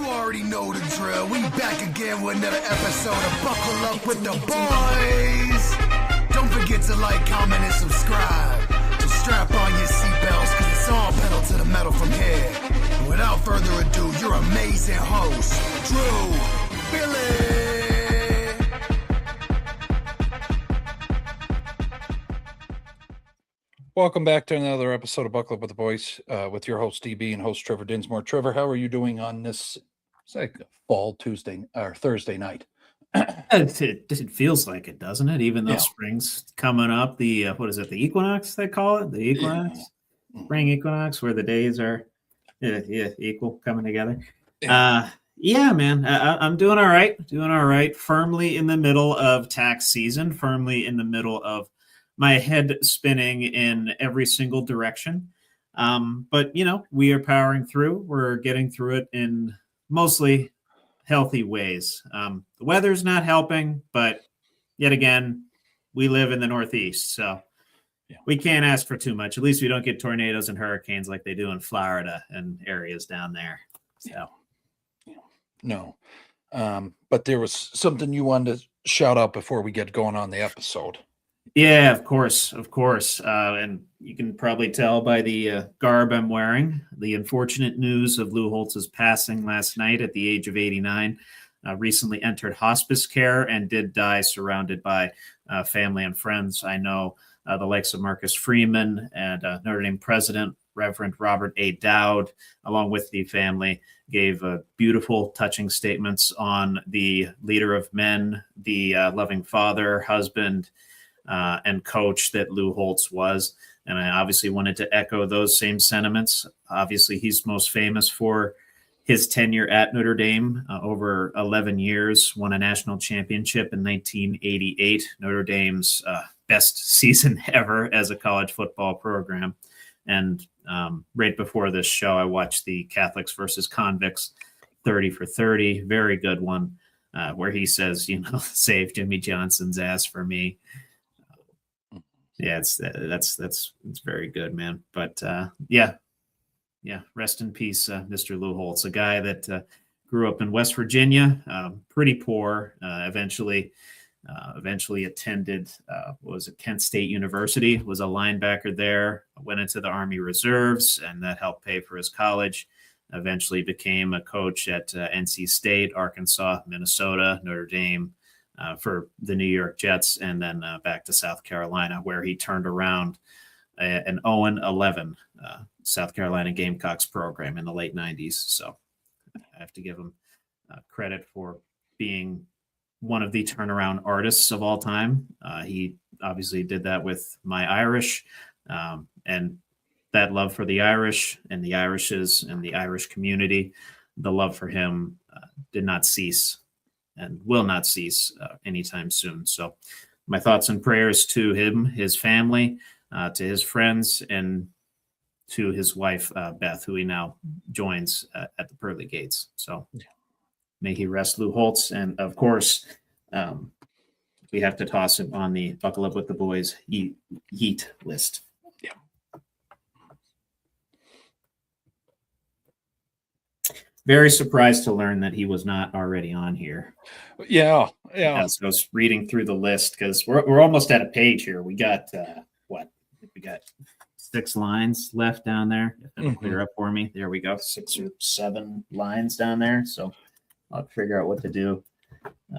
You already know the drill. We back again with another episode of Buckle Up with the Boys. Don't forget to like, comment, and subscribe. And strap on your seatbelts, cause it's all pedal to the metal from here. And without further ado, your amazing host, Drew, Billy. Welcome back to another episode of Buckle Up with the Boys with your host DB and host Trevor Dinsmore. Trevor, how are you doing on this? It's like fall Tuesday or Thursday night. It feels like it, doesn't it? Even though spring's coming up, the what is it? The equinox they call it, the equinox, spring equinox, where the days are equal, coming together. Yeah, man, I'm doing all right. Doing all right. Firmly in the middle of tax season. Firmly in the middle of my head spinning in every single direction. But, you know, we are powering through. We're getting through it in mostly healthy ways. The weather's not helping, but yet again, we live in the Northeast. So we can't ask for too much. At least we don't get tornadoes and hurricanes like they do in Florida and areas down there. So, no. But there was something you wanted to shout out before we get going on the episode. Yeah, of course. And you can probably tell by the garb I'm wearing, the unfortunate news of Lou Holtz's passing last night at the age of 89. Recently entered hospice care and did die surrounded by family and friends. I know the likes of Marcus Freeman and Notre Dame president, Reverend Robert A. Dowd, along with the family, gave beautiful, touching statements on the leader of men, the loving father, husband, and coach that Lou Holtz was. And I obviously wanted to echo those same sentiments. Obviously, he's most famous for his tenure at Notre Dame, over 11 years, won a national championship in 1988, Notre Dame's best season ever as a college football program. And right before this show, I watched the Catholics versus Convicts 30 for 30, very good one, where he says, save Jimmy Johnson's ass for me. Yeah, that's very good, man. But yeah, rest in peace, Mr. Lou Holtz, a guy that grew up in West Virginia, pretty poor. Eventually attended Kent State University, was a linebacker there, went into the Army Reserves, and that helped pay for his college. Eventually became a coach at NC State, Arkansas, Minnesota, Notre Dame, for the New York Jets, and then back to South Carolina, where he turned around an 0-11 South Carolina Gamecocks program in the late 90s. So I have to give him credit for being one of the turnaround artists of all time. He obviously did that with My Irish, and that love for the Irish and the Irishes and the Irish community, the love for him did not cease and will not cease anytime soon. So my thoughts and prayers to him, his family, to his friends, and to his wife, Beth, who he now joins at the pearly gates. So may he rest, Lou Holtz. And of course, we have to toss him on the Buckle Up with the Boys Heat list. Yeah. Very surprised to learn that he was not already on here. Yeah. As I was reading through the list, because we're almost at a page here. We got we got 6 lines left down there. If it'll clear up for me. There we go. 6 or 7 lines down there. So I'll figure out what to do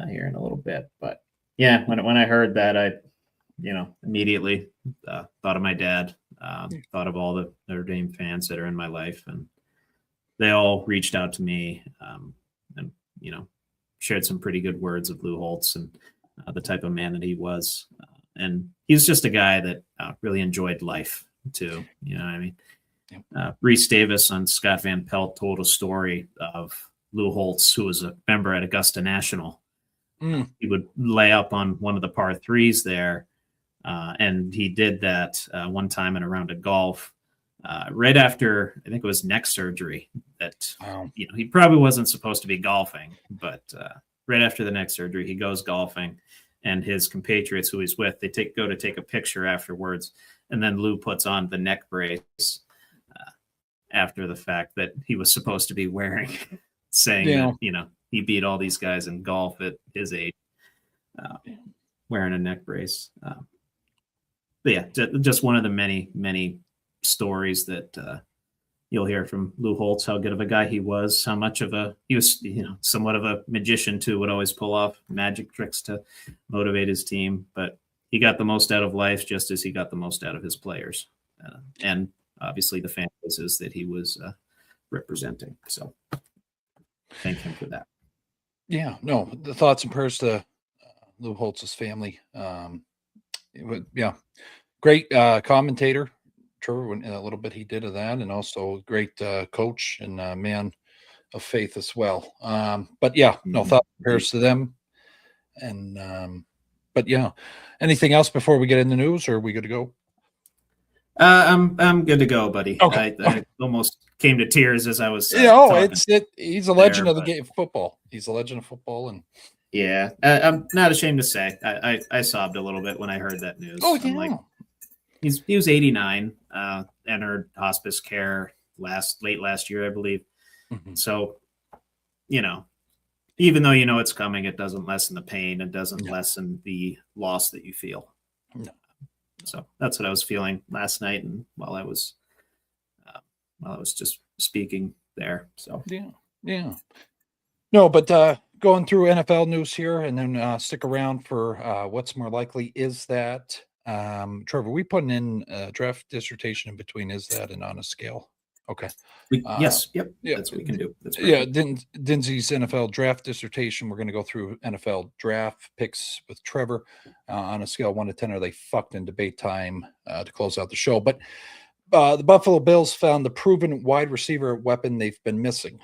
here in a little bit. But yeah, when I heard that, I immediately thought of my dad, thought of all the Notre Dame fans that are in my life, and they all reached out to me and shared some pretty good words of Lou Holtz and the type of man that he was. And he's just a guy that really enjoyed life too. You know what I mean? Reese Davis on Scott Van Pelt told a story of Lou Holtz, who was a member at Augusta National. He would lay up on one of the par 3s there. And he did that one time in a round of golf right after, I think it was neck surgery that, he probably wasn't supposed to be golfing, but right after the neck surgery, he goes golfing, and his compatriots who he's with, they go to take a picture afterwards. And then Lou puts on the neck brace after the fact that he was supposed to be wearing. saying that, he beat all these guys in golf at his age, wearing a neck brace. But yeah, just one of the many, many stories that you'll hear from Lou Holtz, how good of a guy he was, how much of he was, somewhat of a magician too, would always pull off magic tricks to motivate his team. But he got the most out of life just as he got the most out of his players. And obviously the fan bases that he was representing. So thank him for that. Yeah, no, the thoughts and prayers to Lou Holtz's family. Great commentator, Trevor, a little bit he did of that, and also great coach and man of faith as well. But yeah, no, thoughts and prayers to them. And but yeah, anything else before we get in the news, or are we good to go? I'm good to go, buddy. Okay. I almost came to tears as I was. He's a legend of the game of football. He's a legend of football, and yeah, I'm not ashamed to say I sobbed a little bit when I heard that news. Oh yeah, I'm like, he was 89, entered hospice care late last year, I believe. Mm-hmm. So, even though it's coming, it doesn't lessen the pain. It doesn't lessen the loss that you feel. No. So that's what I was feeling last night, and while I was just speaking there. So yeah. No, but going through NFL news here, and then stick around for what's more likely is that Trevor, we putting in a draft dissertation in between is that and on a scale. Okay. Yes. Yep. Yeah. That's what we can do. Dinsy's NFL draft dissertation. We're going to go through NFL draft picks with Trevor on a scale of 1 to 10. Are they fucked in debate time to close out the show? But the Buffalo Bills found the proven wide receiver weapon they've been missing.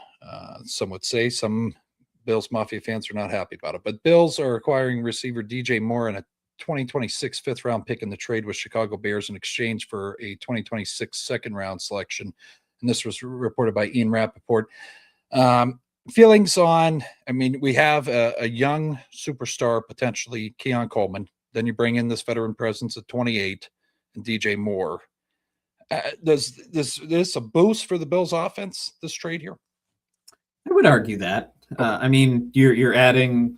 Some would say, some Bills Mafia fans are not happy about it. But Bills are acquiring receiver DJ Moore in a 2026 fifth-round pick in the trade with Chicago Bears in exchange for a 2026 second-round selection. And this was reported by Ian Rappaport. Feelings on, we have a young superstar, potentially, Keon Coleman. Then you bring in this veteran presence at 28 and DJ Moore. Does this a boost for the Bills offense, this trade here? I would argue that. You're adding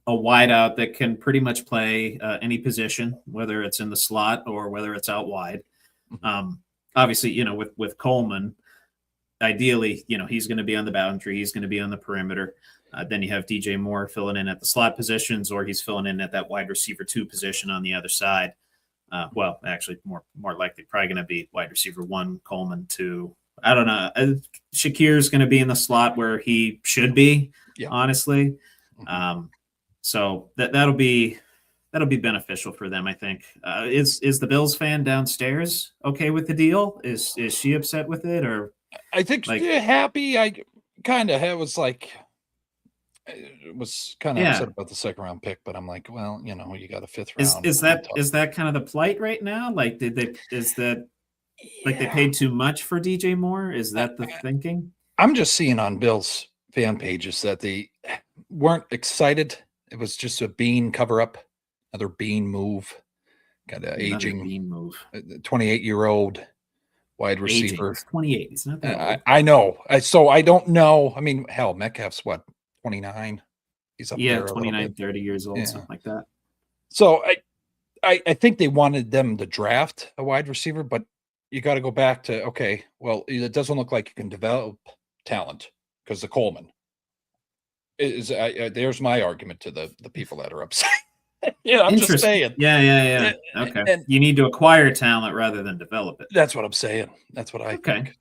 a wideout that can pretty much play any position, whether it's in the slot or whether it's out wide. Obviously, with Coleman, ideally, he's going to be on the boundary. He's going to be on the perimeter. Then you have DJ Moore filling in at the slot positions, or he's filling in at that wide receiver 2 position on the other side. Well, actually, more likely, probably going to be wide receiver 1, Coleman 2. I don't know. Shakir's going to be in the slot where he should be, honestly. So that'll be beneficial for them, I think. Is the Bills fan downstairs okay with the deal? Is she upset with it, or? I think happy. I kind of was like, was kind of upset about the second round pick, but I'm like, well, you got a fifth round. Is that kind of the plight right now? Like, they paid too much for DJ Moore? Is that the thinking? I'm just seeing on Bills fan pages that they weren't excited. It was just a Bean cover up, another Bean move, kind of aging Bean move. 28-year-old wide receiver. He's 28. He's not that old. I know. So I don't know. Hell, Metcalf's what, 29? He's up there 29, 30 years old, something like that. So I think they wanted them to draft a wide receiver, but you got to go back to, okay, well, it doesn't look like you can develop talent because of Coleman. There's my argument to the people that are upset. I'm just saying. Yeah. Okay. And you need to acquire talent rather than develop it. That's what I'm saying. That's what I think.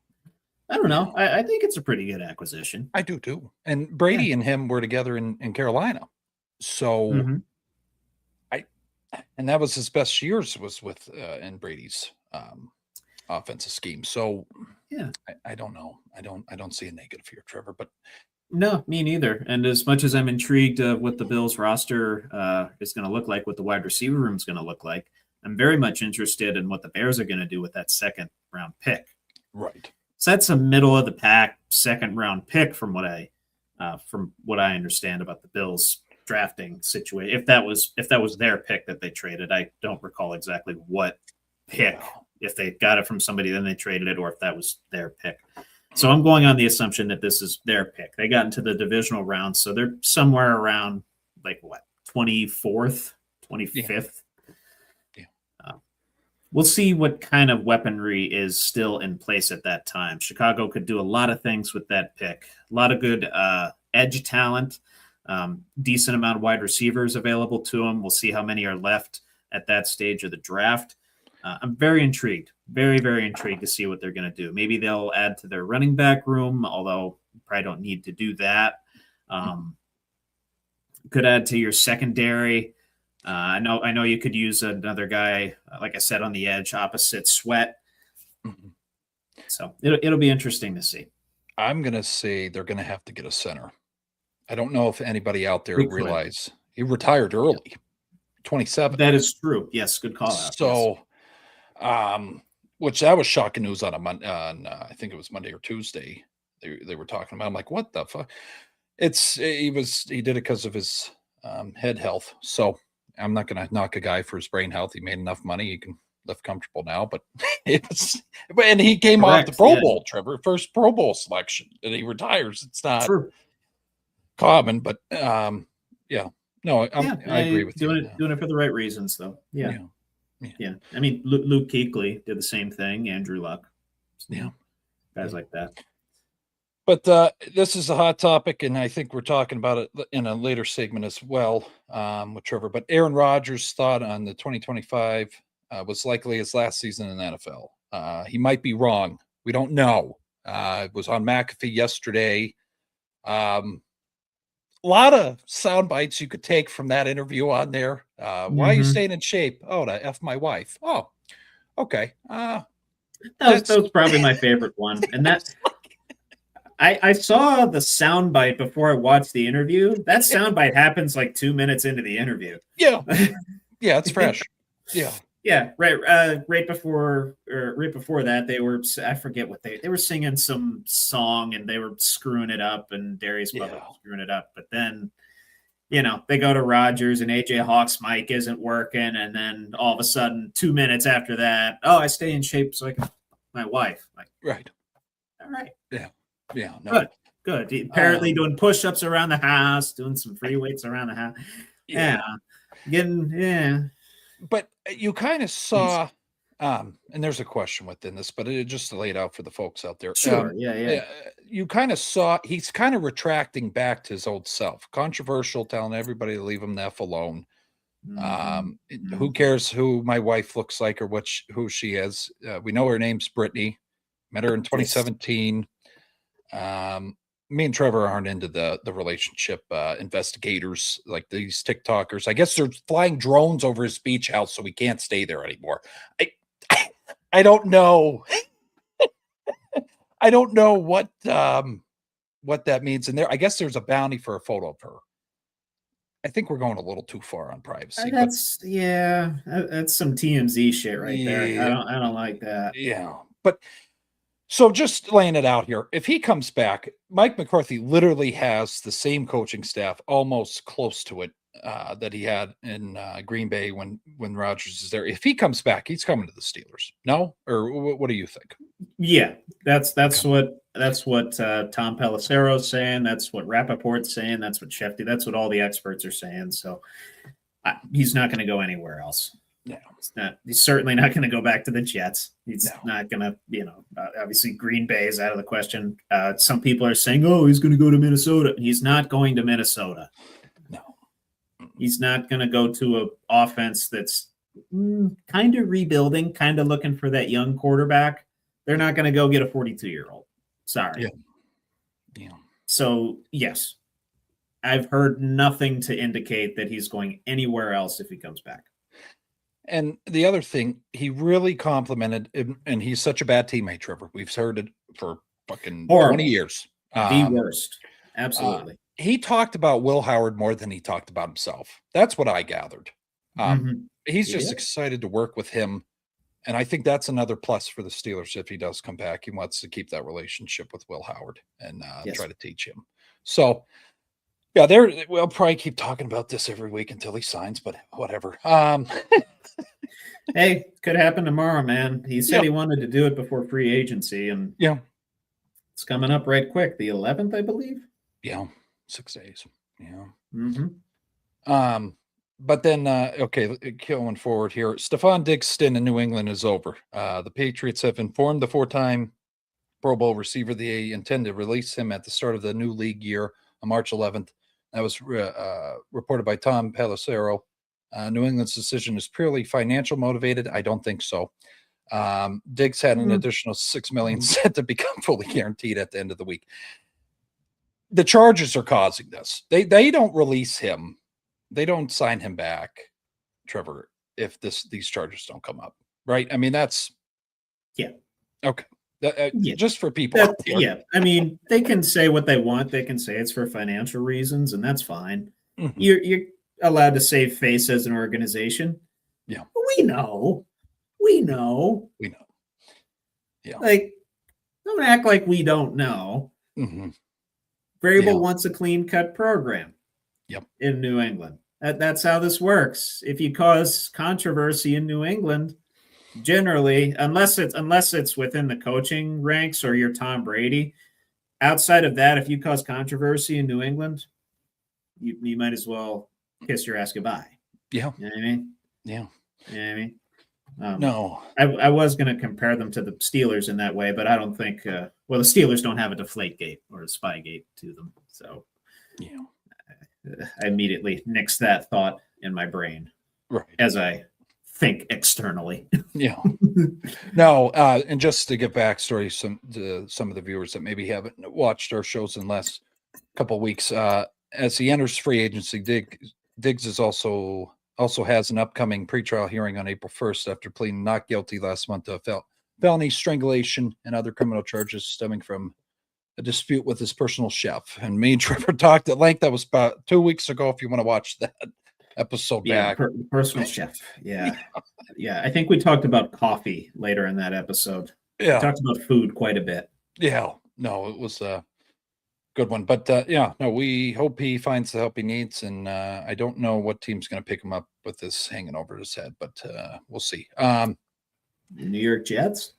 I don't know. I think it's a pretty good acquisition. I do too. And Brady and him were together in Carolina. So and that was his best years was with in Brady's offensive scheme. So I don't know. I don't see a negative here, Trevor, but no, me neither. And as much as I'm intrigued of what the Bills roster is going to look like, what the wide receiver room is going to look like, I'm very much interested in what the Bears are going to do with that second round pick. Right. So that's a middle of the pack second round pick from what I understand about the Bills drafting situation. If that was their pick that they traded, I don't recall exactly what pick. If they got it from somebody, then they traded it, or if that was their pick. So I'm going on the assumption that this is their pick. They got into the divisional round, so they're somewhere around 24th, 25th. Yeah. We'll see what kind of weaponry is still in place at that time. Chicago could do a lot of things with that pick. A lot of good edge talent, decent amount of wide receivers available to them. We'll see how many are left at that stage of the draft. I'm very intrigued, very, very intrigued to see what they're going to do. Maybe they'll add to their running back room, although you probably don't need to do that. Could add to your secondary. I know you could use another guy, like I said, on the edge, opposite Sweat. Mm-hmm. So it'll be interesting to see. I'm going to say they're going to have to get a center. I don't know if anybody out there realize he retired early, 27. That is true. Yes, good call out. So, which that was shocking news on I think it was Monday or Tuesday. They were talking about. I'm like, what the fuck? He did it because of his head health. So I'm not going to knock a guy for his brain health. He made enough money. He can live comfortable now, but and he came off the Pro Bowl, Trevor, first Pro Bowl selection, and he retires. It's not common, but I agree with you. Doing it for the right reasons, though. Yeah. I mean, Luke Kuechly did the same thing. Andrew Luck. Guys like that. But this is a hot topic, and I think we're talking about it in a later segment as well with Trevor. But Aaron Rodgers' thought on the 2025 was likely his last season in the NFL. He might be wrong. We don't know. It was on McAfee yesterday. A lot of sound bites you could take from that interview on there. Why are you staying in shape? Oh, to F my wife. Oh, okay. That was probably my favorite one. And that's... I saw the soundbite before I watched the interview. That soundbite happens like 2 minutes into the interview. Yeah, it's fresh. Right before that, they were, I forget what they were singing some song and they were screwing it up, and Darius Butler was screwing it up. But then, they go to Rodgers and AJ Hawk's mic isn't working, and then all of a sudden, 2 minutes after that, I stay in shape so I can my wife. Like, right. All right. Yeah. No. Good. Apparently doing push-ups around the house, doing some free weights around the house. But you kind of saw, and there's a question within this, but it just laid out for the folks out there. Sure. You kind of saw he's kind of retracting back to his old self. Controversial, telling everybody to leave him the F alone. Who cares who my wife looks like or who she is? We know her name's Brittany. Met her in 2017. Me and Trevor aren't into the relationship investigators like these TikTokers. I guess they're flying drones over his beach house, so we can't stay there anymore. I don't know. I don't know what that means in there. I guess there's a bounty for a photo of her. I think we're going a little too far on privacy. That's some TMZ shit right there. I don't like that. Yeah, but. So just laying it out here, if he comes back, Mike McCarthy literally has the same coaching staff, almost close to it, that he had in Green Bay when Rodgers is there. If he comes back, he's coming to the Steelers. No, or what do you think? Yeah, that's what Tom Pelissero's saying. That's what Rappaport's saying. That's what Shefty. That's what all the experts are saying. So he's not going to go anywhere else. No, he's certainly not going to go back to the Jets. He's not going to, obviously Green Bay is out of the question. Some people are saying, he's going to go to Minnesota. He's not going to Minnesota. No. He's not going to go to an offense that's kind of rebuilding, kind of looking for that young quarterback. They're not going to go get a 42-year-old. Sorry. Yeah. So, yes, I've heard nothing to indicate that he's going anywhere else if he comes back. And the other thing, he really complimented, and he's such a bad teammate, Trevor. We've heard it for fucking 20 years. The worst. Absolutely. He talked about Will Howard more than he talked about himself. That's what I gathered. He's just excited to work with him. And I think that's another plus for the Steelers if he does come back. He wants to keep that relationship with Will Howard and try to teach him. So, we'll probably keep talking about this every week until he signs, but whatever. Hey, could happen tomorrow, man. He said he wanted to do it before free agency, and It's coming up right quick. The 11th, I believe. Yeah, 6 days. Yeah. Mm-hmm. But then, okay, going forward here, Stephon Diggs' stint in New England is over. The Patriots have informed the 4-time Pro Bowl receiver they intend to release him at the start of the new league year on March 11th. That was reported by Tom Pelissero. New England's decision is purely financial motivated. I don't think so. Diggs had an additional $6 million set to become fully guaranteed at the end of the week. The Chargers are causing this. They don't release him. They don't sign him back, Trevor, if these charges don't come up, right? I mean, that's okay. Just for people out there. Yeah, I mean, they can say what they want. They can say it's for financial reasons, and that's fine. Mm-hmm. You're allowed to save face as an organization. Yeah, we know. Yeah, like, don't act like we don't know. Mm-hmm. Vrabel wants a clean-cut program. Yep. In New England. That's how this works. If you cause controversy in New England, generally, unless it's within the coaching ranks or you're Tom Brady, outside of that, if you cause controversy in New England, you might as well kiss your ass goodbye. Yeah. You know what I mean? Yeah. You know what I mean? No. I was going to compare them to the Steelers in that way, but I don't think the Steelers don't have a Deflategate or a Spygate to them. So yeah. I immediately nixed that thought in my brain, right, as I think externally. Yeah. No, and just to give backstory to some of the viewers that maybe haven't watched our shows in the last couple of weeks, as he enters free agency, Diggs is also has an upcoming pretrial hearing on April 1st after pleading not guilty last month to felony strangulation and other criminal charges stemming from a dispute with his personal chef. And me and Trevor talked at length. That was about 2 weeks ago. If you want to watch that episode back. Personal chef. Yeah. Yeah. I think we talked about coffee later in that episode. Yeah. We talked about food quite a bit. Yeah. No, it was a good one. But we hope he finds the help he needs. And I don't know what team's going to pick him up with this hanging over his head, but we'll see. New York Jets?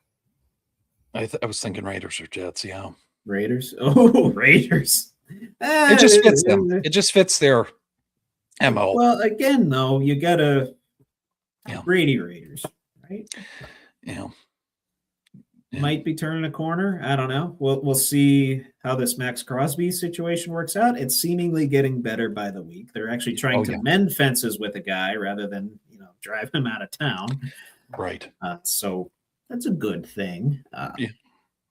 I was thinking Raiders or Jets. Yeah. Raiders. Oh, Raiders. It just fits them. It just fits their MO. Well, again, though, you got to Brady Raiders, right? Yeah. Might be turning a corner. I don't know. We'll see how this Max Crosby situation works out. It's seemingly getting better by the week. They're actually trying to mend fences with a guy rather than drive him out of town. Right. So that's a good thing. Yeah.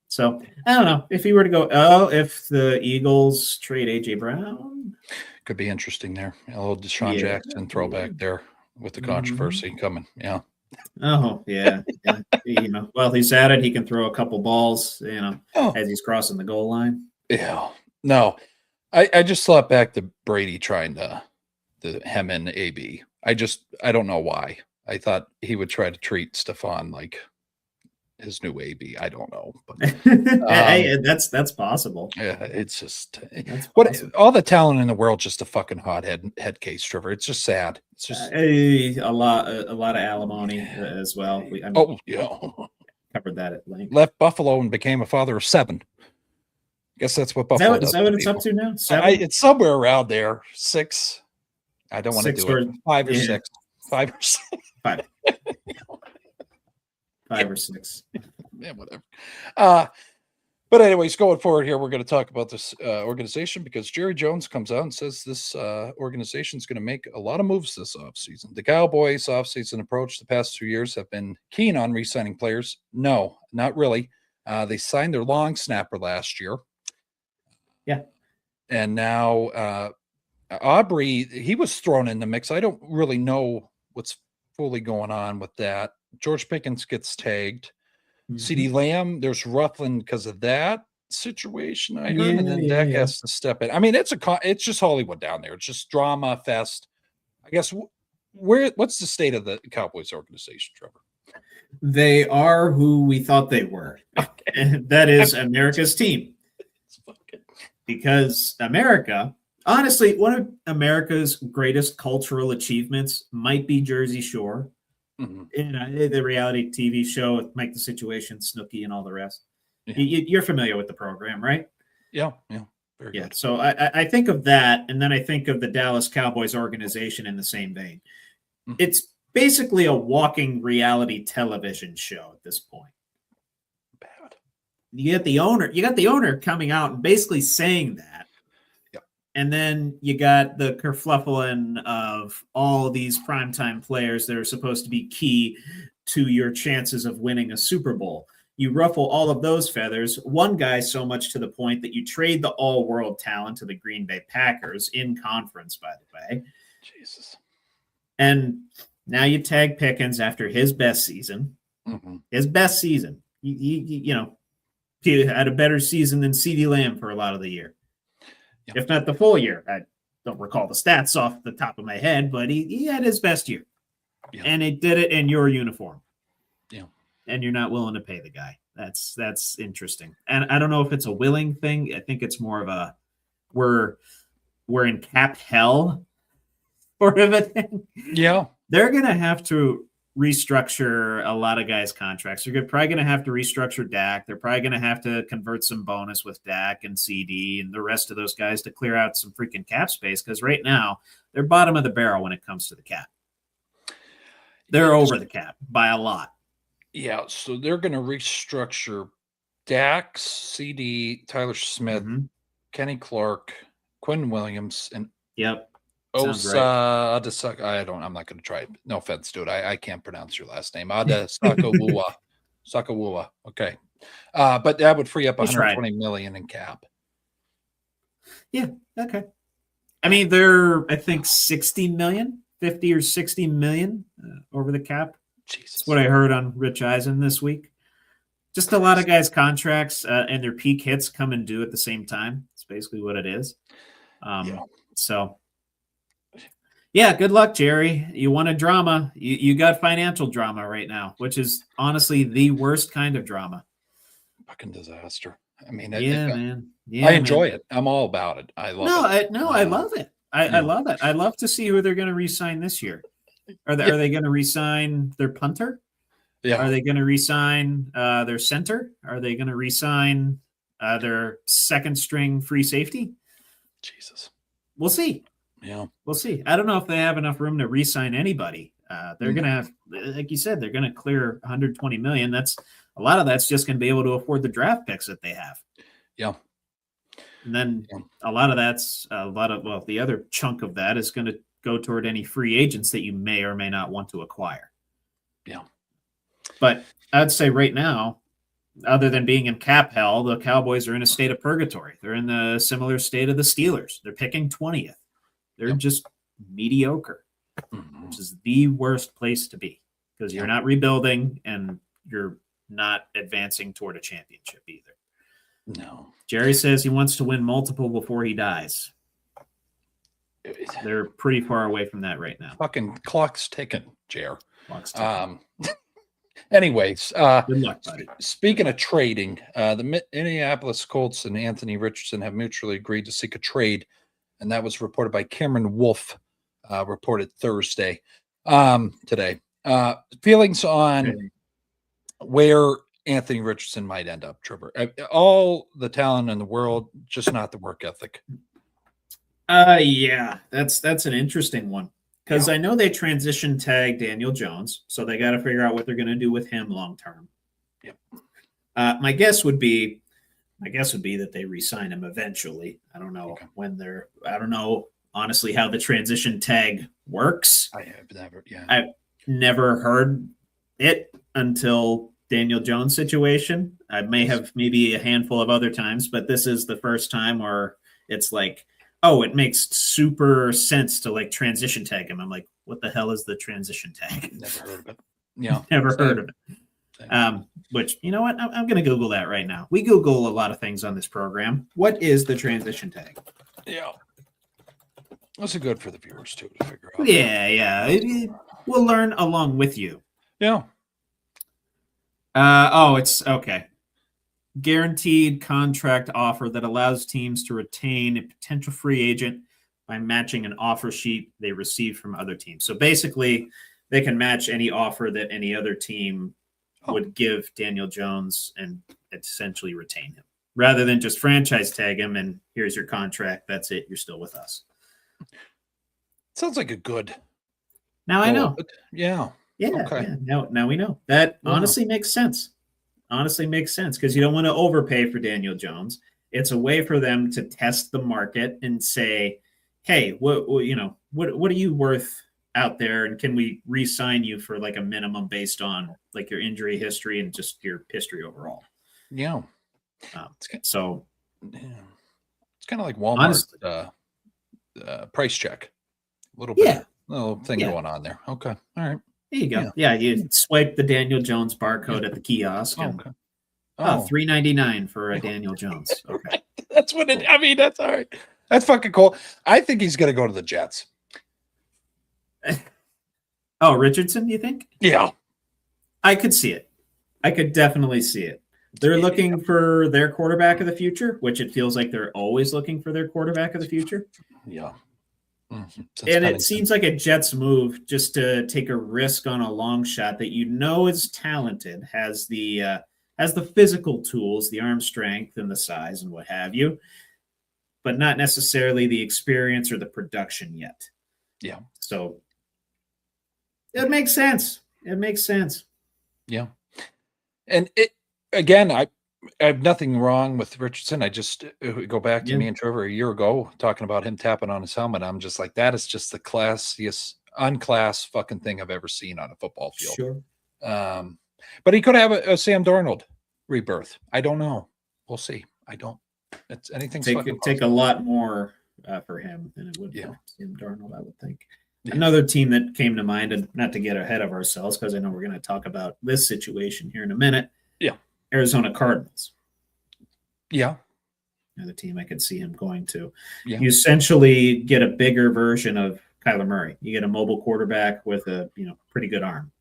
So I don't know if he were to go. If the Eagles trade AJ Brown, could be interesting there. A little Deshaun Jackson throwback there with the controversy coming. Yeah. Oh yeah. While he's at it, he can throw a couple balls. As he's crossing the goal line. Yeah. No, I just thought back to Brady trying to hem in AB. I don't know why. I thought he would try to treat Stephon like his new AB. I don't know, but hey, that's possible. Yeah, it's just all the talent in the world, just a fucking hot head case, Trevor. It's just sad. It's just a lot of alimony as well. Covered that at length. Left Buffalo and became a father of 7. Guess that's what Buffalo does. Is that what it's up to now? 7? It's somewhere around there. 6. I don't want to do it. 5 or 6. 5 or 6. 5. 5 or 6. Yeah, whatever. But anyways, going forward here, we're going to talk about this organization because Jerry Jones comes out and says this organization is going to make a lot of moves this offseason. The Cowboys' offseason approach the past 2 years have been keen on re-signing players. No, not really. They signed their long snapper last year. Yeah. And now Aubrey, he was thrown in the mix. I don't really know what's fully going on with that. George Pickens gets tagged. CeeDee Lamb, there's Ruffin because of that situation, I heard, and then Dak has to step in. I mean, it's just Hollywood down there. It's just drama fest. I guess what's the state of the Cowboys organization, Trevor? They are who we thought they were. And that is America's team. Because America, honestly, one of America's greatest cultural achievements might be Jersey Shore. The reality TV show with Mike the Situation, Snooki, and all the rest. Yeah. You're familiar with the program, right? Yeah. Very Yeah. good. So I think of that, and then I think of the Dallas Cowboys organization in the same vein. Mhm. It's basically a walking reality television show at this point. Bad. You got the owner coming out and basically saying that. Yep. And then you got the kerfluffling of all these primetime players that are supposed to be key to your chances of winning a Super Bowl. You ruffle all of those feathers. One guy so much to the point that you trade the all-world talent to the Green Bay Packers in conference, by the way. Jesus. And now you tag Pickens after his best season. Mm-hmm. His best season. He had a better season than CeeDee Lamb for a lot of the year. Yeah. If not the full year. I don't recall the stats off the top of my head, but he had his best year. Yeah. And he did it in your uniform. Yeah. And you're not willing to pay the guy. That's interesting. And I don't know if it's a willing thing. I think it's more of a we're in cap hell sort of a thing. Yeah. They're going to have to restructure a lot of guys' contracts. They're probably going to have to restructure Dak. They're probably going to have to convert some bonus with Dak and CD and the rest of those guys to clear out some freaking cap space, because right now they're bottom of the barrel when it comes to the cap. They're over the cap by a lot. Yeah, so they're going to restructure Dax, CD, Tyler Smith, Kenny Clark, Quinn Williams, and Yep. Osa Adesaka. I'm not going to try it. No offense, dude. I can't pronounce your last name. Adesakawua. Sakawua. Okay. But that would free up $120 million in cap. Yeah. Okay. I mean, they're, I think, 50 or 60 million over the cap. Jesus. That's what I heard on Rich Eisen this week. Just a lot of guys' contracts and their peak hits come and due at the same time. It's basically what it is. So, yeah, good luck, Jerry. You wanted drama. You got financial drama right now, which is honestly the worst kind of drama. Fucking disaster. I mean, man. I enjoy it. I'm all about it. I love it. I love it. I love it. I love to see who they're going to re-sign this year. Are they going to re-sign their punter? Yeah. Are they going to re-sign their center? Are they going to re-sign their second string free safety? Jesus. We'll see. Yeah. We'll see. I don't know if they have enough room to re-sign anybody. They're going to have, like you said, they're going to clear $120 million. That's a lot of that's just going to be able to afford the draft picks that they have. Yeah. And then a lot of that's the other chunk of that is going to go toward any free agents that you may or may not want to acquire. Yeah. But I'd say right now, other than being in cap hell, the Cowboys are in a state of purgatory. They're in the similar state of the Steelers. They're picking 20th. They're just mediocre, which is the worst place to be because you're not rebuilding and you're not advancing toward a championship either. No. Jerry says he wants to win multiple before he dies. They're pretty far away from that right now. Fucking clock's ticking, Jer. Good Anyways, luck, buddy. Speaking of trading, the Minneapolis Colts and Anthony Richardson have mutually agreed to seek a trade, and that was reported by Cameron Wolf, reported Thursday, today. Feelings on where Anthony Richardson might end up, Trevor. All the talent in the world, just not the work ethic. Yeah, that's an interesting one because I know they transition tag Daniel Jones, so they got to figure out what they're going to do with him long term. Yep. My guess would be that they re-sign him eventually. I don't know when they're. I don't know honestly how the transition tag works. I've never heard it until Daniel Jones situation. I may have maybe a handful of other times, but this is the first time where it's like, oh, it makes super sense to like transition tag him. I'm like, what the hell is the transition tag? Never heard of it. Yeah. Never heard of it. Which, you know what? I'm going to Google that right now. We Google a lot of things on this program. What is the transition tag? Yeah. That's good for the viewers too to figure out. Yeah. We'll learn along with you. Yeah. It's okay. Guaranteed contract offer that allows teams to retain a potential free agent by matching an offer sheet they receive from other teams. So basically, they can match any offer that any other team would give Daniel Jones and essentially retain him rather than just franchise tag him and here's your contract. That's it. You're still with us. Sounds like a good. Now I know. Yeah. Yeah. Okay. Yeah. Now we know. That honestly makes sense. Honestly makes sense because you don't want to overpay for Daniel Jones. It's a way for them to test the market and say, hey, what are you worth out there? And can we re-sign you for like a minimum based on like your injury history and just your history overall? Yeah. So it's kind of like Walmart price check. A little bit, little thing going on there. Okay. All right. There you go. Yeah. You swipe the Daniel Jones barcode at the kiosk. Okay. $3.99 for a Daniel Jones. Okay. That's what it. I mean, that's all right. That's fucking cool. I think he's gonna go to the Jets. Oh, Richardson, you think? Yeah. I could see it. I could definitely see it. They're looking for their quarterback of the future, which it feels like they're always looking for their quarterback of the future. Yeah. Mm-hmm. And it seems like a Jets move just to take a risk on a long shot that is talented, has the physical tools, the arm strength and the size and what have you, but not necessarily the experience or the production yet. Yeah. So it makes sense. It makes sense. Yeah. And I have nothing wrong with Richardson. I just go back to me and Trevor a year ago talking about him tapping on his helmet. I'm just like, that is just the classiest, unclass fucking thing I've ever seen on a football field. Sure. But he could have a Sam Darnold rebirth. I don't know. We'll see. I don't. It's anything. Take a lot more for him than it would for Sam Darnold, I would think. Yeah. Another team that came to mind, and not to get ahead of ourselves, because I know we're going to talk about this situation here in a minute. Yeah. Arizona Cardinals. Yeah. Another team I could see him going to. Yeah. You essentially get a bigger version of Kyler Murray. You get a mobile quarterback with a pretty good arm.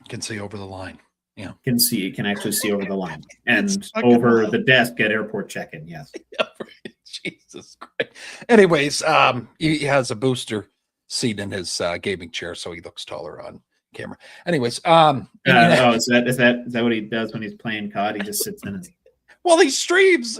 Can see over the line. Yeah. Can actually see over the line and over the desk at airport check-in. Yes. Jesus Christ. Anyways, he has a booster seat in his gaming chair, so he looks taller on camera. Anyways, is that what he does when he's playing COD? He just sits in it. Well, he streams.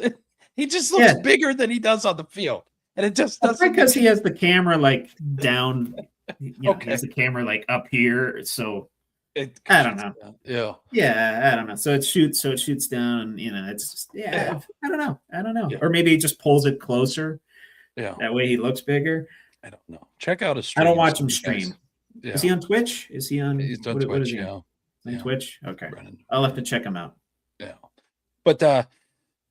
He just looks bigger than he does on the field, and it just doesn't. Because he has the camera like down. He has the camera like up here, so. I don't know. I don't know. So it shoots down. It's just, I don't know. Yeah. Or maybe he just pulls it closer. Yeah. That way he looks bigger. I don't know. Check out his stream. I don't watch him stream. Yeah. Is he on Twitch? He's on Twitch. What is he on? Twitch? Okay. I'll have to check him out. Yeah. But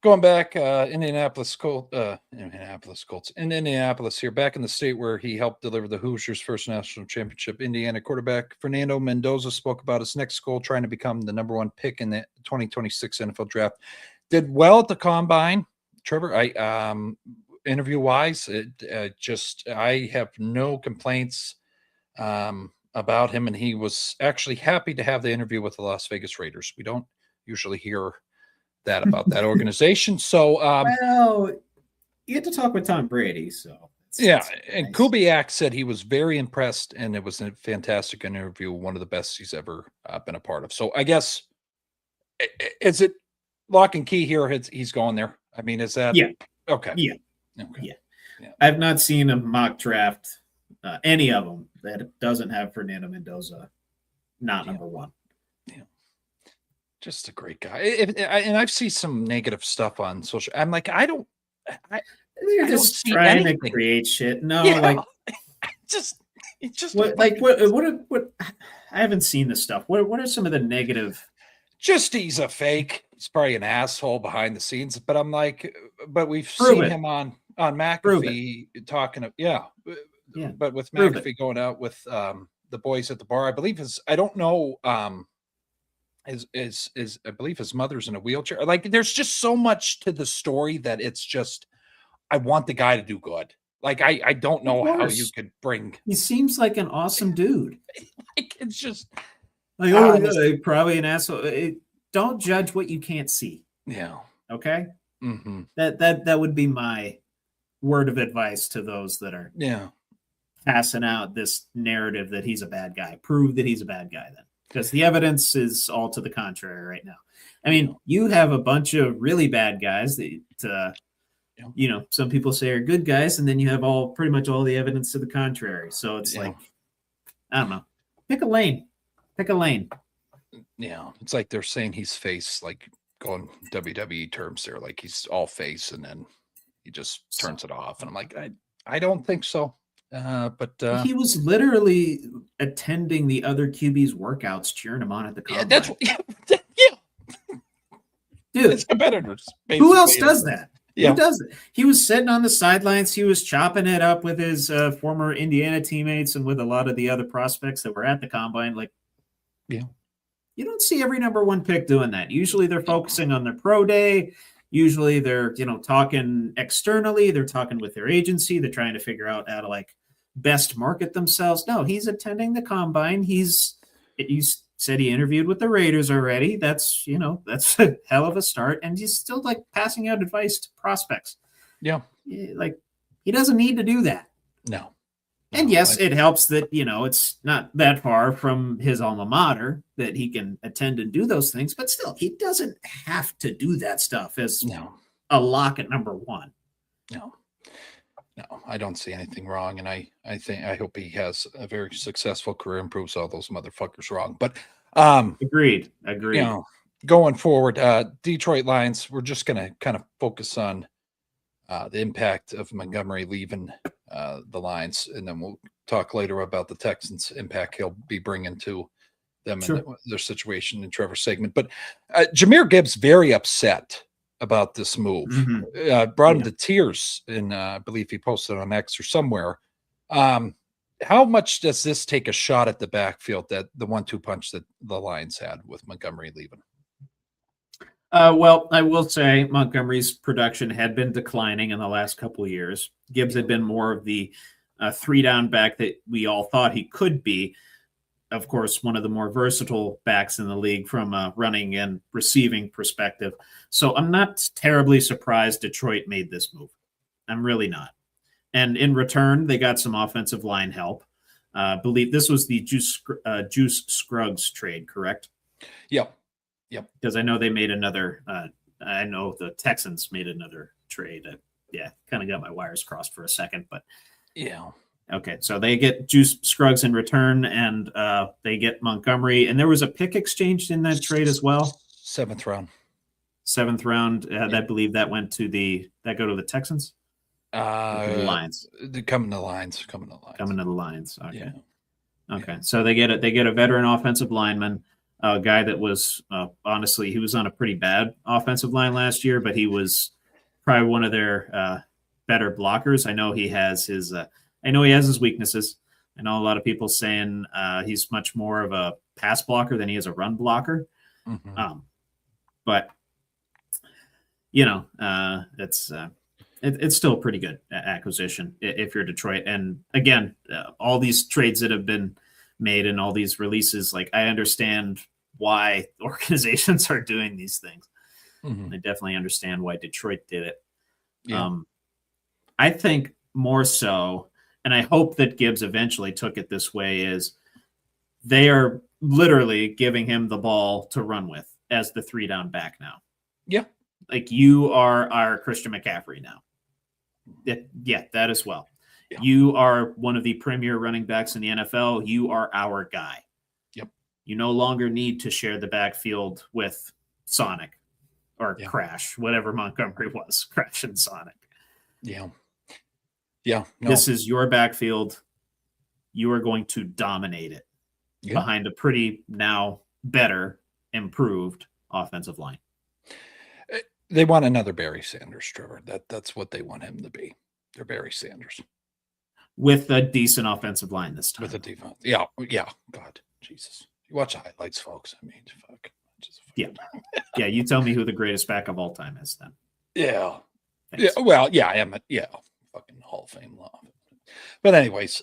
going back, Indianapolis Colts in Indianapolis here, back in the state where he helped deliver the Hoosiers' first national championship. Indiana quarterback Fernando Mendoza spoke about his next goal, trying to become the number one pick in the 2026 NFL draft. Did well at the combine. Trevor, interview wise, I have no complaints about him, and he was actually happy to have the interview with the Las Vegas Raiders. We don't usually hear that about that organization. So, well, you get to talk with Tom Brady, so and nice. Kubiak said he was very impressed, and it was a fantastic interview, one of the best he's ever been a part of. So, I guess is it lock and key here? He's going there. I mean, is that okay? Yeah. Okay. Yeah. I've not seen a mock draft, any of them that doesn't have Fernando Mendoza not number one. Yeah. Just a great guy. And I've seen some negative stuff on social. I'm like, They're just trying to create shit. No, it's just what I haven't seen this stuff. What are some of the negative? Just he's a fake. He's probably an asshole behind the scenes. But I'm like, we've seen him on McAfee talking. But with McAfee going out with the boys at the bar, I believe I don't know. Is I believe his mother's in a wheelchair. Like, there's just so much to the story that it's just, I want the guy to do good. Like, I don't know how you could bring. He seems like an awesome dude. Like, it's just like, probably an asshole. Don't judge what you can't see. Yeah. Okay. Mm-hmm. That would be my word of advice to those that are passing out this narrative that he's a bad guy. Prove that he's a bad guy then. because the evidence is all to the contrary right now. I mean, you have a bunch of really bad guys that, some people say are good guys, and then you have pretty much all the evidence to the contrary. So it's like, I don't know. Pick a lane. Yeah, it's like they're saying he's face, like going WWE terms there, like he's all face, and then he just turns it off. And I'm like, I don't think so. But he was literally attending the other QB's workouts, cheering him on at the combine. Yeah. Dude, his competitors. Who else does that? Yeah. Who does it? He was sitting on the sidelines. He was chopping it up with his former Indiana teammates and with a lot of the other prospects that were at the combine. Like, yeah, you don't see every number one pick doing that. Usually they're focusing on their pro day. Usually they're, talking externally. They're talking with their agency. They're trying to figure out how to best market themselves. No, he's attending the combine. You said he interviewed with the Raiders already. That's a hell of a start. And he's still passing out advice to prospects. Yeah. He doesn't need to do that. No. And yes, it helps that, it's not that far from his alma mater that he can attend and do those things, but still, he doesn't have to do that stuff as a lock at number one. No, I don't see anything wrong. And I hope he has a very successful career and proves all those motherfuckers wrong. But agreed. Going forward, Detroit Lions, we're just going to kind of focus on the impact of Montgomery leaving the Lions, and then we'll talk later about the Texans' impact he'll be bringing to them and their situation in Trevor's segment. But Jahmyr Gibbs very upset about this move. Brought him to tears, and I believe he posted on X or somewhere. How much does this take a shot at the backfield, that the 1-2 punch that the Lions had with Montgomery leaving? Well, I will say Montgomery's production had been declining in the last couple of years. Gibbs had been more of the 3-down back that we all thought he could be. Of course, one of the more versatile backs in the league from a running and receiving perspective. So I'm not terribly surprised Detroit made this move. I'm really not. And in return, they got some offensive line help. Believe this was the Juice Scruggs trade, correct? Yep. Because I know they made another. I know the Texans made another trade. Kind of got my wires crossed for a second, but yeah. Okay, so they get Juice Scruggs in return, and they get Montgomery. And there was a pick exchanged in that trade as well. 7th round. I believe that went to the Texans. The Lions. Coming to the Lions. Okay. Yeah. Okay. So they get a veteran offensive lineman, a guy that was honestly, he was on a pretty bad offensive line last year, but he was probably one of their better blockers. I know he has his weaknesses. I know a lot of people saying he's much more of a pass blocker than he is a run blocker. But it's still a pretty good acquisition if you're Detroit. And again, all these trades that have been made and all these releases, I understand why organizations are doing these things. I definitely understand why Detroit did it. Yeah. I think more so, and I hope that Gibbs eventually took it this way, is they are literally giving him the ball to run with as the 3-down back now. Yeah. You are our Christian McCaffrey now. Yeah, that as well. Yeah. You are one of the premier running backs in the NFL. You are our guy. Yep. You no longer need to share the backfield with Sonic or Crash, whatever Montgomery was, Crash and Sonic. Yeah. Yeah. No. This is your backfield. You are going to dominate it behind a pretty now better, improved offensive line. They want another Barry Sanders, Trevor. That's what they want him to be. They're Barry Sanders. With a decent offensive line this time. With a defense. Yeah. God, Jesus. You watch the highlights, folks. I mean, fuck. Yeah, you tell me who the greatest back of all time is then. Yeah. Thanks. Yeah. Well, I am. Fucking Hall of Fame law. But anyways,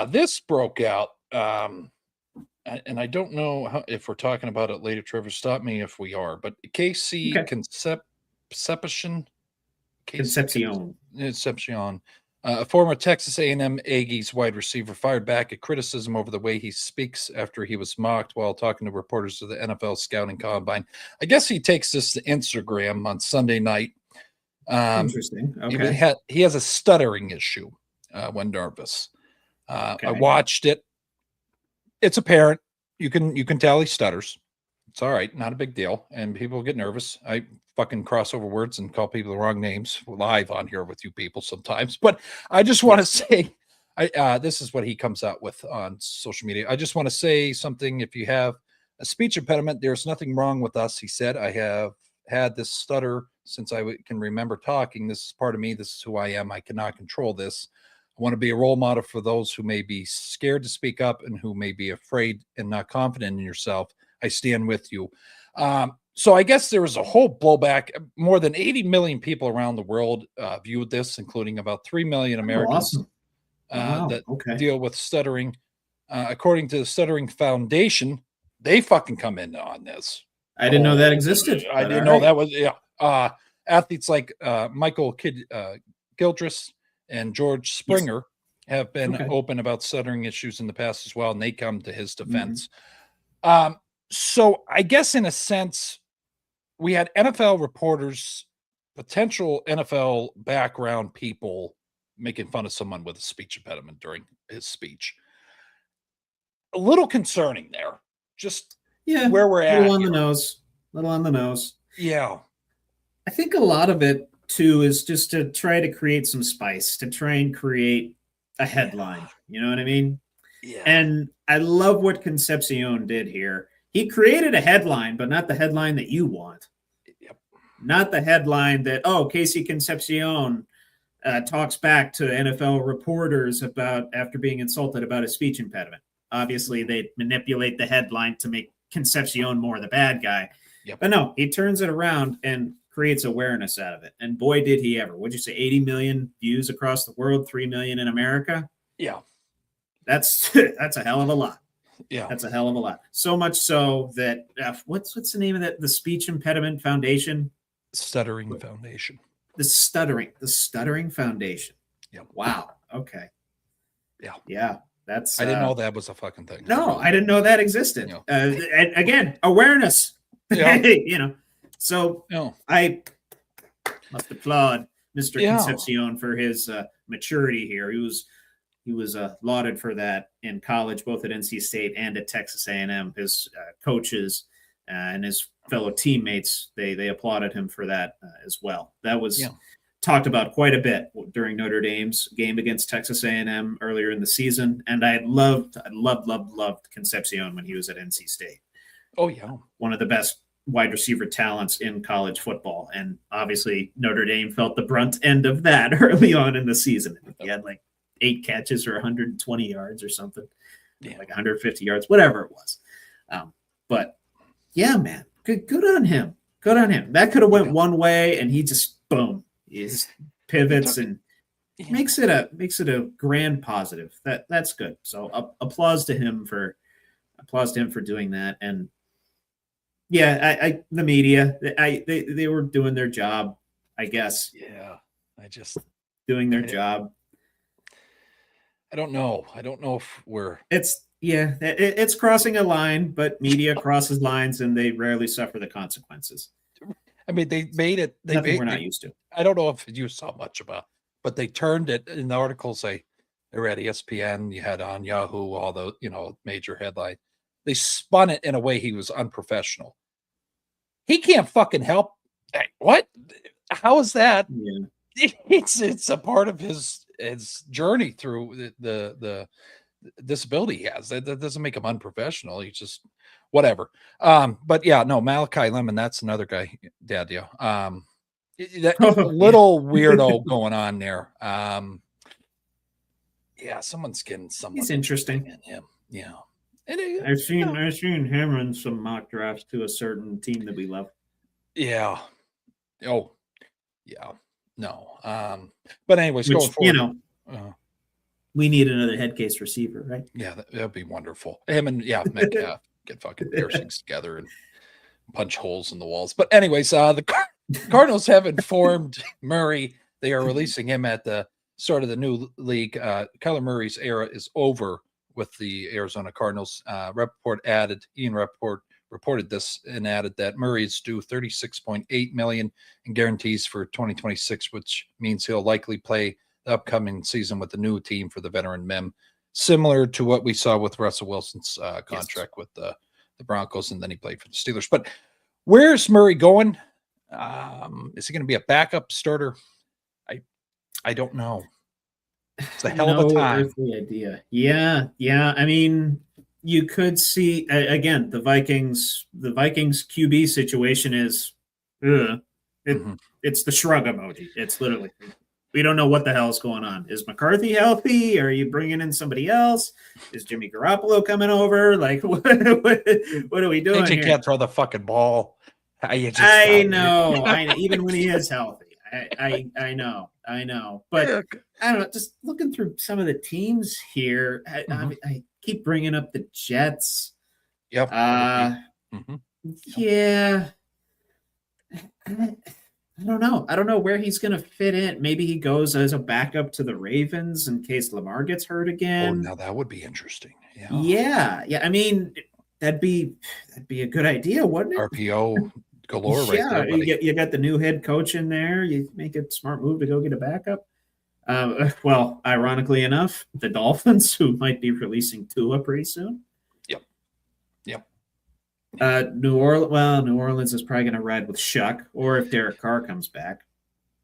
this broke out. And I don't know if we're talking about it later, Trevor. Stop me if we are. But Concepcion. A former Texas A&M Aggies wide receiver fired back at criticism over the way he speaks after he was mocked while talking to reporters of the NFL Scouting Combine. I guess he takes this to Instagram on Sunday night. Interesting. Okay. He has a stuttering issue when nervous. Okay. I watched it. It's apparent. You can tell he stutters. It's all right. Not a big deal. And people get nervous. I fucking cross over words and call people the wrong names live on here with you people sometimes. But I just want to say, this is what he comes out with on social media. I just want to say something. If you have a speech impediment, there's nothing wrong with us. He said, I have had this stutter since I can remember talking. This is part of me. This is who I am. I cannot control this. I want to be a role model for those who may be scared to speak up and who may be afraid and not confident in yourself. I stand with you. So I guess there was a whole blowback. More than 80 million people around the world viewed this, including about 3 million Americans that deal with stuttering. According to the Stuttering Foundation, they fucking come in on this. I didn't know that existed. I didn't know that was, athletes like Michael Gildress and George Springer have been open about stuttering issues in the past as well, and they come to his defense. So I guess in a sense, we had NFL reporters, potential NFL background people making fun of someone with a speech impediment during his speech. A little concerning there. Just where we're at. Little on the nose. Yeah. I think a lot of it, too, is just to try to create some spice, to try and create a headline. You know what I mean? Yeah. And I love what Concepcion did here. He created a headline, but not the headline that you want. Yep. Not the headline that, Casey Concepcion talks back to NFL reporters about after being insulted about a speech impediment. Obviously, they manipulate the headline to make Concepcion more the bad guy. Yep. But no, he turns it around and creates awareness out of it. And boy, did he ever. What'd you say, 80 million views across the world, 3 million in America? Yeah. That's a hell of a lot. Yeah. That's a hell of a lot. So much so that what's the name of that? The Speech Impediment Foundation? Stuttering Foundation. The Stuttering Foundation. Yeah. Wow. Okay. Yeah. Yeah. That's I didn't know that was a fucking thing. No, I didn't know that existed. Yeah. And again, awareness. Yeah. So I must applaud Mr. Concepcion for his maturity here. He was lauded for that in college, both at NC State and at Texas A&M. His coaches and his fellow teammates, they applauded him for that as well. That was talked about quite a bit during Notre Dame's game against Texas A&M earlier in the season. And I loved Concepcion when he was at NC State. Oh, yeah. One of the best wide receiver talents in college football. And obviously Notre Dame felt the brunt end of that early on in the season. He had like 8 catches or 120 yards or something, like 150 yards, whatever it was. But yeah, man, good on him. Good on him. That could have went one way, and he just boom, he just pivots and makes it a grand positive. That's good. So applause to him for doing that. And yeah, the media, they were doing their job, I guess. Yeah, doing their job. I don't know if we're. It's crossing a line, but media crosses lines, and they rarely suffer the consequences. I mean, they made it. We're not used to. I don't know if you saw much about, but they turned it in the articles. They were at ESPN. You had on Yahoo all the major headline. They spun it in a way he was unprofessional. He can't fucking help. What? How is that? Yeah. It's a part of his journey through the disability he has. That doesn't make him unprofessional. He's just whatever. But yeah, no, Malachi Lemon, that's another guy, Dad. Yeah. That little weirdo going on there. Yeah, someone's getting someone. He's interesting. In him. Yeah. I've seen him in some mock drafts to a certain team that we love. Yeah. Oh, yeah. No. But anyways, going forward, we need another head case receiver, right? Yeah, that'd be wonderful. Him and Metcalf get fucking piercings together and punch holes in the walls. But anyways, the Cardinals have informed Murray they are releasing him at the start of the new league, Kyler Murray's era is over with the Arizona Cardinals. Ian Rappaport reported this and added that Murray is due $36.8 million in guarantees for 2026, which means he'll likely play the upcoming season with the new team for the veteran mem, similar to what we saw with Russell Wilson's contract with the Broncos, and then he played for the Steelers. But where's Murray going? Is he going to be a backup starter? I don't know. It's a hell of a time. Earthly idea. Yeah. I mean, you could see again the Vikings QB situation is it's the shrug emoji. It's literally, we don't know what the hell is going on. Is McCarthy healthy? Are you bringing in somebody else? Is Jimmy Garoppolo coming over? Like, what are we doing AJ here? can't throw the fucking ball. I know. Even when he is healthy. I know. But I don't know. Just looking through some of the teams here, I keep bringing up the Jets. Yep. Yeah. I don't know. I don't know where he's going to fit in. Maybe he goes as a backup to the Ravens in case Lamar gets hurt again. Oh, now that would be interesting. Yeah. I mean, that'd be a good idea, wouldn't it? RPO galore right there. You got the new head coach in there. You make a smart move to go get a backup. Well, ironically enough, the Dolphins, who might be releasing Tua pretty soon. New Orleans is probably going to ride with Shuck, or if Derek Carr comes back.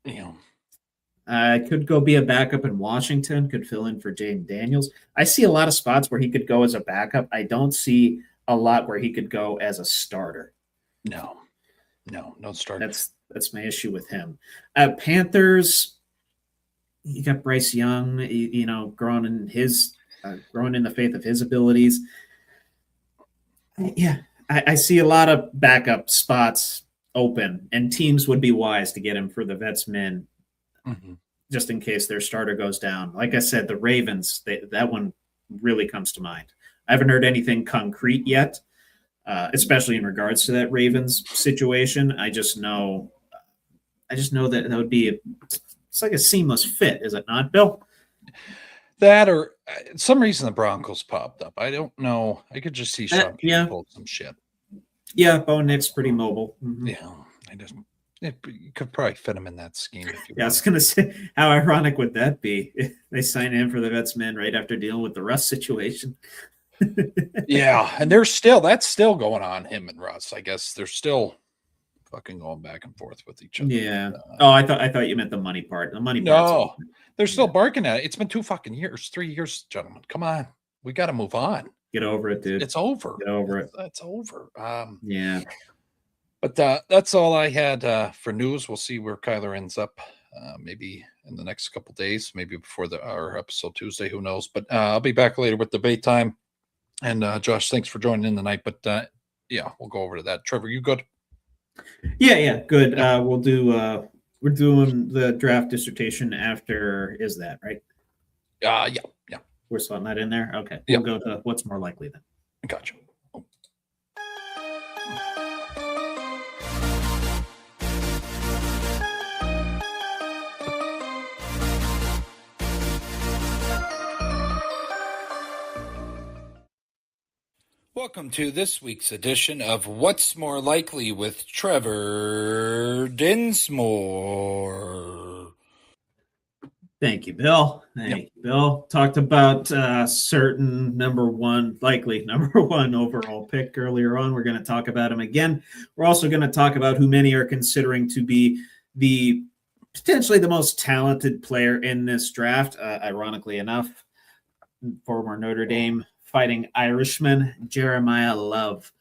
Could go be a backup in Washington, could fill in for Jaden Daniels. I see a lot of spots where he could go as a backup. I don't see a lot where he could go as a starter. No starter. That's my issue with him. Panthers, you got Bryce Young, growing in the faith of his abilities. Yeah. I see a lot of backup spots open, and teams would be wise to get him for the vets min, just in case their starter goes down. Like I said, the Ravens, that one really comes to mind. I haven't heard anything concrete yet, especially in regards to that Ravens situation. I just know that would be it's like a seamless fit, is it not, Bill? That, or some reason the Broncos popped up. I don't know. I could just see Sean Payton pull some shit. Yeah, Bo Nick's pretty mobile. Yeah, you could probably fit him in that scheme. If you I was going to say, how ironic would that be if they sign in for the vets men right after dealing with the Russ situation? Yeah, and that's still going on, him and Russ. I guess they're still fucking going back and forth with each other. Yeah. I thought you meant the money part. The money part. No, they're still barking at it. It's been 2 fucking years, 3 years, gentlemen. Come on, we got to move on. Get over it, dude. It's over. Get over it. It's over. Yeah. But that's all I had for news. We'll see where Kyler ends up. Maybe in the next couple days, maybe before our episode Tuesday. Who knows? But I'll be back later with debate time. And Josh, thanks for joining in tonight. But yeah, we'll go over to that. Trevor, you good? Yeah, good. We'll do. We're doing the draft dissertation after. Is that right? Yeah. We're slotting that in there. Okay. We'll go to what's more likely then. Gotcha. Welcome to this week's edition of What's More Likely with Trevor Dinsmore. Thank you, Bill. Thank you, Bill. Talked about certain number one overall pick earlier on. We're going to talk about him again. We're also going to talk about who many are considering to be the potentially the most talented player in this draft. Ironically enough, former Notre Dame Fighting Irishman, Jeremiah Love.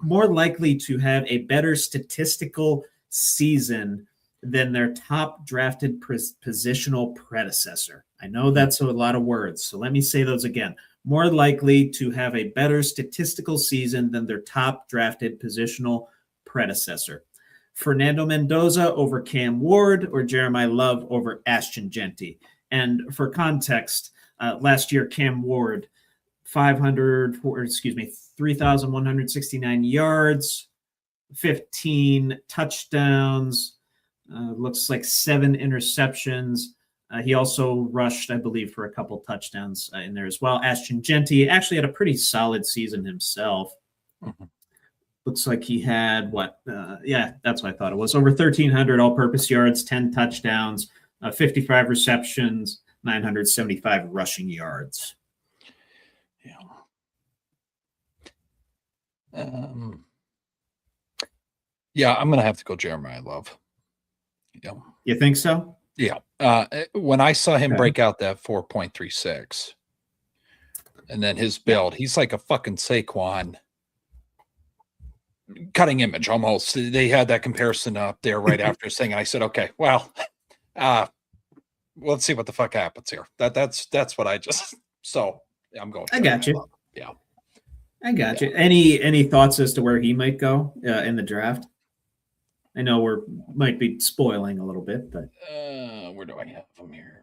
More likely to have a better statistical season than their top drafted positional predecessor. I know that's a lot of words, so let me say those again. More likely to have a better statistical season than their top drafted positional predecessor. Fernando Mendoza over Cam Ward, or Jeremiah Love over Ashton Genty. And for context, last year Cam Ward 3,169 yards, 15 touchdowns, looks like 7 interceptions. He also rushed, I believe, for a couple touchdowns in there as well. Ashton Genty actually had a pretty solid season himself. Mm-hmm. Looks like he had that's what I thought it was. Over 1,300 all-purpose yards, 10 touchdowns, 55 receptions, 975 rushing yards. Yeah. I'm going to have to go Jeremiah Love. Yeah. You think so? Yeah. When I saw him break out that 4.36 and then his build, he's like a fucking Saquon cutting image almost. They had that comparison up there right after his thing. And I said, okay, well, let's see what the fuck happens here. That's what I just, so I'm going. I got you. Yeah. I got you. Any thoughts as to where he might go in the draft? I know might be spoiling a little bit, but where do I have him here?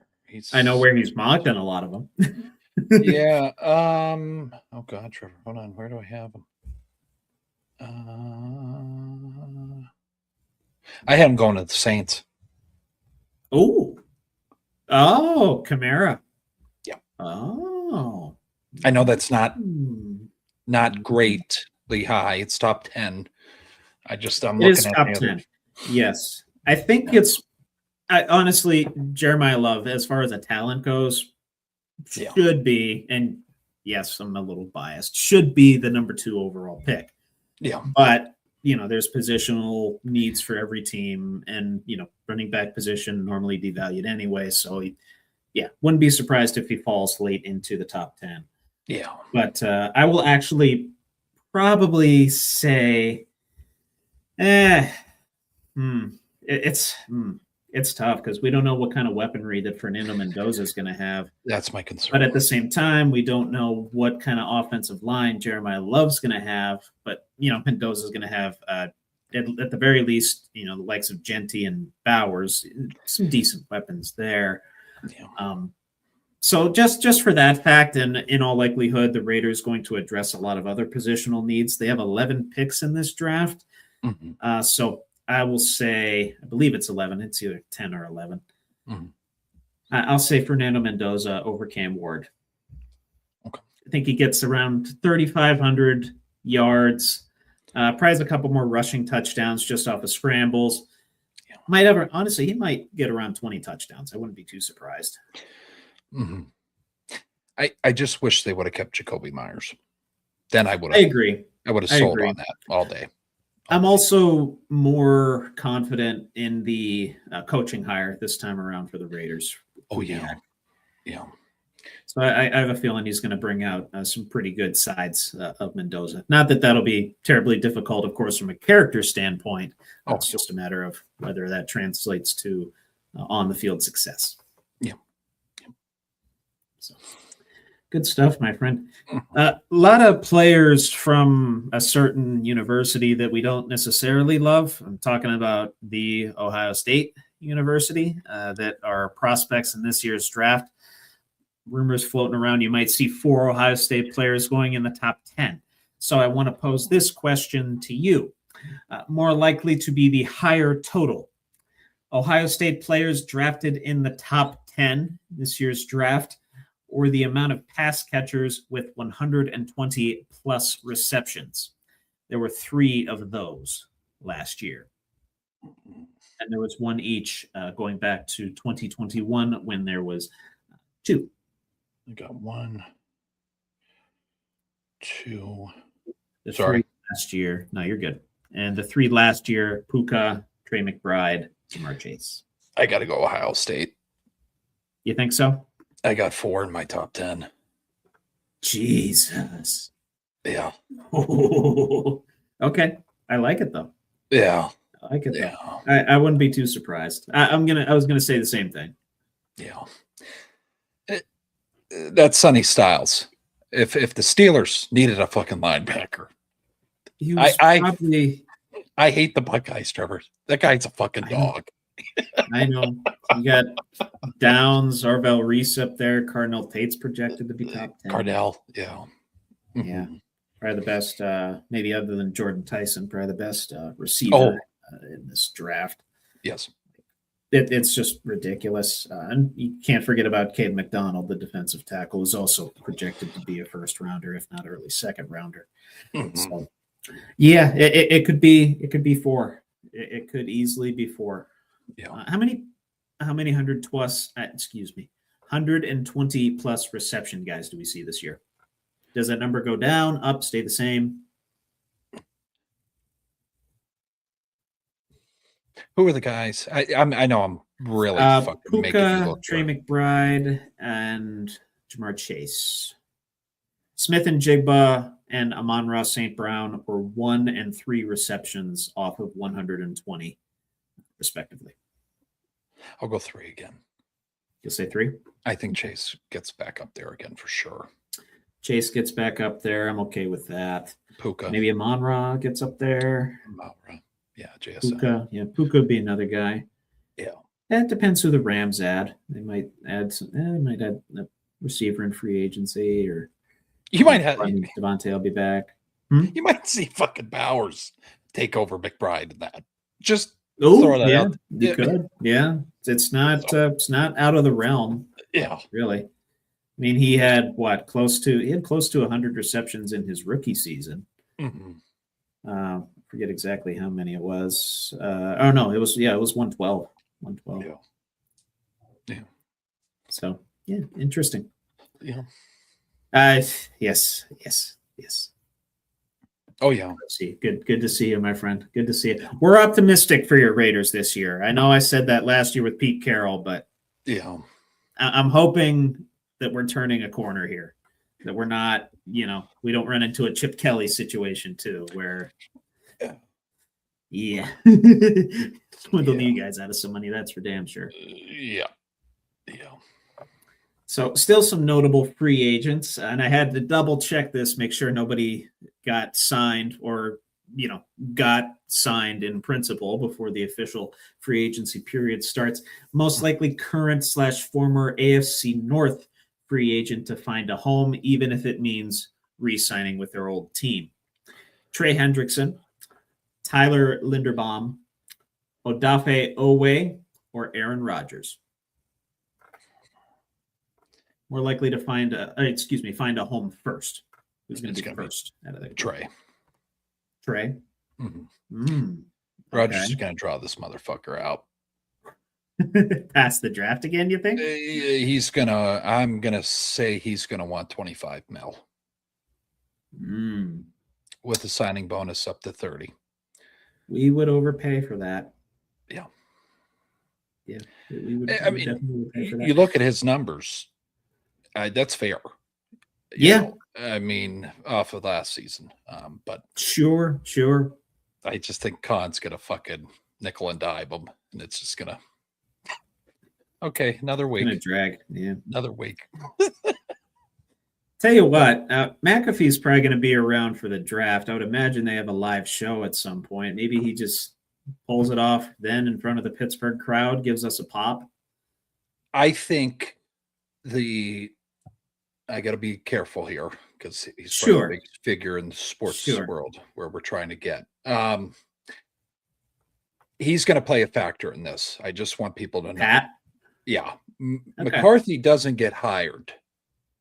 I know where he's mocked on a lot of them. Yeah. Oh God, Trevor, hold on. Where do I have him? I had him going to the Saints. Oh, Kamara. Yeah. Oh, I know that's not greatly high. It's top 10. I'm looking at top 10. Yes, I think honestly, Jeremiah Love, as far as a talent goes, should be, and yes, I'm a little biased, should be the number 2 overall pick. Yeah, but there's positional needs for every team, and running back position normally devalued anyway. So wouldn't be surprised if he falls late into the top 10. Yeah, but I will actually probably say. It's tough because we don't know what kind of weaponry that Fernando Mendoza is going to have. That's my concern. But at the same time, we don't know what kind of offensive line Jeremiah Love's going to have. But Mendoza is going to have, at the very least, the likes of Genty and Bowers, some decent weapons there. Yeah. So just for that fact, and in all likelihood, the Raiders going to address a lot of other positional needs. They have 11 picks in this draft. Mm-hmm. So I will say, I believe it's 11. It's either 10 or 11. Mm-hmm. I'll say Fernando Mendoza over Cam Ward. Okay. I think he gets around 3,500 yards, probably has a couple more rushing touchdowns just off of scrambles. Yeah. He might get around 20 touchdowns. I wouldn't be too surprised. Mm-hmm. I just wish they would have kept Jacoby Myers. Then I would have. I agree. I would have sold on that all day. I'm also more confident in the coaching hire this time around for the Raiders. Oh, yeah. Yeah. So I have a feeling he's going to bring out some pretty good sides of Mendoza. Not that that'll be terribly difficult, of course, from a character standpoint. It's just a matter of whether that translates to on-the-field success. Yeah. So, good stuff, my friend. A lot of players from a certain university that we don't necessarily love. I'm talking about the Ohio State University that are prospects in this year's draft. Rumors floating around, you might see 4 Ohio State players going in the top 10. So I want to pose this question to you. More likely to be the higher total. Ohio State players drafted in the top 10 this year's draft, or the amount of pass catchers with 120 plus receptions. There were 3 of those last year. And there was 1 each going back to 2021 when there was 2. I got 1, 2. The 3 last year. No, you're good. And the 3 last year, Puka, Trey McBride, Jamar Chase. I got to go Ohio State. You think so? I got 4 in my top 10. Jesus. Yeah. Oh, okay. I like it though. Yeah. I like it though. I wouldn't be too surprised. I was gonna say the same thing. Yeah. That's Sonny Styles. If the Steelers needed a fucking linebacker, I hate the Buckeyes, Trevor. That guy's a fucking dog. I know. You got Downs, Arvell Reese up there. Cardinal Tate's projected to be top 10. Cardell, yeah. Yeah. Probably the best, maybe other than Jordan Tyson, probably the best receiver in this draft. Yes. It's just ridiculous. And you can't forget about Cade McDonald, the defensive tackle, who's also projected to be a first rounder, if not early second rounder. Mhm. So, yeah, it could be 4. It could easily be 4. Yeah. How many 120 plus reception guys do we see this year? Does that number go down, up, stay the same? Who are the guys? I know I'm really fucking making you Puka, look. Trey McBride, and Jamar Chase. Smith and Jigba and Amon-Ra St. Brown were 1 and 3 receptions off of 120, respectively. I'll go 3 again. You'll say 3? I think Chase gets back up there again for sure. Chase gets back up there. I'm okay with that. Puka. Maybe Amon-Ra gets up there. Yeah, JSN. Puka. Yeah, Puka would be another guy. Yeah. That depends who the Rams add. They might add a receiver in free agency, or You might have Devontae will be back. You might see fucking Bowers take over McBride in that. Just throw that out. You could. Yeah. It's not out of the realm. Yeah. Really. I mean, he had close to 100 receptions in his rookie season. Mm-hmm. Forget exactly how many it was. It was 112. 112. Yeah. So yeah, interesting. Yeah. Yes. Oh yeah. Let's see. Good to see you, my friend. Good to see you. We're optimistic for your Raiders this year. I know I said that last year with Pete Carroll, but yeah, I'm hoping that we're turning a corner here. That we're not, we don't run into a Chip Kelly situation too, where swindle you guys out of some money. That's for damn sure. Yeah. So still some notable free agents, and I had to double check this, make sure nobody got signed or, got signed in principle before the official free agency period starts. Most likely current/former AFC North free agent to find a home, even if it means re-signing with their old team. Trey Hendrickson, Tyler Linderbaum, Odafe Owe, or Aaron Rodgers. More likely to find a home first. Who's going to be first out of the Trey? Mm-hmm. Rodgers is going to draw this motherfucker out. Pass the draft again, you think? I'm going to say he's going to want 25 mil. With a signing bonus up to 30. We would overpay for that. Yeah. Yeah. We would definitely overpay for that. You look at his numbers. That's fair. Off of last season. But sure. I just think Khan's gonna fucking nickel and dime him, and it's just gonna. Okay, another week. Gonna drag. Yeah, another week. Tell you what, McAfee's probably going to be around for the draft. I would imagine they have a live show at some point. Maybe he just pulls it off then in front of the Pittsburgh crowd, gives us a pop. I think I got to be careful here because he's a big figure in the sports world where we're trying to get. He's going to play a factor in this. I just want people to know. Pat? Yeah. Okay. McCarthy doesn't get hired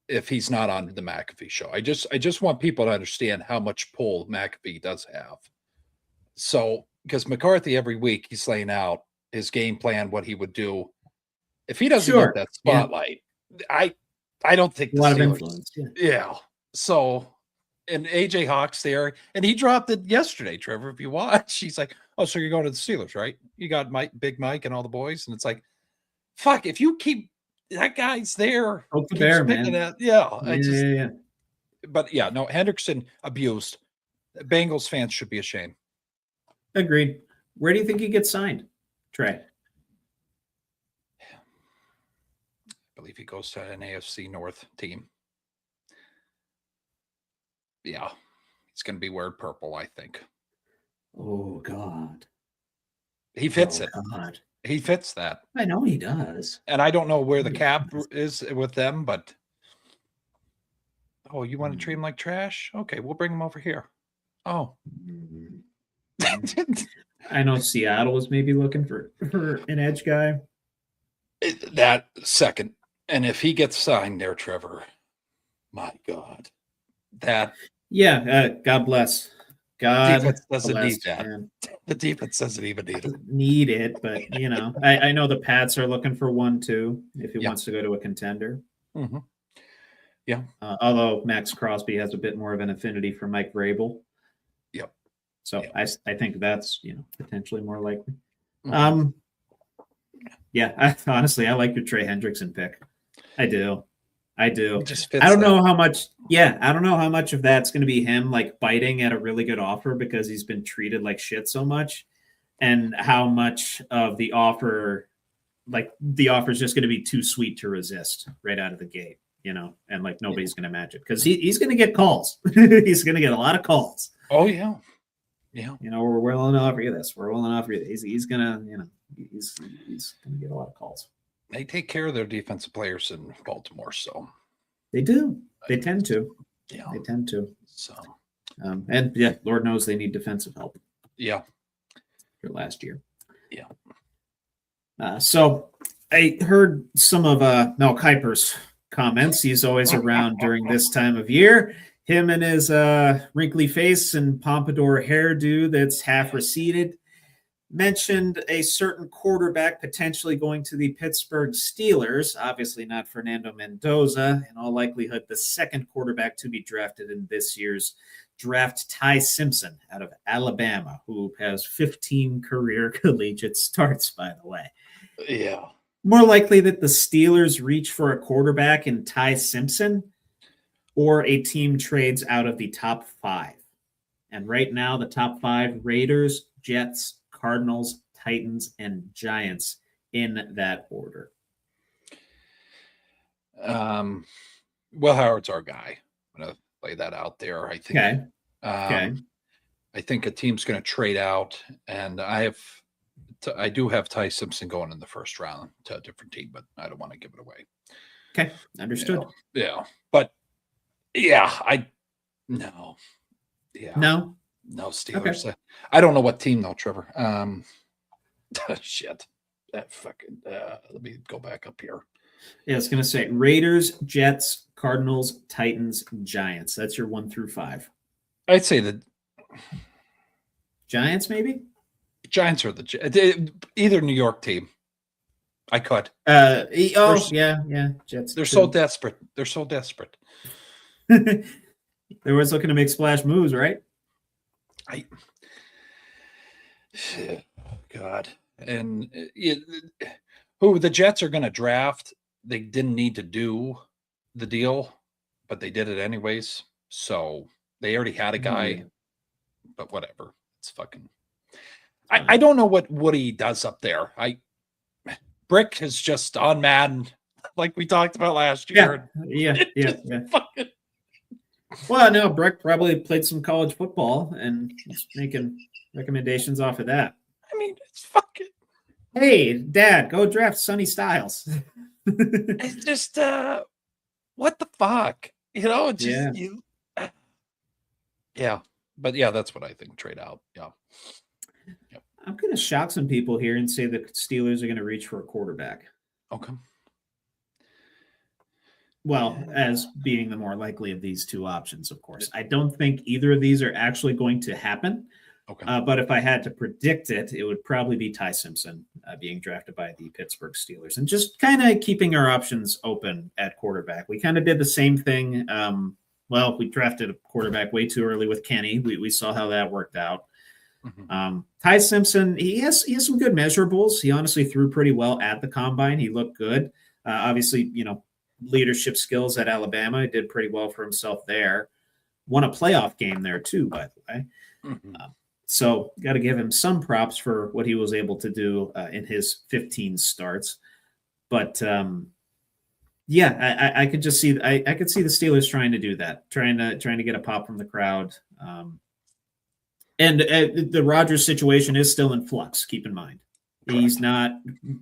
if he's not on the McAfee show. I just want people to understand how much pull McAfee does have. So, because McCarthy every week he's laying out his game plan, what he would do if he doesn't get that spotlight. Yeah. I don't think a lot of influence. Yeah. So, and AJ Hawk's there, and he dropped it yesterday. Trevor, if you watch, he's like, "Oh, so you're going to the Steelers, right? You got Big Mike and all the boys," and it's like, "Fuck! If you keep." That guy's there. There, man. Yeah. But yeah, no, Hendrickson abused. Bengals fans should be ashamed. Agreed. Where do you think he gets signed, Trey? I believe he goes to an AFC North team. Yeah. He's going to be wearing purple, I think. Oh, God. He fits it. God. He fits that. I know he does. And I don't know where the cap is with them, but you want to treat him like trash? Okay, we'll bring him over here. Oh. I know Seattle was maybe looking for an edge guy. That second. And if he gets signed there, Trevor, my God. God bless. God defense doesn't bless, need that. man. The defense doesn't even need it. Doesn't need it, but I know the Pats are looking for one too if he wants to go to a contender. Mm-hmm. Yeah. Although Max Crosby has a bit more of an affinity for Mike Vrabel. Yep. So I think that's potentially more likely. Mm-hmm. Honestly, I like your Trey Hendrickson pick. I do. It just fits I don't that. know how much. Yeah, I don't know how much of that's going to be him like biting at a really good offer because he's been treated like shit so much, and how much of the offer, like the offer is just going to be too sweet to resist right out of the gate, and like nobody's going to match it because he's going to get calls. He's going to get a lot of calls. Oh yeah, yeah. We're willing to offer you this. We're willing to offer you this. He's gonna, he's gonna get a lot of calls. They take care of their defensive players in Baltimore, so they do. They tend to. Yeah, they tend to. So, and Lord knows they need defensive help. Yeah, for last year. Yeah. So I heard some of Mel Kiper's comments. He's always around during this time of year. Him and his wrinkly face and pompadour hairdo that's half receded mentioned a certain quarterback potentially going to the Pittsburgh Steelers. Obviously not Fernando Mendoza. In all likelihood, the second quarterback to be drafted in this year's draft, Ty Simpson out of Alabama, who has 15 career collegiate starts, by the way. Yeah. More likely that the Steelers reach for a quarterback in Ty Simpson, or a team trades out of the top 5. And right now, the top 5: Raiders, Jets, Cardinals, Titans, and Giants in that order. Will Howard's our guy. I'm going to lay that out there. I think. Okay. I think a team's going to trade out, and I do have Ty Simpson going in the first round to a different team, but I don't want to give it away. Okay, understood. Yeah, but no Steelers. Okay. I don't know what team though, Trevor. Shit, that fucking. Let me go back up here. Yeah, I was gonna say Raiders, Jets, Cardinals, Titans, Giants. That's your 1 through 5. I'd say the Giants, maybe. Giants or either New York team. I could. Jets. They're so desperate. They're so desperate. They're always looking to make splash moves, right? God. And who the Jets are going to draft, they didn't need to do the deal, but they did it anyways. So they already had a guy, but whatever. It's fucking. I don't know what Woody does up there. Brick is just on Madden, like we talked about last year. Yeah. Fucking... Well, no, Brick probably played some college football and was making recommendations off of that. I mean, it's fucking. Hey, Dad, go draft Sonny Styles. It's just, what the fuck? But that's what I think. Trade out. Yeah. Yep. I'm going to shock some people here and say the Steelers are going to reach for a quarterback. Okay. Well, as being the more likely of these two options, of course. I don't think either of these are actually going to happen. Okay. But if I had to predict it, it would probably be Ty Simpson being drafted by the Pittsburgh Steelers, and just kind of keeping our options open at quarterback. We kind of did the same thing. We drafted a quarterback way too early with Kenny. We saw how that worked out. Mm-hmm. Ty Simpson, he has some good measurables. He honestly threw pretty well at the combine. He looked good. Obviously, leadership skills at Alabama. He did pretty well for himself there. Won a playoff game there too, by the way. Mm-hmm. So got to give him some props for what he was able to do in his 15 starts. But I could just see I could see the Steelers trying to do that, trying to get a pop from the crowd. And the Rodgers situation is still in flux. Keep in mind, correct. He's not.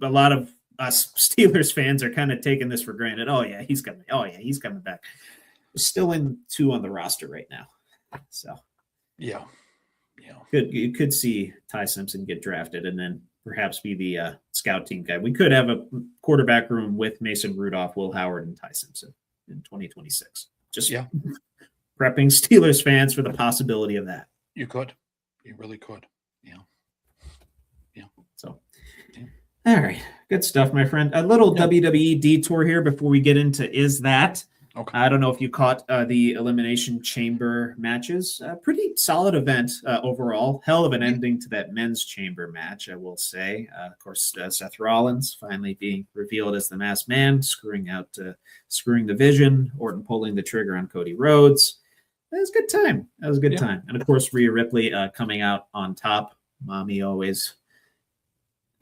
A lot of us Steelers fans are kind of taking this for granted. Oh yeah, he's coming. Oh yeah, he's coming back. We're still in 2 on the roster right now. So yeah. You could see Ty Simpson get drafted and then perhaps be the scout team guy. We could have a quarterback room with Mason Rudolph, Will Howard, and Ty Simpson in 2026. Just prepping Steelers fans for the possibility of that. You could. You really could. Yeah. So, all right. Good stuff, my friend. A little WWE detour here before we get into Is That? Okay. I don't know if you caught the Elimination Chamber matches. Pretty solid event overall. Hell of an ending to that men's chamber match, I will say. Of course, Seth Rollins finally being revealed as the masked man, screwing the Vision, Orton pulling the trigger on Cody Rhodes. That was a good time. And of course, Rhea Ripley coming out on top. Mommy always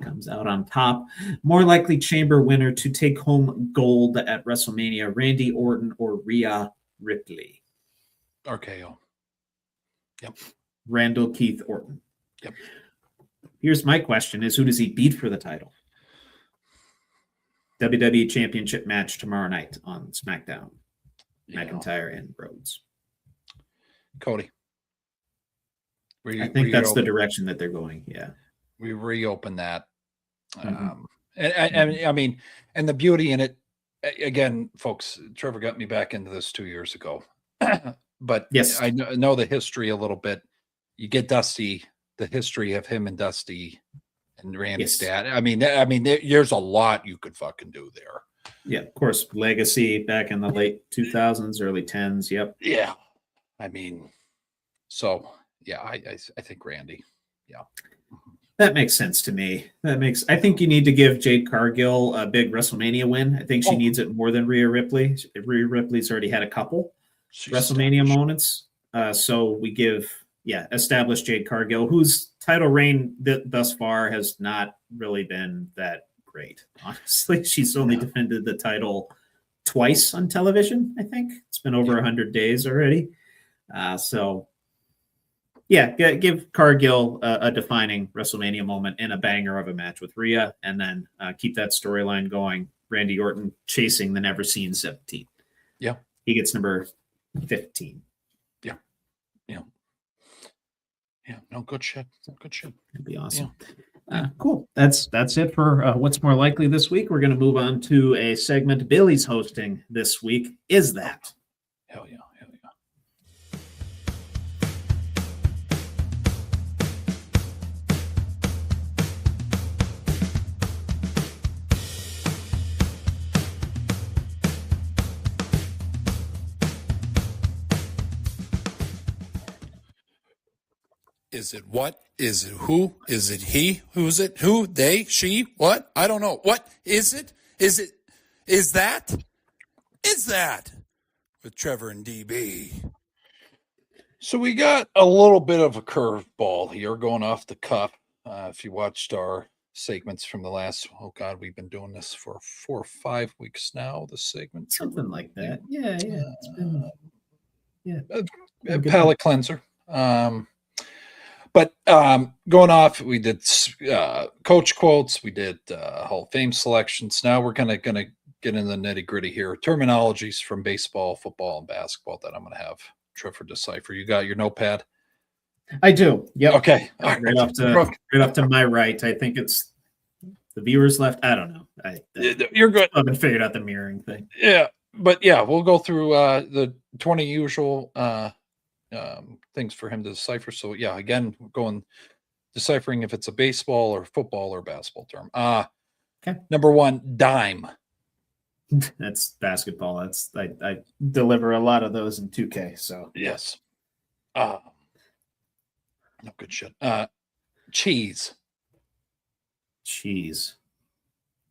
comes out on top. More likely chamber winner to take home gold at WrestleMania, Randy Orton or Rhea Ripley? RKO. Yep. Randall Keith Orton. Yep. Here's my question is, who does he beat for the title? WWE Championship match tomorrow night on SmackDown. McIntyre and Rhodes. Cody. I think that's the direction that they're going. Yeah. We reopen that. And I mean, and the beauty in it, again, folks, Trevor got me back into this 2 years ago, but yes, I know the history a little bit. You get Dusty, the history of him and Dusty and Randy's dad. I mean, there's a lot you could fucking do there. Yeah, of course. Legacy back in the late 2000s, early 10s. Yep. Yeah. I mean, so yeah, I think Randy. Yeah. That makes sense to me. I think you need to give Jade Cargill a big WrestleMania win. I think she needs it more than Rhea Ripley. Rhea Ripley's already had a couple WrestleMania moments. So we establish Jade Cargill, whose title reign thus far has not really been that great. Honestly, she's only defended the title twice on television, I think. It's been over 100 days already. Give Cargill a defining WrestleMania moment and a banger of a match with Rhea, and then keep that storyline going. Randy Orton chasing the never seen 17. Yeah. He gets number 15. Yeah. No, good shit. That'd be awesome. Yeah. Cool. That's it for What's More Likely this week. We're going to move on to a segment Billy's hosting this week. Is That? Hell yeah. Is it what? Is it who? Is it he? Who's it? Who? They? She? What? I don't know. What is it? Is that? Is that? With Trevor and DB. So we got a little bit of a curveball here going off the cuff. If you watched our segments from the last, we've been doing this for 4 or 5 weeks now, the segment. Something like that. Yeah. It's been, palate cleanser. But going off, we did coach quotes, we did Hall of Fame selections. Now we're gonna get into the nitty gritty here. Terminologies from baseball, football, and basketball that I'm gonna have Trevor decipher. You got your notepad? I do. Yep. Okay. Right up to my right. I think it's the viewers left. I don't know. You're good. I haven't figured out the mirroring thing. Yeah, but we'll go through the 20 usual things for him to decipher. So again, we're going deciphering if it's a baseball or football or basketball term. Okay. Number 1, dime. That's basketball. I deliver a lot of those in 2K. So yes. No good shit. Cheese.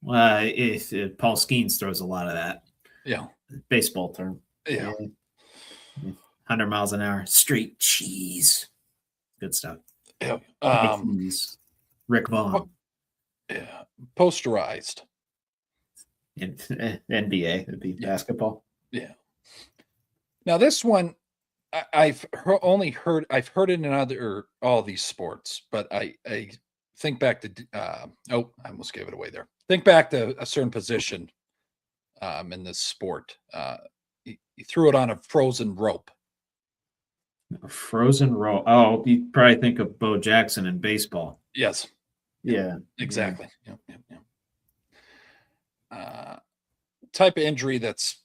Well, if Paul Skeens throws a lot of that. Yeah. Baseball term. Yeah. 100 miles an hour. Straight cheese. Good stuff. Yeah. Rick Vaughn. Yeah. Posterized. In NBA, it'd be basketball. Yeah. Now this one, I've heard it in all these sports, but I think back to I almost gave it away there. Think back to a certain position in this sport. He threw it on a frozen rope. A frozen roll. Oh, you probably think of Bo Jackson in baseball. Yes. Yeah. Exactly. Yep. Type of injury that's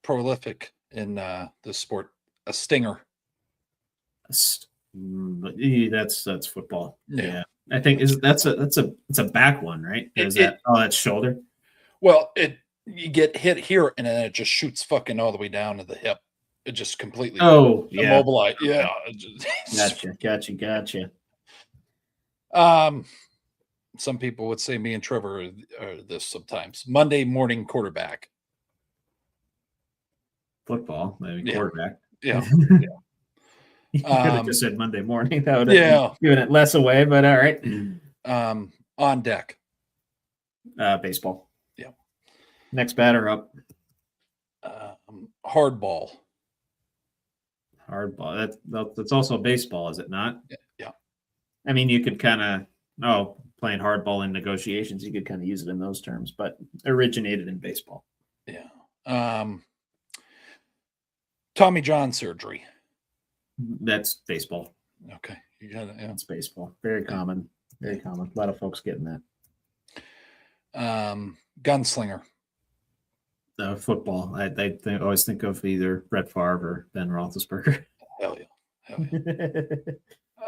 prolific in the sport. A stinger. That's football. Yeah. I think that's a back one, right? That's shoulder. Well, you get hit here and then it just shoots fucking all the way down to the hip. It just completely immobilized. Yeah. Gotcha. Some people would say me and Trevor are this sometimes. Monday morning quarterback. Football, maybe quarterback. Yeah. You could have just said Monday morning. That would have given it less away, but all right. On deck. Baseball. Yeah. Next batter up. Hardball. That's also baseball, is it not? Yeah. I mean, you could kind of playing hardball in negotiations. You could kind of use it in those terms, but originated in baseball. Yeah. Tommy John surgery. That's baseball. Okay. You got it. Yeah. That's baseball. Very common. Very common. A lot of folks getting that. Gunslinger. Football. I always think of either Brett Favre or Ben Roethlisberger. Hell yeah.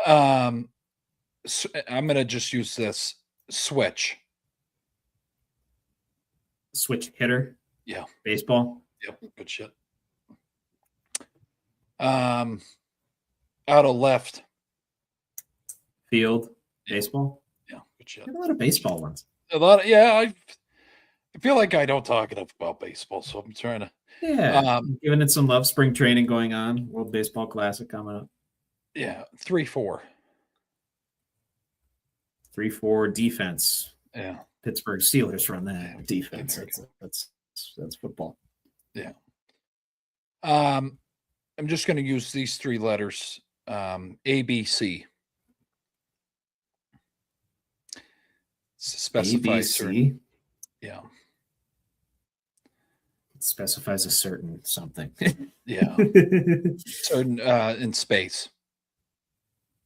I'm going to just use this switch. Switch hitter. Yeah. Baseball. Yep. Good shit. Out of left field. Baseball. Yeah. Good shit. A lot of baseball ones. I feel like I don't talk enough about baseball, so I'm trying to. Yeah. Giving it some love. Spring training going on. World Baseball Classic coming up. Yeah. 3-4. 3-4 defense. Yeah. Pittsburgh Steelers run that defense. That's football. Yeah. I'm just going to use these three letters. ABC. Specifies certain. Yeah. It specifies a certain something. Yeah. Certain in space.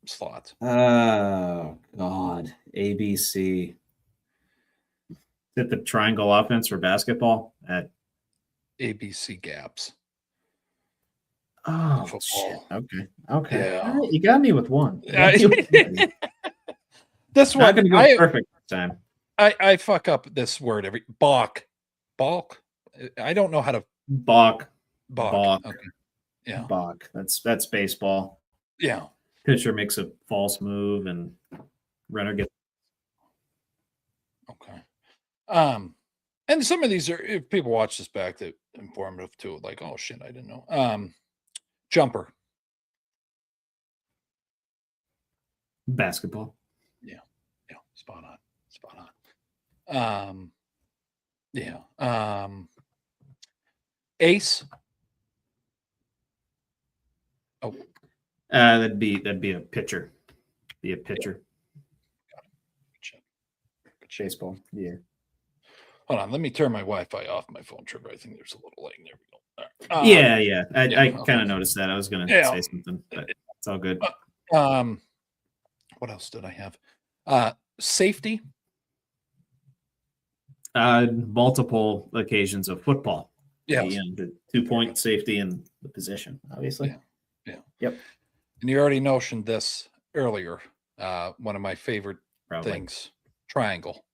Slot. Oh God. ABC. Is it the triangle offense for basketball at ABC gaps. Oh, football. Shit. Okay. Yeah. All right, you got me with one. This one not going to go perfect this time. I fuck up this word every balk. I don't know how to balk. Okay. Yeah. Balk. That's baseball. Yeah. Pitcher makes a false move and runner gets. Okay. And some of these are, if people watch this back, they're informative too. Like, oh shit, I didn't know. Jumper. Basketball. Yeah. Spot on. Yeah. Ace. Oh. That'd be a pitcher. Be a pitcher. Good baseball. Yeah. Hold on, let me turn my Wi-Fi off my phone, Trevor. I think there's a little lag. There we go. Yeah. I kind of noticed that. I was going to say something, but it's all good. What else did I have? Safety. Multiple occasions of football. Yeah. The 2-point safety in the position, obviously. Yeah. Yep. And you already notioned this earlier. One of my favorite things, triangle.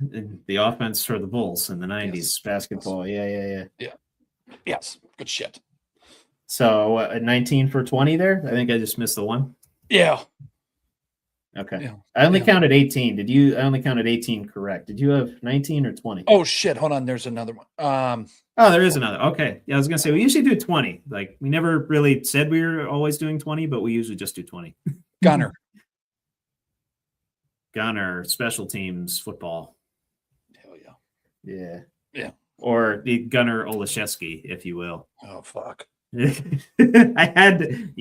The offense for the Bulls in the 90s, basketball. Yeah. Yes. Good shit. So 19 for 20 there? I think I just missed the one. Yeah. Okay. Yeah. I only counted 18. I only counted 18 correct. Did you have 19 or 20? Oh, shit. Hold on. There's another one. There is another. Okay. Yeah, I was going to say, we usually do 20. Like, we never really said we were always doing 20, but we usually just do 20. Gunner. Special teams, football. Hell yeah. Yeah. Or the Gunnar Olszewski, if you will. Oh, fuck. You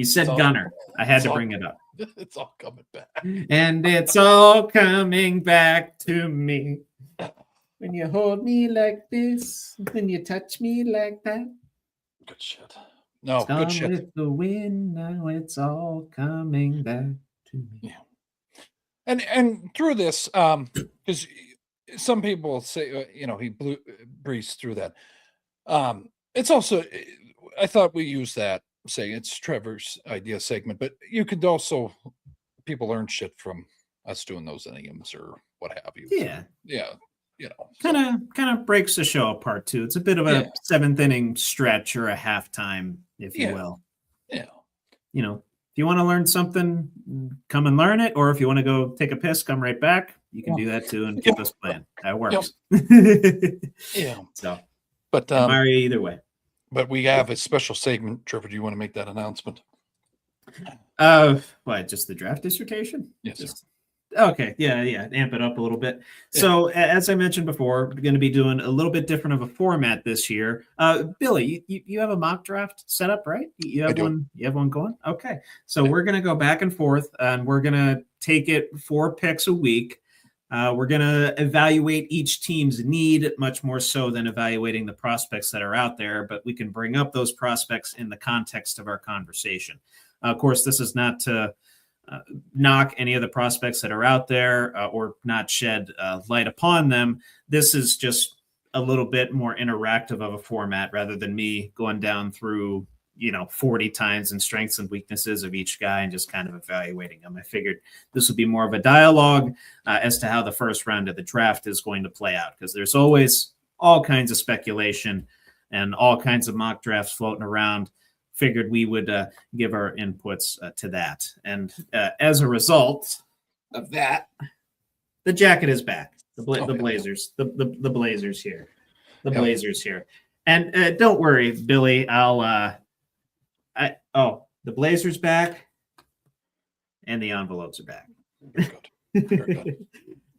said Gunner. I had to bring it up. It's all coming back. And it's all coming back to me. When you hold me like this, when you touch me like that. Good shit. No, It's gone good shit. with the wind, now it's all coming back to me. Yeah. And through this, because some people say, he breezed through that. It's also, I thought we used that saying it's Trevor's idea segment, but you could also, people learn shit from us doing those idioms or what have you. Yeah. Yeah. Kind of breaks the show apart too. It's a bit of a seventh inning stretch or a halftime, if you will. Yeah. If you want to learn something, come and learn it. Or if you want to go take a piss, come right back. You can do that too and keep us playing. That works. Yeah. So, but admire you either way. But we have a special segment. Trevor, do you want to make that announcement? What? Just the draft dissertation? Yes. Sir. Okay. Yeah. Amp it up a little bit. So, as I mentioned before, we're going to be doing a little bit different of a format this year. Billy, you have a mock draft set up, right? You have one. You have one going. Okay. So we're going to go back and forth, and we're going to take it 4 picks a week. We're going to evaluate each team's need much more so than evaluating the prospects that are out there, but we can bring up those prospects in the context of our conversation. Of course, this is not to knock any of the prospects that are out there or not shed light upon them. This is just a little bit more interactive of a format rather than me going down through 40 times and strengths and weaknesses of each guy and just kind of evaluating them. I figured this would be more of a dialogue as to how the first round of the draft is going to play out, because there's always all kinds of speculation and all kinds of mock drafts floating around. Figured we would give our inputs to that. And as a result of that, the jacket is back. The Blazers, the Blazers here. The Blazers here. And don't worry, Billy, the Blazers back and the envelopes are back. Very good.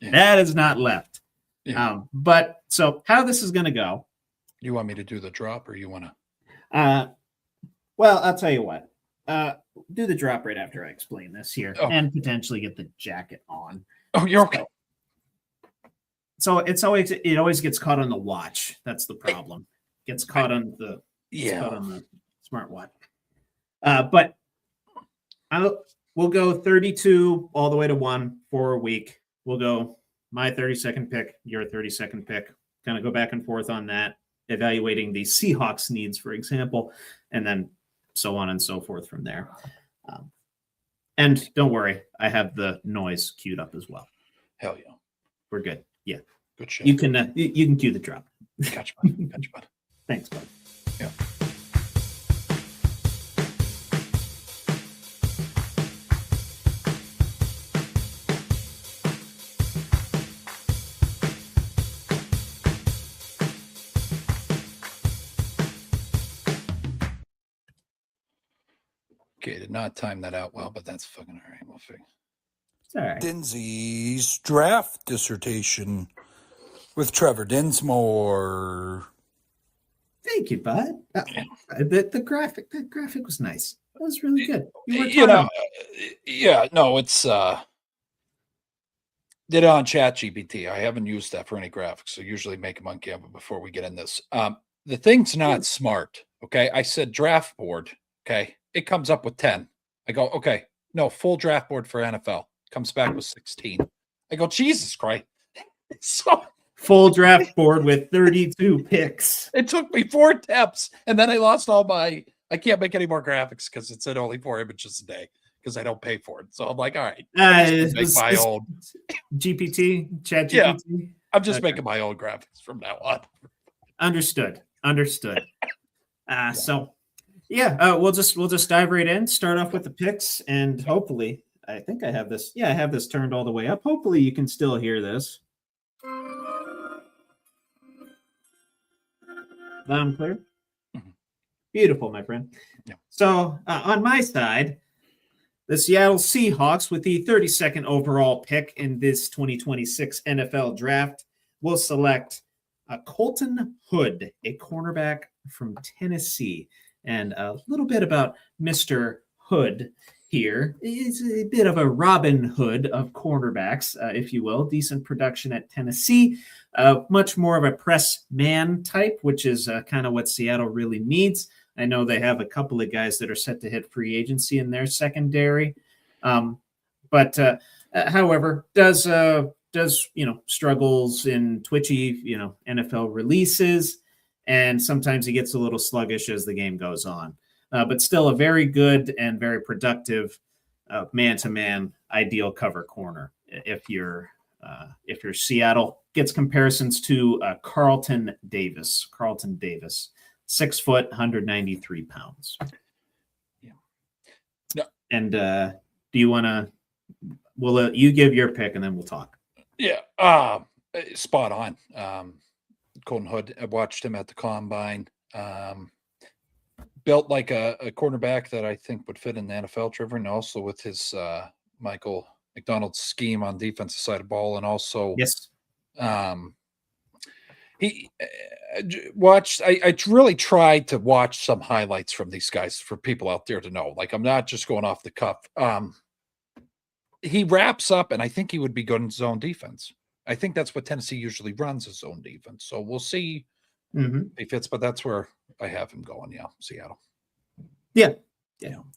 Yeah. That is not left. Yeah. But so how this is going to go. You want me to do the drop or you want to? Well, I'll tell you what. Do the drop right after I explain this here and potentially get the jacket on. Oh, you're okay. So it always gets caught on the watch. That's the problem. Gets caught on the smartwatch. But we'll go 32 all the way to 1 for a week. We'll go my 32nd pick, your 32nd pick. Kind of go back and forth on that, evaluating the Seahawks needs, for example, and then so on and so forth from there. And don't worry, I have the noise queued up as well. Hell yeah. We're good. Yeah. Good shit. You can cue the drop. Gotcha, bud. Thanks, bud. Yeah. Okay, did not time that out well, but that's fucking all right. We'll figure. It's all right. Dinsy's draft dissertation with Trevor Dinsmore. Thank you, bud. The graphic was nice. That was really good. It's did it on ChatGPT. I haven't used that for any graphics, so usually make them on Canva before we get in this. The thing's not smart. Okay, I said draft board. Okay, it comes up with 10. I go, okay, no, full draft board for NFL. Comes back with 16. I go, Jesus Christ. So full draft board with 32 picks. It took me 4 attempts, and then I lost all my. I can't make any more graphics because it said only 4 images a day because I don't pay for it. So I'm like, all right, make my own GPT, ChatGPT. Yeah, I'm just making my own graphics from now on. Understood. So, we'll just dive right in. Start off with the picks, and hopefully, I think I have this. Yeah, I have this turned all the way up. Hopefully, you can still hear this. Loud and clear. Mm-hmm. Beautiful, my friend. Yeah. So on my side, the Seattle Seahawks, with the 32nd overall pick in this 2026 NFL draft, will select Colton Hood, a cornerback from Tennessee. And a little bit about Mr. Hood here. He's a bit of a Robin Hood of cornerbacks, if you will. Decent production at Tennessee. Much more of a press man type, which is kind of what Seattle really needs. I know they have a couple of guys that are set to hit free agency in their secondary. But however, does struggles in twitchy, NFL releases, and sometimes he gets a little sluggish as the game goes on. But still a very good and very productive man-to-man ideal cover corner. If you're Seattle, gets comparisons to Carlton Davis. 6 foot, 193 pounds. Yeah. No. And do you want to? Will you give your pick and then we'll talk? Yeah, spot on. Colton Hood, I watched him at the combine. Built like a cornerback that I think would fit in the NFL, Trevor, and also with his Michael McDonald's scheme on defensive side of the ball, and also yes, he watched. I really tried to watch some highlights from these guys for people out there to know. Like, I'm not just going off the cuff. He wraps up, and I think he would be good in zone defense. I think that's what Tennessee usually runs, is zone defense. So we'll see if he fits, but that's where I have him going. Yeah, Seattle. Yeah.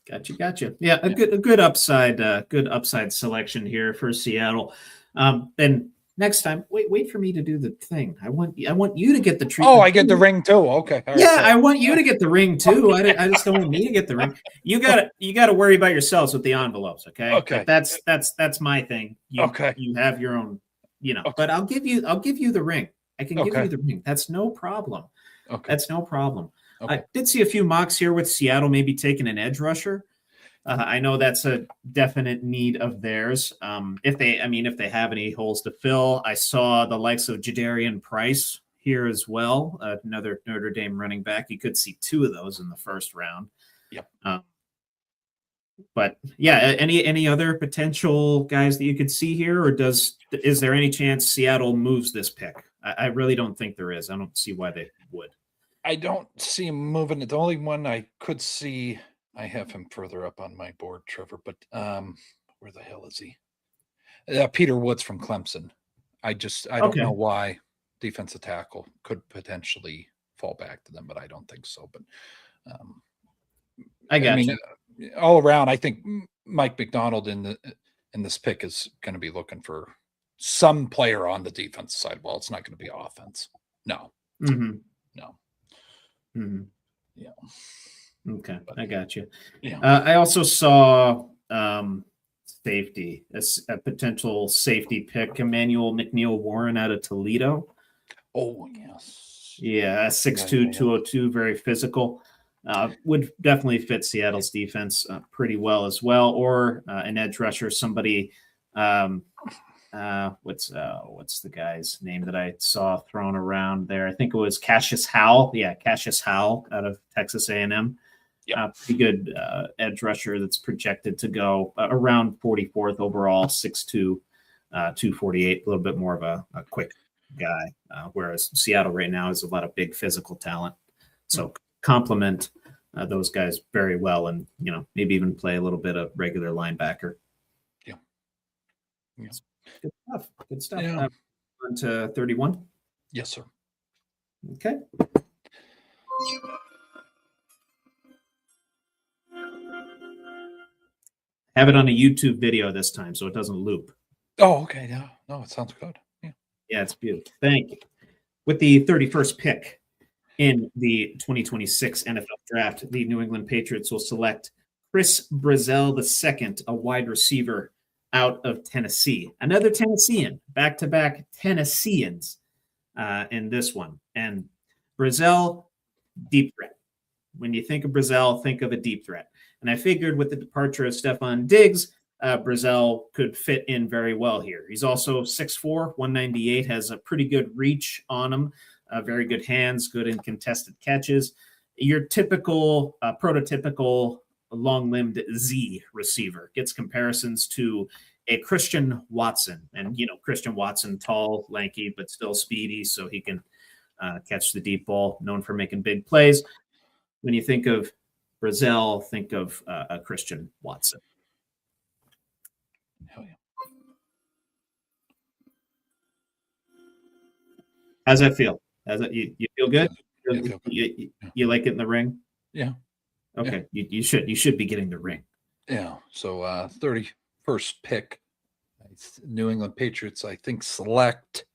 Gotcha. Yeah, a good upside selection here for Seattle. And next time, wait for me to do the thing. I want you to get the treatment. Oh, I get the ring too. Okay. All right, I want you to get the ring too. I just don't want me to get the ring. You got to worry about yourselves with the envelopes. Okay. Okay. That's my thing. You have your own. Okay. But I'll give you the ring. I can give you the ring. That's no problem. Okay. That's no problem. Okay. I did see a few mocks here with Seattle maybe taking an edge rusher. I know that's a definite need of theirs. If they have any holes to fill, I saw the likes of Jadarian Price here as well, another Notre Dame running back. You could see 2 of those in the first round. Yep. But yeah, any other potential guys that you could see here, or is there any chance Seattle moves this pick? I really don't think there is. I don't see why they would. I don't see him moving. The only one I could see, I have him further up on my board, Trevor, but where the hell is he? Peter Woods from Clemson. I don't know why defensive tackle could potentially fall back to them, but I don't think so. But I mean, all around, I think Mike McDonald in this pick is going to be looking for some player on the defensive side. Well, it's not going to be offense. No. Mm-hmm. No. Mm-hmm. Yeah. Okay, I got you. Yeah. I also saw safety, a potential safety pick, Emmanuel McNeil Warren out of Toledo. Oh, yes. Yeah, 6'2", 202, very physical. Would definitely fit Seattle's defense pretty well as well, or an edge rusher, somebody. What's the guy's name that I saw thrown around there? I think it was Cassius Howell. Yeah, Cassius Howell out of Texas A&M. Yeah, pretty good edge rusher that's projected to go around 44th overall, 6'2", 248, a little bit more of a quick guy, whereas Seattle right now has a lot of big physical talent. So complement those guys very well, and maybe even play a little bit of regular linebacker. Yeah. Good stuff. Yeah. On to 31. Yes, sir. Okay. Have it on a YouTube video this time, so it doesn't loop. Oh, okay. Yeah. No, it sounds good. Yeah, it's beautiful. Thank you. With the 31st pick in the 2026 NFL Draft, the New England Patriots will select Chris Brazzell II, a wide receiver out of Tennessee. Another Tennessean, back-to-back Tennesseans in this one. And Brazzell, deep threat. When you think of Brazzell, think of a deep threat. And I figured with the departure of Stephon Diggs, Brazzell could fit in very well here. He's also 6'4", 198, has a pretty good reach on him, very good hands, good in contested catches. Your typical, prototypical long-limbed Z receiver. Gets comparisons to a Christian Watson. And, Christian Watson, tall, lanky, but still speedy, so he can catch the deep ball, known for making big plays. When you think of Brazzell, think of a Christian Watson. Hell yeah. How's that feel? You feel good? Yeah, You like it in the ring? Yeah. Okay. You should be getting the ring. Yeah. So 31st pick, New England Patriots, I think, select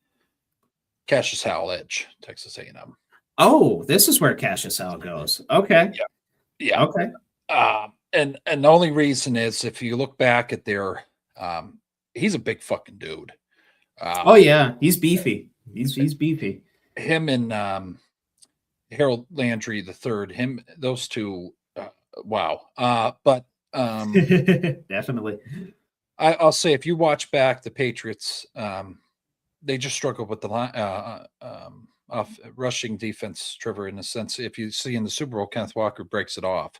Cassius Howell, edge, Texas A&M. Oh, this is where Cassius Howell goes. Okay. Yeah. Okay. And the only reason is if you look back at their, he's a big fucking dude. Oh yeah, he's beefy. He's beefy. Him and Harold Landry III, those two, wow. But Definitely. I'll say if you watch back the Patriots, they just struggle with the line, off rushing defense, Trevor, in a sense. If you see in the Super Bowl, Kenneth Walker breaks it off.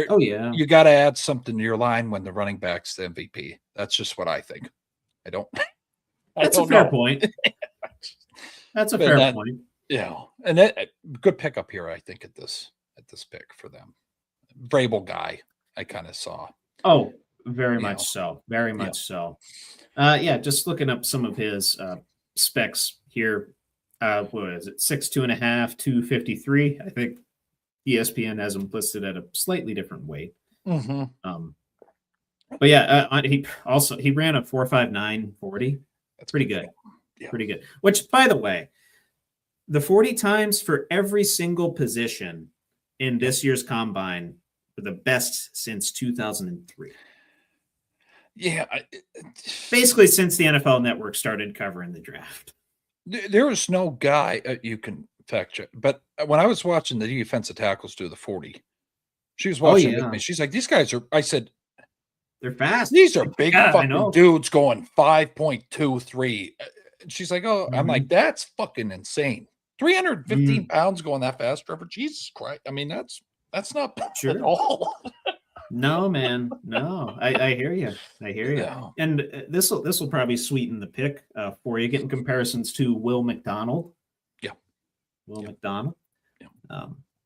Oh yeah, you got to add something to your line when the running back's the MVP. That's just what I think. I don't. That's a fair point. That's a fair point. Yeah, and that good pickup here, I think, at this pick for them. Vrabel guy, I kind of saw. Oh, very much so. Very much so. Yeah, just looking up some of his specs here. What is it? 6'2 and a half, 253. I think ESPN has him listed at a slightly different weight. Mm-hmm. But yeah, he ran a 4.59 40. That's pretty good. Yeah. Pretty good. Which, by the way, the 40 times for every single position in this year's combine were the best since 2003. Yeah. Basically, since the NFL Network started covering the draft. There was no guy, you can fact check, but when I was watching the defensive tackles do the 40, she was watching with me. She's like, these guys are, I said, they're fast. These are big fucking dudes going 5.23. She's like, oh, I'm like, that's fucking insane. 315 pounds going that fast, Trevor. Jesus Christ. I mean, that's not bad at all. No, man. No, I hear you. I hear you. Yeah. And this will probably sweeten the pick for you, getting comparisons to Will McDonald. Yeah. Will McDonald.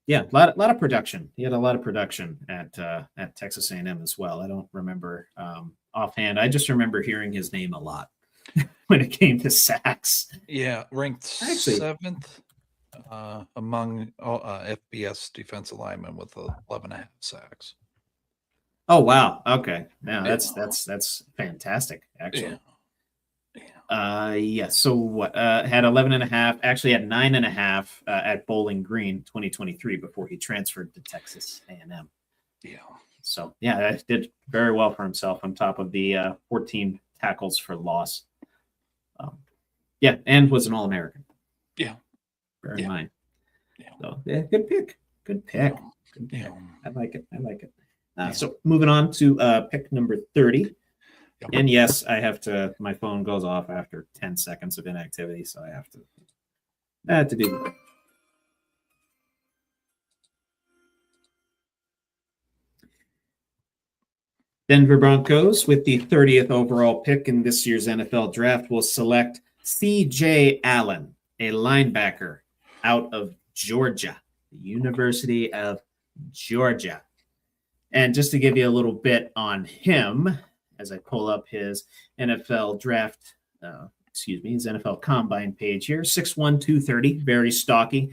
Yeah. A lot of production. He had a lot of production at Texas A&M as well. I don't remember offhand. I just remember hearing his name a lot when it came to sacks. Yeah, ranked 7th among all FBS defensive linemen with 11.5 sacks. Oh wow! Okay, yeah, that's fantastic. Actually, yeah. So what? Had 11.5. Actually, had 9.5 at Bowling Green 2023 before he transferred to Texas A&M. Yeah. So yeah, did very well for himself on top of the 14 tackles for loss. Yeah, and was an All-American. Yeah. Bear in mind. Yeah. So yeah, good pick. Good pick. Good pick. I like it. So moving on to pick number 30. Yep. And yes, I have to, my phone goes off after 10 seconds of inactivity, so I have to do that. Denver Broncos, with the 30th overall pick in this year's NFL draft, will select C.J. Allen, a linebacker out of Georgia, the University of Georgia. And just to give you a little bit on him, as I pull up his NFL draft, his NFL combine page here, 6'1", 230, very stocky.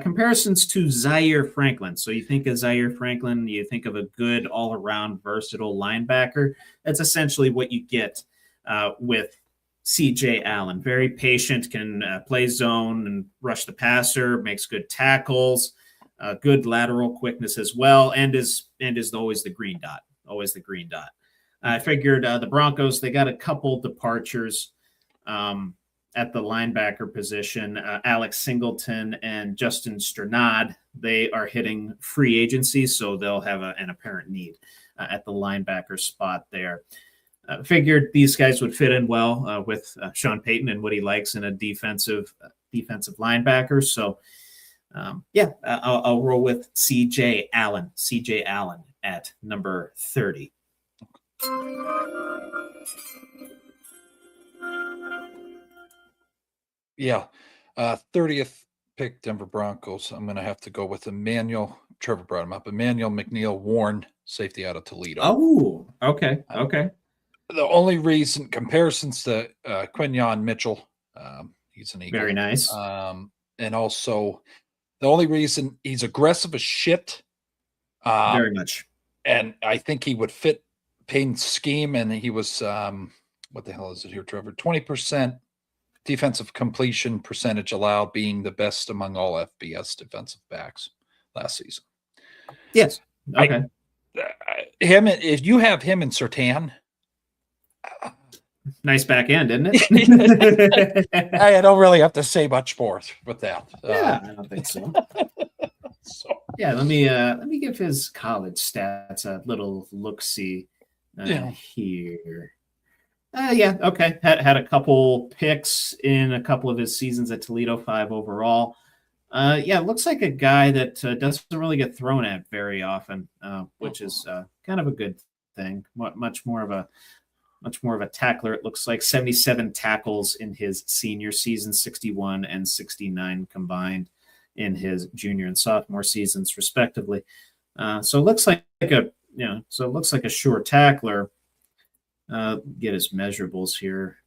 Comparisons to Zaire Franklin. So you think of Zaire Franklin, you think of a good all-around versatile linebacker. That's essentially what you get with C.J. Allen. Very patient, can play zone and rush the passer, makes good tackles. Good lateral quickness as well, and is always the green dot. I figured the Broncos, they got a couple departures at the linebacker position. Alex Singleton and Justin Strnad, they are hitting free agency, so they'll have an apparent need at the linebacker spot there. Figured these guys would fit in well with Sean Payton and what he likes in a defensive linebacker. So. I'll roll with C.J. Allen. C.J. Allen at number 30. Yeah. 30th pick, Denver Broncos. I'm going to have to go with Emmanuel. Trevor brought him up. Emmanuel McNeil Warren, safety out of Toledo. Oh, okay. Okay. The only reason, comparisons to Quinyon Mitchell. He's an Eagle. Very nice. And also The only reason he's aggressive as shit. Very much. And I think he would fit Payne's scheme. And he was, what the hell is it here, Trevor? 20% defensive completion percentage allowed, being the best among all FBS defensive backs last season. Yes. Okay. If you have him and Surtain, nice back end, isn't it? I don't really have to say much more with that. Yeah, I don't think so. Yeah, let me give his college stats a little look-see here. Yeah, okay. Had a couple picks in a couple of his seasons at Toledo, 5 overall. Yeah, looks like a guy that doesn't really get thrown at very often, which is kind of a good thing. Much more of a tackler. It looks like 77 tackles in his senior season, 61 and 69 combined in his junior and sophomore seasons, respectively. So it looks like a sure tackler. Get his measurables here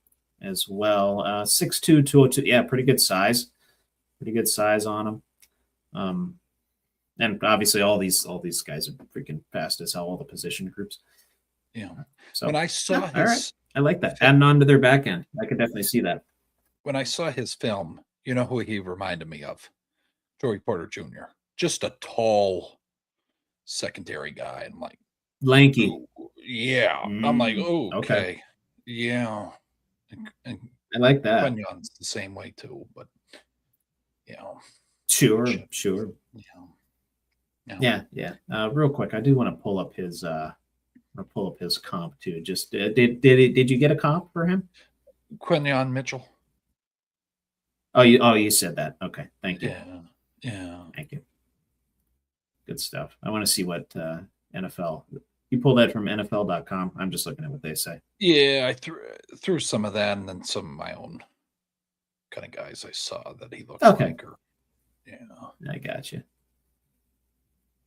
as well. 6'2", 202. Yeah, pretty good size. Pretty good size on him. And obviously all these guys are freaking fast as hell, all the position groups. Yeah. So when I saw his, all right. I like that. Adding on to their back end. I could definitely see that. When I saw his film, you know who he reminded me of? Joey Porter Jr. Just a tall secondary guy. I'm like, lanky. Ooh, yeah. I'm like, oh, okay. Yeah. And I like that. Quinion's the same way too, but Sure. Yeah. Real quick, I do want to pull up his comp too. Just did you get a comp for him? Quinion Mitchell. Oh, you said that. Okay, thank you. Yeah. Thank you. Good stuff. I want to see what NFL. You pulled that from NFL.com. I'm just looking at what they say. Yeah, I threw some of that, and then some of my own kind of guys I saw that he looked like. I got you.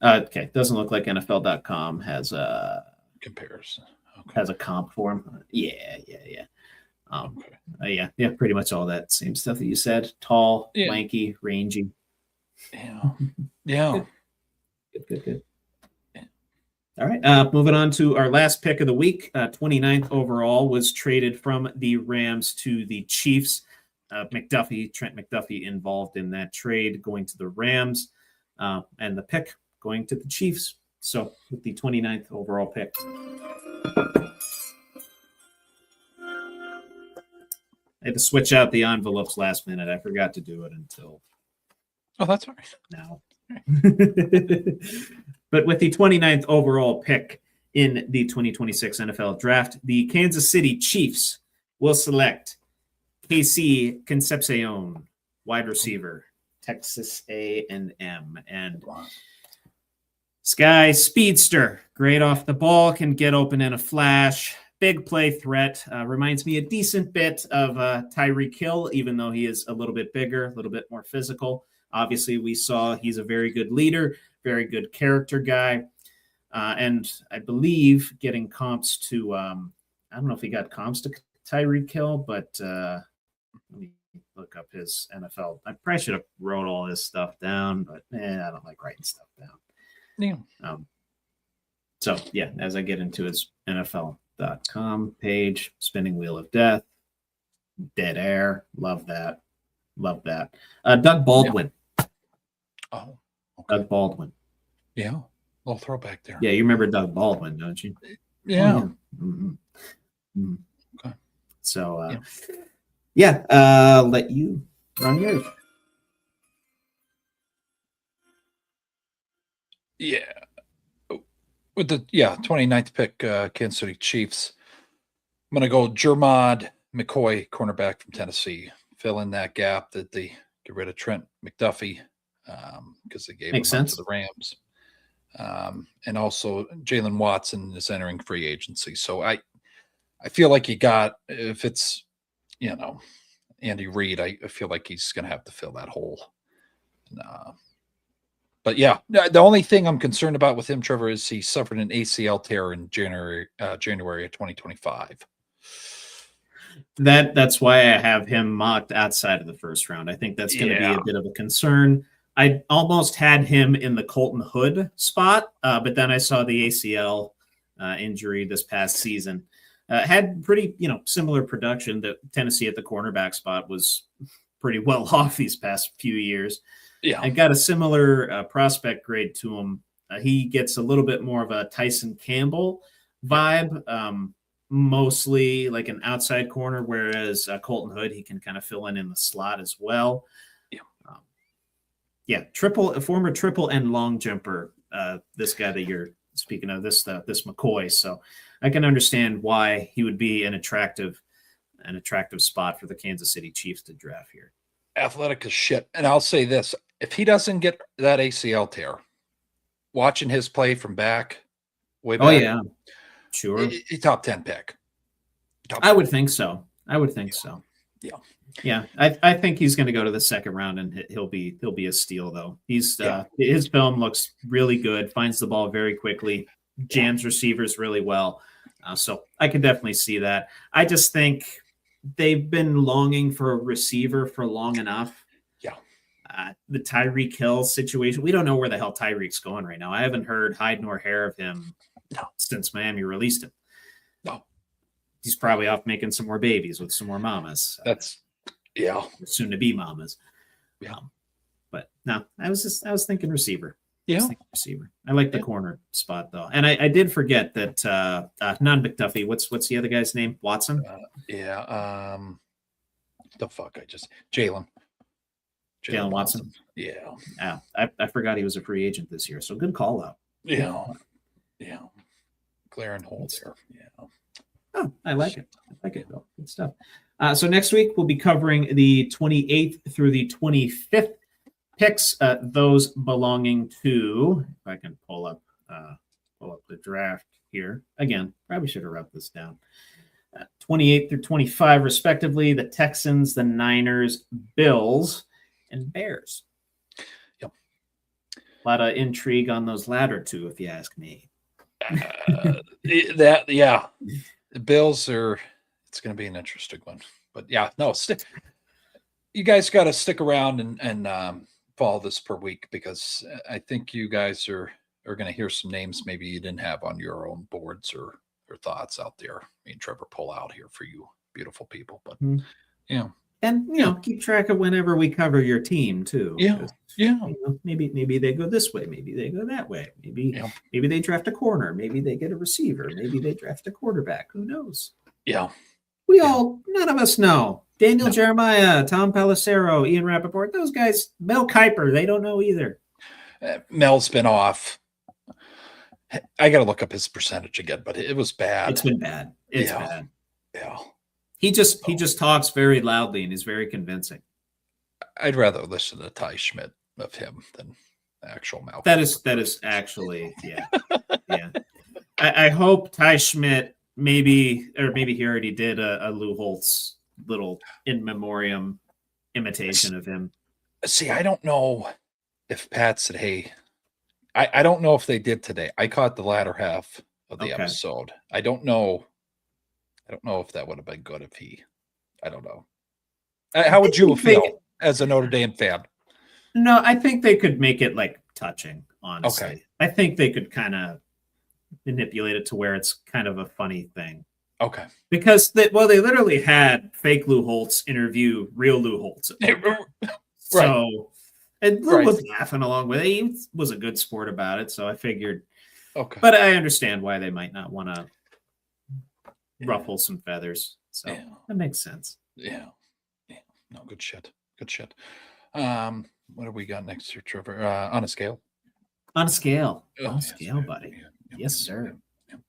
Okay, doesn't look like NFL.com has a comparison. Okay. Has a comp for him. Yeah. Yeah, pretty much all that same stuff that you said. Tall, lanky, rangy. Yeah. Good. All right, moving on to our last pick of the week. 29th overall was traded from the Rams to the Chiefs. Trent McDuffie involved in that trade, going to the Rams, and the pick going to the Chiefs. So with the 29th overall pick. I had to switch out the envelopes last minute. I forgot to do it until that's all right. Now. But with the 29th overall pick in the 2026 NFL Draft, the Kansas City Chiefs will select KC Concepcion, wide receiver, Texas A&M, and Sky Speedster, great off the ball, can get open in a flash, big play threat. Reminds me a decent bit of Tyreek Hill, even though he is a little bit bigger, a little bit more physical. Obviously, we saw he's a very good leader, very good character guy. And I believe getting comps to, I don't know if he got comps to Tyreek Hill, but let me look up his NFL. I probably should have wrote all this stuff down, but I don't like writing stuff down. Yeah. So, as I get into his NFL.com page, spinning wheel of death, dead air, love that. Doug Baldwin. Oh, okay. Doug Baldwin. Yeah, little throwback there. Yeah, you remember Doug Baldwin, don't you? Yeah. Oh, yeah. Mm-hmm. Okay. So, I'll let you run yours. Yeah. With the 29th pick, Kansas City Chiefs, I'm going to go Jermod McCoy, cornerback from Tennessee. Fill in that gap that they get rid of Trent McDuffie because they gave him up to the Rams. And also Jalen Watson is entering free agency. So I feel like you got, if it's, Andy Reid, I feel like he's going to have to fill that hole. But the only thing I'm concerned about with him, Trevor, is he suffered an ACL tear in January of 2025. That's why I have him mocked outside of the first round. I think that's going to be a bit of a concern. I almost had him in the Colton Hood spot, but then I saw the ACL injury this past season. Had pretty, similar production. That Tennessee at the cornerback spot was pretty well off these past few years. Yeah. I got a similar prospect grade to him. He gets a little bit more of a Tyson Campbell vibe, mostly like an outside corner, whereas Colton Hood, he can kind of fill in the slot as well. Former triple and long jumper. This guy that you're speaking of, this McCoy. So I can understand why he would be an attractive spot for the Kansas City Chiefs to draft here. Athletic as shit. And I'll say this, if he doesn't get that ACL tear, watching his play from way back. Oh yeah, sure. He top 10 pick. I would think so. Yeah. Yeah, I think he's going to go to the second round, and he'll be a steal though. His film looks really good. Finds the ball very quickly, jams receivers really well. So I can definitely see that. I just think they've been longing for a receiver for long enough. Yeah. The Tyreek Hill situation, we don't know where the hell Tyreek's going right now. I haven't heard hide nor hair of him since Miami released him. No. He's probably off making some more babies with some more mamas. Soon to be mamas. Yeah. But no, I was thinking receiver. Yeah. I like the corner spot though. And I did forget that non-McDuffie, what's the other guy's name? Watson? Jalen Watson. Yeah. I forgot he was a free agent this year. So good call out. Yeah. Glaring holes here. Yeah. Oh, I like it. Bill. Good stuff. So next week we'll be covering the 28th through the 25th picks, those belonging to, if I can pull up the draft here. Again, probably should have wrote this down. 28 through 25 respectively, the Texans, the Niners, Bills, and Bears. Yep. A lot of intrigue on those latter two, if you ask me. The Bills it's going to be an interesting one. But you guys got to stick around and follow this per week, because I think you guys are going to hear some names maybe you didn't have on your own boards or thoughts out there. Me and Trevor pull out here for you beautiful people. But and keep track of whenever we cover your team too. Maybe they go this way, maybe they go that way, maybe they draft a corner, maybe they get a receiver, maybe they draft a quarterback. Who knows? None of us know. Daniel Jeremiah, Tom Pelissero, Ian Rappaport, those guys, Mel Kiper, they don't know either. Mel's been off. I got to look up his percentage again, but it was bad. It's been bad. It's bad. Yeah. He just talks very loudly and he's very convincing. I'd rather listen to Ty Schmidt of him than actual Malcolm. That is actually, yeah. I hope Ty Schmidt maybe he already did a Lou Holtz little in memoriam imitation of him. See, I don't know if Pat said, hey, I don't know if they did today. I caught the latter half of the episode. I don't know if that would have been good I don't know. How would you feel as a Notre Dame fan? No, I think they could make it like touching, honestly. Okay. I think they could kind of manipulate it to where it's kind of a funny thing. Okay. Because they literally had fake Lou Holtz interview real Lou Holtz. So, and Lou was laughing along with it. He was a good sport about it. So I figured, but I understand why they might not want to ruffle some feathers. So that makes sense. Yeah. No, good shit. What have we got next here, Trevor? On a scale? On a scale. Oh, on a scale, buddy. Yes, sir. Okay.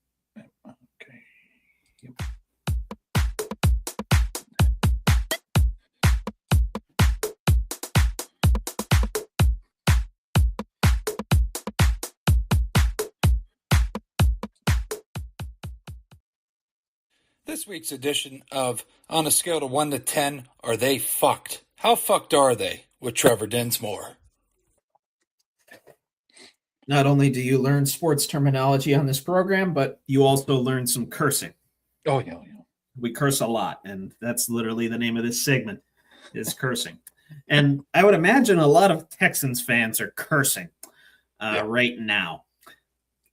This week's edition of On a Scale of 1 to 10, Are They Fucked? How fucked are they? With Trevor Dinsmore. Not only do you learn sports terminology on this program, but you also learn some cursing. Oh, yeah. We curse a lot, and that's literally the name of this segment, is cursing. And I would imagine a lot of Texans fans are cursing right now.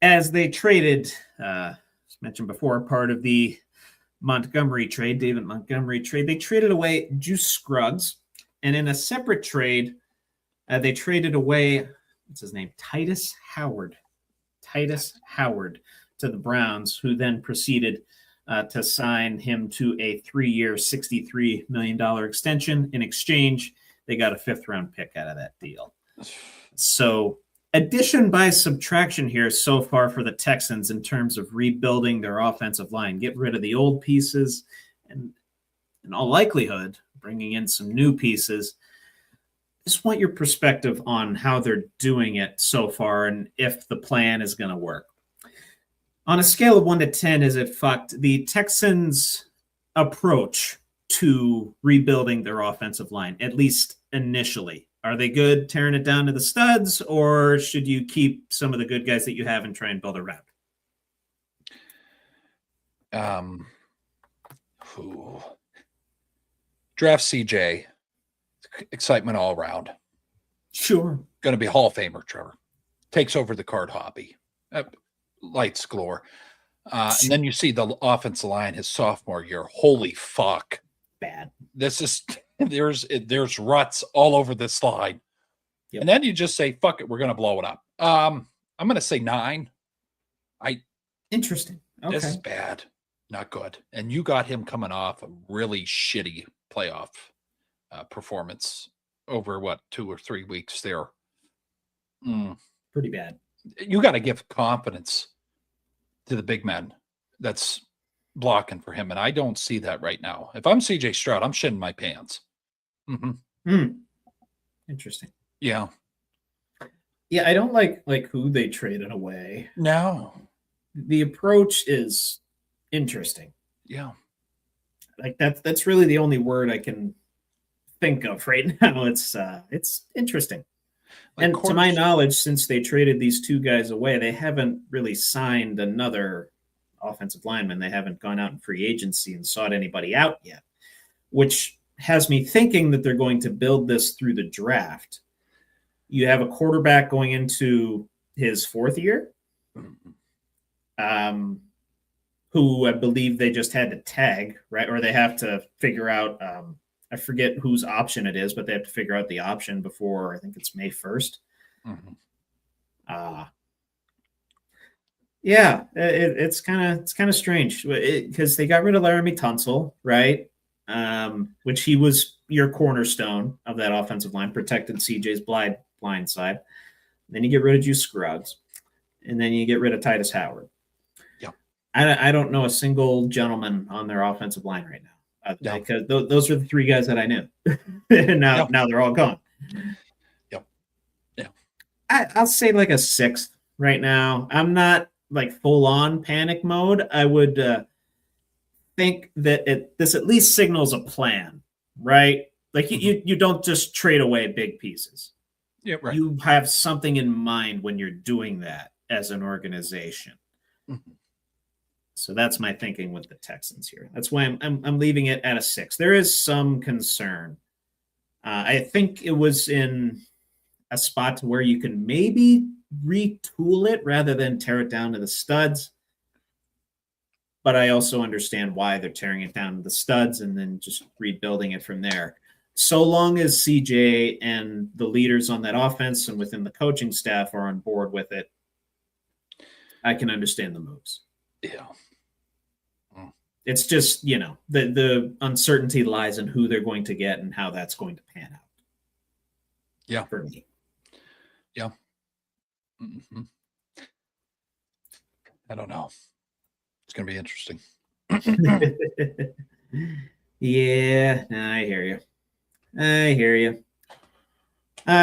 As they traded, as mentioned before, part of the Montgomery trade, David Montgomery trade, they traded away Juice Scruggs. And in a separate trade, they traded away, what's his name? Titus Howard to the Browns, who then proceeded to sign him to a 3-year, $63 million extension. In exchange, they got a 5th-round pick out of that deal. So addition by subtraction here so far for the Texans in terms of rebuilding their offensive line. Get rid of the old pieces and, in all likelihood, bringing in some new pieces. Just want your perspective on how they're doing it so far and if the plan is going to work. On a scale of 1 to 10, is it fucked? The Texans' approach to rebuilding their offensive line, at least initially. Are they good tearing it down to the studs, or should you keep some of the good guys that you have and try and build around? Draft CJ. Excitement all around. Sure. Going to be Hall of Famer, Trevor. Takes over the card hobby. Lights galore. And then you see the offensive line his sophomore year. Holy fuck. Bad. This is there's ruts all over this slide. Yep. And then you just say, fuck it, we're going to blow it up. I'm going to say 9. Interesting. Okay. This is bad. Not good. And you got him coming off a really shitty playoff performance over 2 or 3 weeks there. Pretty bad. You got to give confidence to the big man that's blocking for him, and I don't see that right now. If I'm CJ Stroud, I'm shitting my pants. Interesting. Yeah, I don't like who they traded away. No, the approach is interesting. Yeah, like that's really the only word I can think of right now. It's interesting. Like, and to my knowledge, since they traded these 2 guys away, they haven't really signed another offensive lineman. They haven't gone out in free agency and sought anybody out yet, which has me thinking that they're going to build this through the draft. You have a quarterback going into his 4th year, who I believe they just had to tag, right? Or they have to figure out, I forget whose option it is, but they have to figure out the option before, I think it's May 1st. It's kind of strange because they got rid of Laramie Tunsil, right? Which he was your cornerstone of that offensive line, protected CJ's blind side. Then you get rid of Juice Scruggs, and then you get rid of Titus Howard. Yeah, I don't know a single gentleman on their offensive line right now. Because those are the 3 guys that I knew. And now they're all gone. Yep. Yeah. I'll say like a 6th right now. I'm not like full on panic mode. I would think that this at least signals a plan, right? Like you don't just trade away big pieces. Yeah, right. You have something in mind when you're doing that as an organization. So that's my thinking with the Texans here. That's why I'm leaving it at a 6. There is some concern. I think it was in a spot where you can maybe retool it rather than tear it down to the studs. But I also understand why they're tearing it down to the studs and then just rebuilding it from there. So long as CJ and the leaders on that offense and within the coaching staff are on board with it, I can understand the moves. Yeah. It's just, the uncertainty lies in who they're going to get and how that's going to pan out. Yeah. For me. Yeah. I don't know. It's going to be interesting. Yeah, I hear you.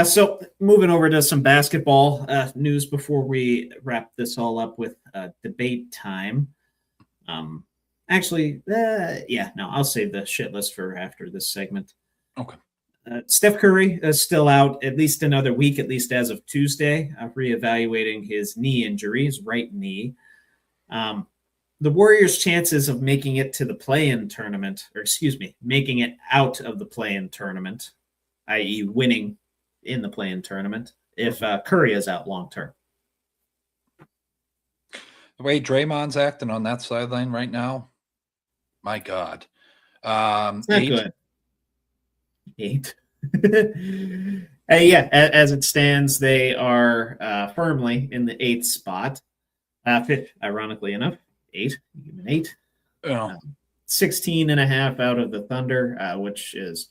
So moving over to some basketball news before we wrap this all up with debate time. I'll save the shit list for after this segment. Okay. Steph Curry is still out at least another week, at least as of Tuesday, reevaluating his knee injury, his right knee. The Warriors' chances of making it to the play-in tournament, making it out of the play-in tournament, i.e. winning in the play-in tournament if Curry is out long-term. The way Draymond's acting on that sideline right now, my God. It's not 8. good. 8. Yeah, as it stands, they are firmly in the 8th spot. 5th, ironically enough. 8. Give them an 8. Oh. 16.5 out of the Thunder, which is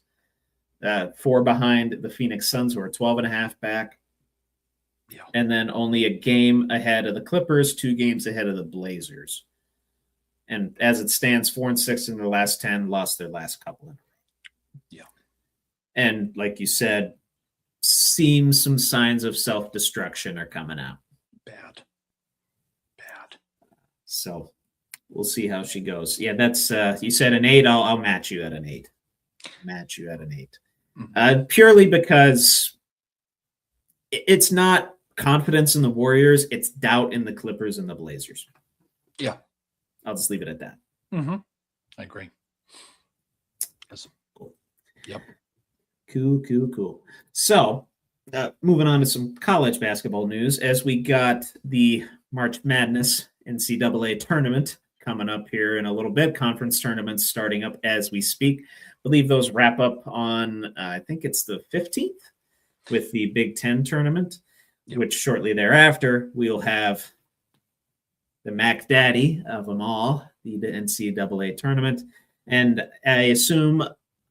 4 behind the Phoenix Suns, who are 12.5 back. Yeah. And then only a game ahead of the Clippers, 2 games ahead of the Blazers. And as it stands, 4-6 in their last 10, lost their last couple. Yeah. And like you said, seems some signs of self-destruction are coming out. Bad. So we'll see how she goes. Yeah, that's you said an 8. I'll match you at an 8. Mm-hmm. Purely because it's not confidence in the Warriors, it's doubt in the Clippers and the Blazers. Yeah. I'll just leave it at that. Mm-hmm. I agree. Yes. Cool. Yep. Cool. So, moving on to some college basketball news, as we got the March Madness NCAA tournament coming up here in a little bit. Conference tournaments starting up as we speak. I believe those wrap up on, I think it's the 15th with the Big Ten tournament, which shortly thereafter we'll have the Mac Daddy of them all, the NCAA tournament. And I assume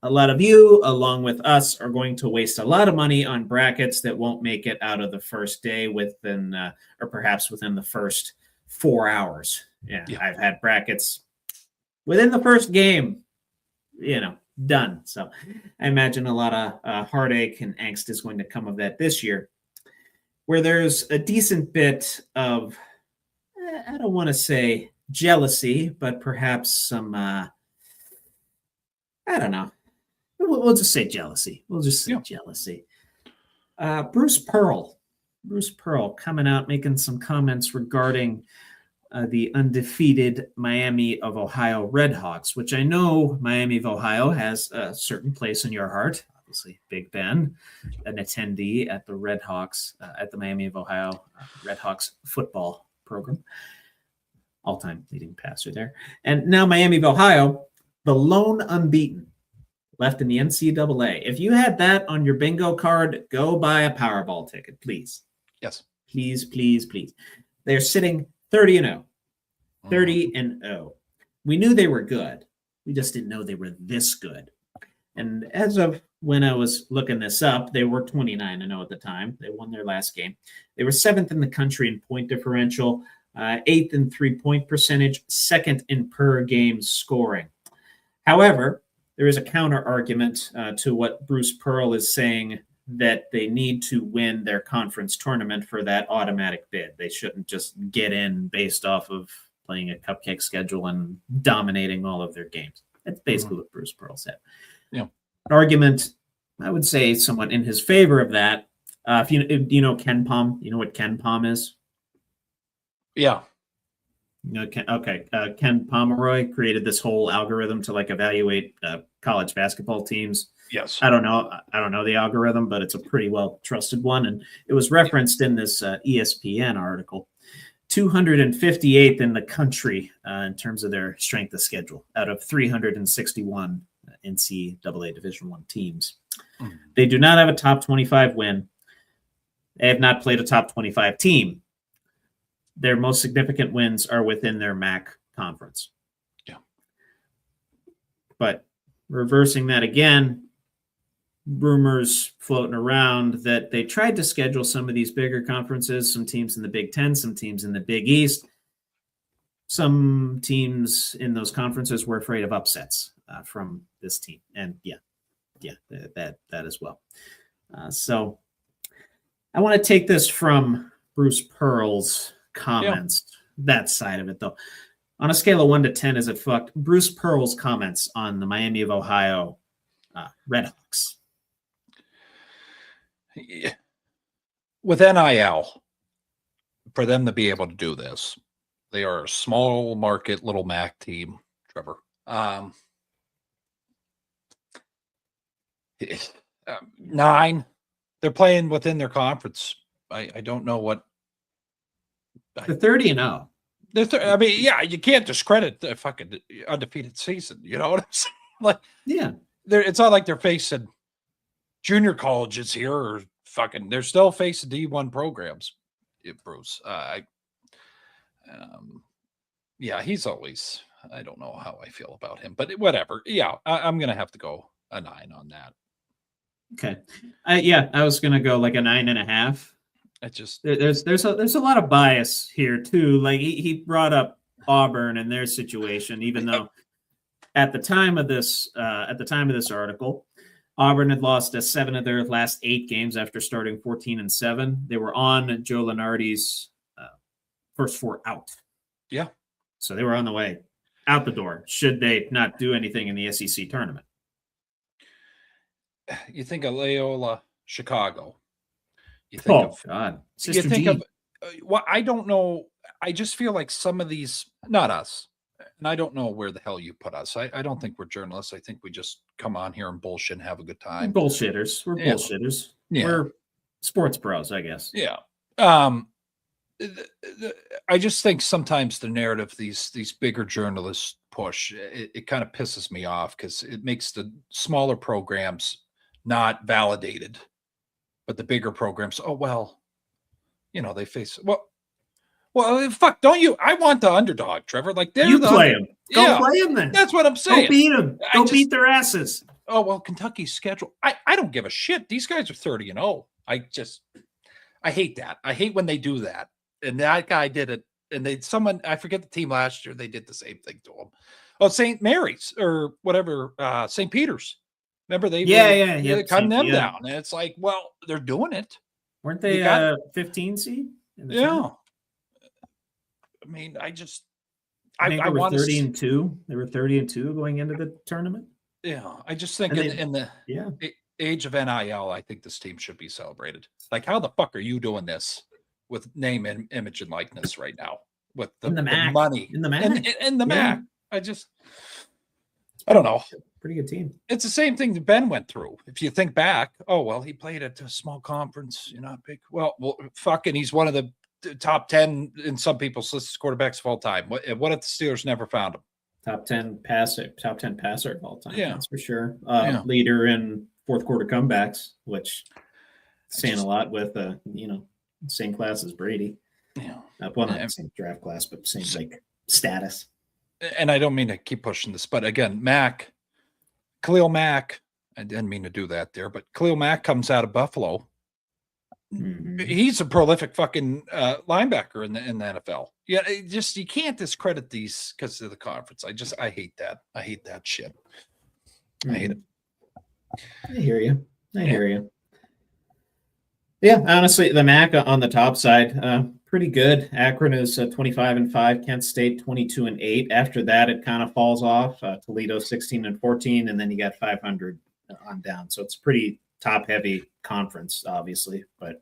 a lot of you, along with us, are going to waste a lot of money on brackets that won't make it out of the first day within, or perhaps within the first 4 hours. Yeah, I've had brackets within the first game, done. So I imagine a lot of heartache and angst is going to come of that this year, where there's a decent bit of, I don't want to say jealousy, but perhaps some, I don't know. We'll just say jealousy. Jealousy. Bruce Pearl coming out, making some comments regarding the undefeated Miami of Ohio Redhawks, which I know Miami of Ohio has a certain place in your heart. Obviously, Big Ben, an attendee at the Redhawks, at the Miami of Ohio Redhawks football program, all-time leading passer there. And now Miami of Ohio, the lone unbeaten, left in the NCAA. If you had that on your bingo card, go buy a Powerball ticket, please. Yes. Please. They're sitting 30-0. 30-0. We knew they were good. We just didn't know they were this good. And as of when I was looking this up, they were 29-0 at the time. They won their last game. They were 7th in the country in point differential, 8th in three-point percentage, 2nd in per game scoring. However, there is a counter argument to what Bruce Pearl is saying, that they need to win their conference tournament for that automatic bid. They shouldn't just get in based off of playing a cupcake schedule and dominating all of their games. That's basically what Bruce Pearl said. Yeah. An argument, I would say, somewhat in his favor of that. If you know Ken Pom, you know what Ken Pom is? Yeah. Ken Pomeroy created this whole algorithm to evaluate college basketball teams. Yes. I don't know the algorithm, but it's a pretty well trusted one, and it was referenced in this ESPN article. 258th in the country in terms of their strength of schedule out of 361 NCAA Division I teams. Mm. They do not have a top 25 win. They have not played a top 25 team. Their most significant wins are within their MAC conference. Yeah. But reversing that again, rumors floating around that they tried to schedule some of these bigger conferences, some teams in the Big Ten, some teams in the Big East. Some teams in those conferences were afraid of upsets from this team. And that as well. So I want to take this from Bruce Pearl's comments, that side of it, though. On a scale of 1 to 10, is it fucked? Bruce Pearl's comments on the Miami of Ohio Redhawks. Yeah. With NIL, for them to be able to do this, they are a small market little MAC team, Trevor. 9. They're playing within their conference. I don't know what. The 30-0. I mean, yeah, you can't discredit the fucking undefeated season. You know what I'm saying? Like, yeah, it's not like they're facing junior colleges here or fucking. They're still facing D1 programs. Bruce, yeah, he's always. I don't know how I feel about him, but whatever. Yeah, I'm gonna have to go a 9 on that. Okay, I was gonna go like a 9.5. It just there's a lot of bias here too. Like he brought up Auburn and their situation, even though at the time of this article, Auburn had lost 7 of their last 8 games after starting 14-7. They were on Joe Lunardi's first 4 out. Yeah, so they were on the way out the door. Should they not do anything in the SEC tournament? You think of Loyola Chicago. You think of God. You think of well, I don't know. I just feel like some of these, not us, and I don't know where the hell you put us. I don't think we're journalists. I think we just come on here and bullshit and have a good time. We're bullshitters. Yeah. We're sports bros, I guess. Yeah. I just think sometimes the narrative these bigger journalists push, it kind of pisses me off because it makes the smaller programs not validated. But the bigger programs, oh, well, they face, well, fuck, don't you? I want the underdog, Trevor. Like, you play them. Go play them then. That's what I'm saying. Go beat them. Go beat their asses. Oh, well, Kentucky's schedule. I don't give a shit. These guys are 30-0. I hate that. I hate when they do that. And that guy did it. And I forget the team last year, they did the same thing to him. Oh, St. Mary's or whatever, St. Peter's. Remember they cut them down, and it's like, well, they're doing it. Weren't they 15 seed? Yeah. Tournament? I mean, I think they were 30-2. They were 30-2 going into the tournament. Yeah, I just think in the age of NIL, I think this team should be celebrated. Like, how the fuck are you doing this with name and image and likeness right now with the money in the MAC? In the MAC, I don't know. Pretty good team. It's the same thing that Ben went through. If you think back, oh, well, he played at a small conference. You're not big. Well, fucking, he's one of the top 10 in some people's lists quarterbacks of all time. What if the Steelers never found him? Top 10 passer of all time. Yeah, that's for sure. Leader in fourth quarter comebacks, which saying a lot with same class as Brady. Yeah, well, not the same draft class, but same like status. And I don't mean to keep pushing this, but again, Khalil Mack, I didn't mean to do that there, but Khalil Mack comes out of Buffalo. Mm-hmm. He's a prolific fucking linebacker in the NFL. Yeah, you can't discredit these because of the conference. I hate that. I hate that shit. Mm-hmm. I hate it. I hear you. Hear you. Yeah, honestly, the MAC on the top side, pretty good. Akron is 25-5. Kent State 22-8. After that, it kind of falls off. Toledo 16-14, and then you got 500 on down. So it's pretty top-heavy conference, obviously. But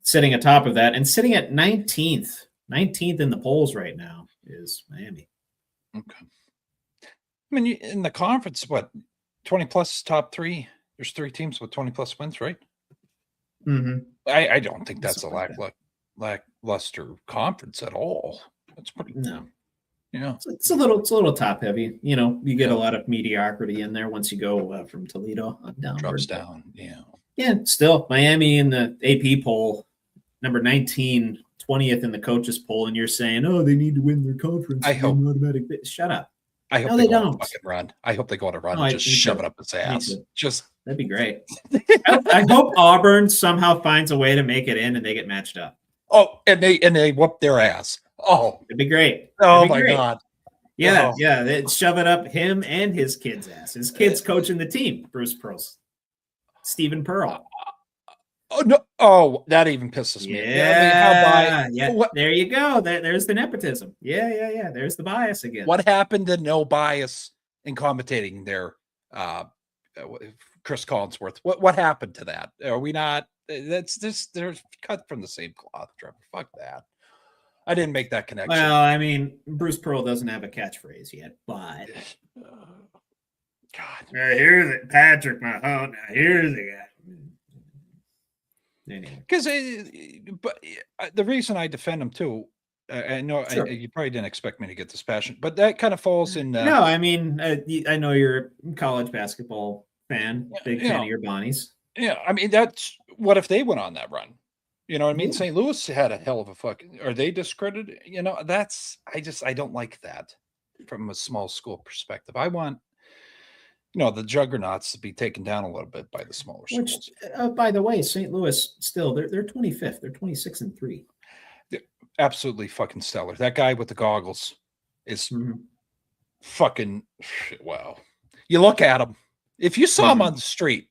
sitting atop of that and sitting at 19th in the polls right now is Miami. Okay. I mean, in the conference, 20 plus top 3? There's 3 teams with 20 plus wins, right? Mm-hmm. I don't think that's a lackluster conference at all. That's pretty. No. Yeah. It's a little top heavy. You get a lot of mediocrity in there once you go from Toledo on down. Drops down. Yeah. Yeah. Still, Miami in the AP poll, number 19, 20th in the coaches poll, and you're saying, oh, they need to win their conference. I hope. Automatic. Shut up. I hope they don't. Fucking run. I hope they go on a run and just shove it up his ass. That'd be great. I hope Auburn somehow finds a way to make it in and they get matched up. Oh, and they whoop their ass. Oh, it'd be great. Oh my God. Yeah, yeah. They'd shove it up him and his kid's ass. His kid's coaching the team. Bruce Pearl's, Stephen Pearl. Oh no! Oh, that even pisses me. Yeah, there you go. There's the nepotism. Yeah. There's the bias again. What happened to no bias in commentating there? Chris Collinsworth. What happened to that? Are we not? That's just they're cut from the same cloth, Trevor. Fuck that. I didn't make that connection. Well, I mean, Bruce Pearl doesn't have a catchphrase yet, but God. Here's it, Patrick Mahomes. Here's the guy. Anyway. Because the reason I defend him too, I know Sure. you probably didn't expect me to get this passionate, but that kind of falls in. No, I mean, I know you're a college basketball fan, big fan of your Bonnies. Yeah, I mean, that's what if they went on that run? You know what I mean? Yeah. St. Louis had a hell of a fucking. Are they discredited? You know, I don't like that from a small school perspective. I want, the juggernauts to be taken down a little bit by the smaller schools. Which, by the way, St. Louis still they're 25th. They're 26-3. They're absolutely fucking stellar. That guy with the goggles is fucking wow. You look at him. If you saw him on the street,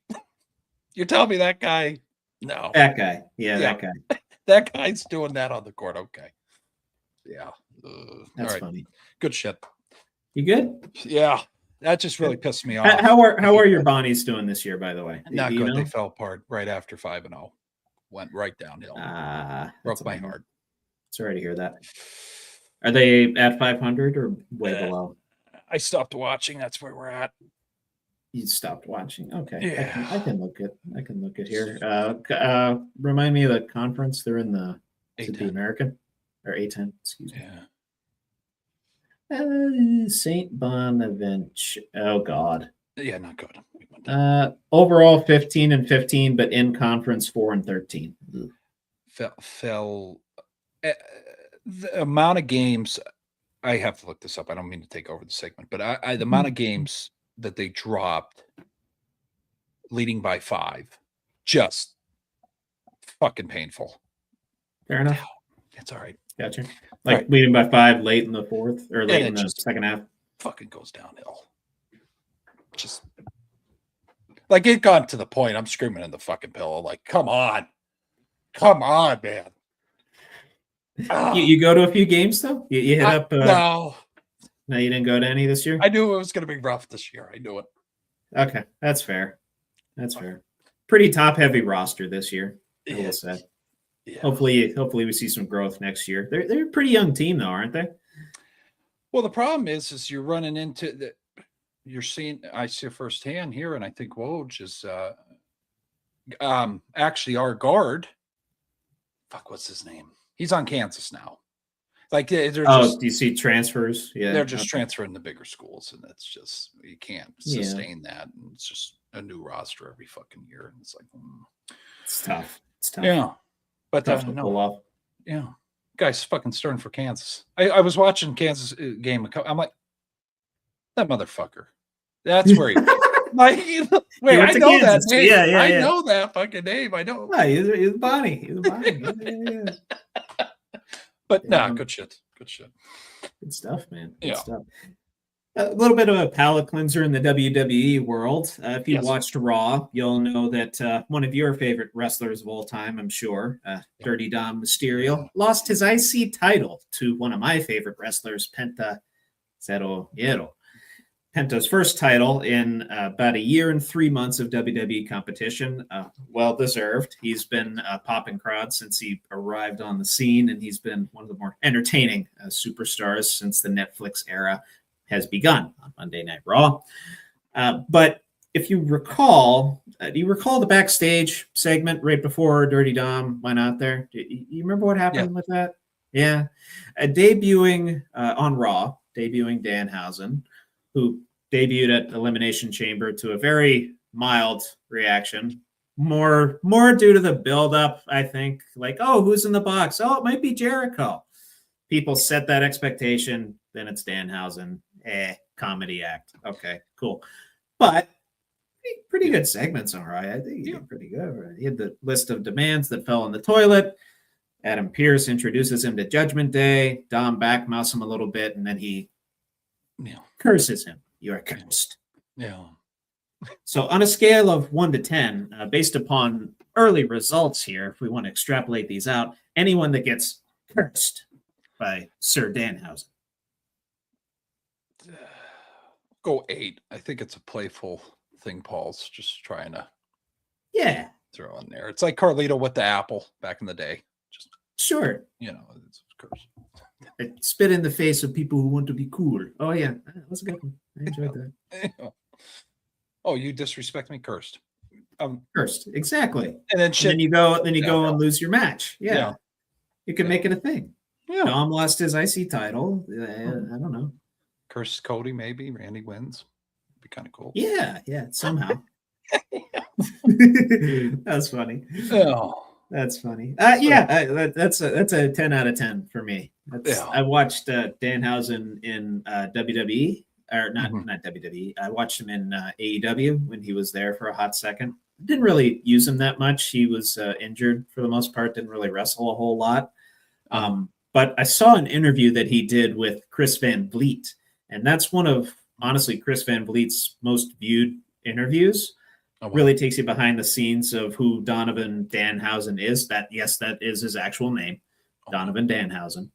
you're telling me that guy. No, that guy. Yeah, that guy. That guy's doing that on the court. Okay. Yeah. That's all right. funny. Good shit. You good? Yeah. That just really pissed me off. How are your Bonnies doing this year, by the way? Not good. Know? They fell apart right after 5-0. Went right downhill. Broke my heart. Sorry to hear that. Are they at 500 or way below? I stopped watching. That's where we're at. You stopped watching. Okay. Yeah. I can look at here. Remind me of the conference. They're in the American or A10. Excuse me. Yeah. St. Bonaventure. Oh God. Yeah, not good. Overall 15-15, but in conference 4-13. Fell. The amount of games. I have to look this up. I don't mean to take over the segment, but the amount of games that they dropped, leading by 5, just fucking painful. Fair enough. It's all right. Gotcha. Like leading by 5 late in the fourth or late in the second half. Fucking goes downhill. Just like it got to the point I'm screaming in the fucking pillow. Like, come on, man. You go to a few games though? You hit up? No, you didn't go to any this year. I knew it was going to be rough this year. I knew it. Okay, that's fair. That's fair. Pretty top heavy roster this year. I will say. Yeah. Hopefully we see some growth next year. They're a pretty young team though, aren't they? Well, the problem is you're running into the. You're seeing. I see it firsthand here, and I think Woj is actually our guard. Fuck, what's his name? He's on Kansas now. Like they're just, do you see transfers? Yeah, they're just transferring to bigger schools, and it's just you can't sustain that. And it's just a new roster every fucking year, and it's like it's tough. It's tough. Yeah. But tough to pull off. Yeah, guy's fucking starting for Kansas. I was watching Kansas game. I'm like, that motherfucker. That's where he. Like, wait, I know Kansas. That name. Yeah, I know that fucking name. I know. Yeah, he's a Bonnie. He's a Bonnie. But good shit. Good shit. Good stuff, man. Good stuff. A little bit of a palate cleanser in the WWE world. If you watched Raw, you'll know that one of your favorite wrestlers of all time, I'm sure, Dirty Dom Mysterio, lost his IC title to one of my favorite wrestlers, Penta Zero Hierro. Penta's first title in about 1 year and 3 months of WWE competition. Well-deserved. He's been popping crowds since he arrived on the scene, and he's been one of the more entertaining superstars since the Netflix era has begun on Monday Night Raw. But if you recall, do you recall the backstage segment right before Dirty Dom went out there? Do you remember what happened with that? Yeah. Debuting on Raw, debuting Danhausen, who debuted at Elimination Chamber to a very mild reaction. More due to the buildup, I think. Like, oh, who's in the box? Oh, it might be Jericho. People set that expectation. Then it's Danhausen. Comedy act. Okay, cool. But pretty good segments, all right. I think he did pretty good. He had the list of demands that fell in the toilet. Adam Pearce introduces him to Judgment Day. Dom backmouths him a little bit, and then he curses him. You are cursed. Yeah. So on a scale of 1 to 10, based upon early results here, if we want to extrapolate these out, anyone that gets cursed by Sir Danhausen. Go 8. I think it's a playful thing Paul's just trying to throw in there. It's like Carlito with the apple back in the day. Just sure. It's curse. I spit in the face of people who want to be cool. Oh yeah, that was a good one. I enjoyed that. Oh, you disrespect me, cursed. Cursed, exactly. And then shit. And then you go and lose your match. Yeah, Yeah. you can make it a thing. Yeah. Dom lost his IC title. I don't know. Cursed Cody, maybe Randy wins. Be kind of cool. Yeah, somehow. That's funny. Oh. That's funny. That's a 10 out of 10 for me. I watched Danhausen in WWE, or not WWE. I watched him in AEW when he was there for a hot second. Didn't really use him that much. He was injured for the most part. Didn't really wrestle a whole lot. But I saw an interview that he did with Chris Van Vliet, and that's one of, honestly, Chris Van Vliet's most viewed interviews. Oh, wow. Really takes you behind the scenes of who Donovan Danhausen is. That is his actual name, Donovan Danhausen.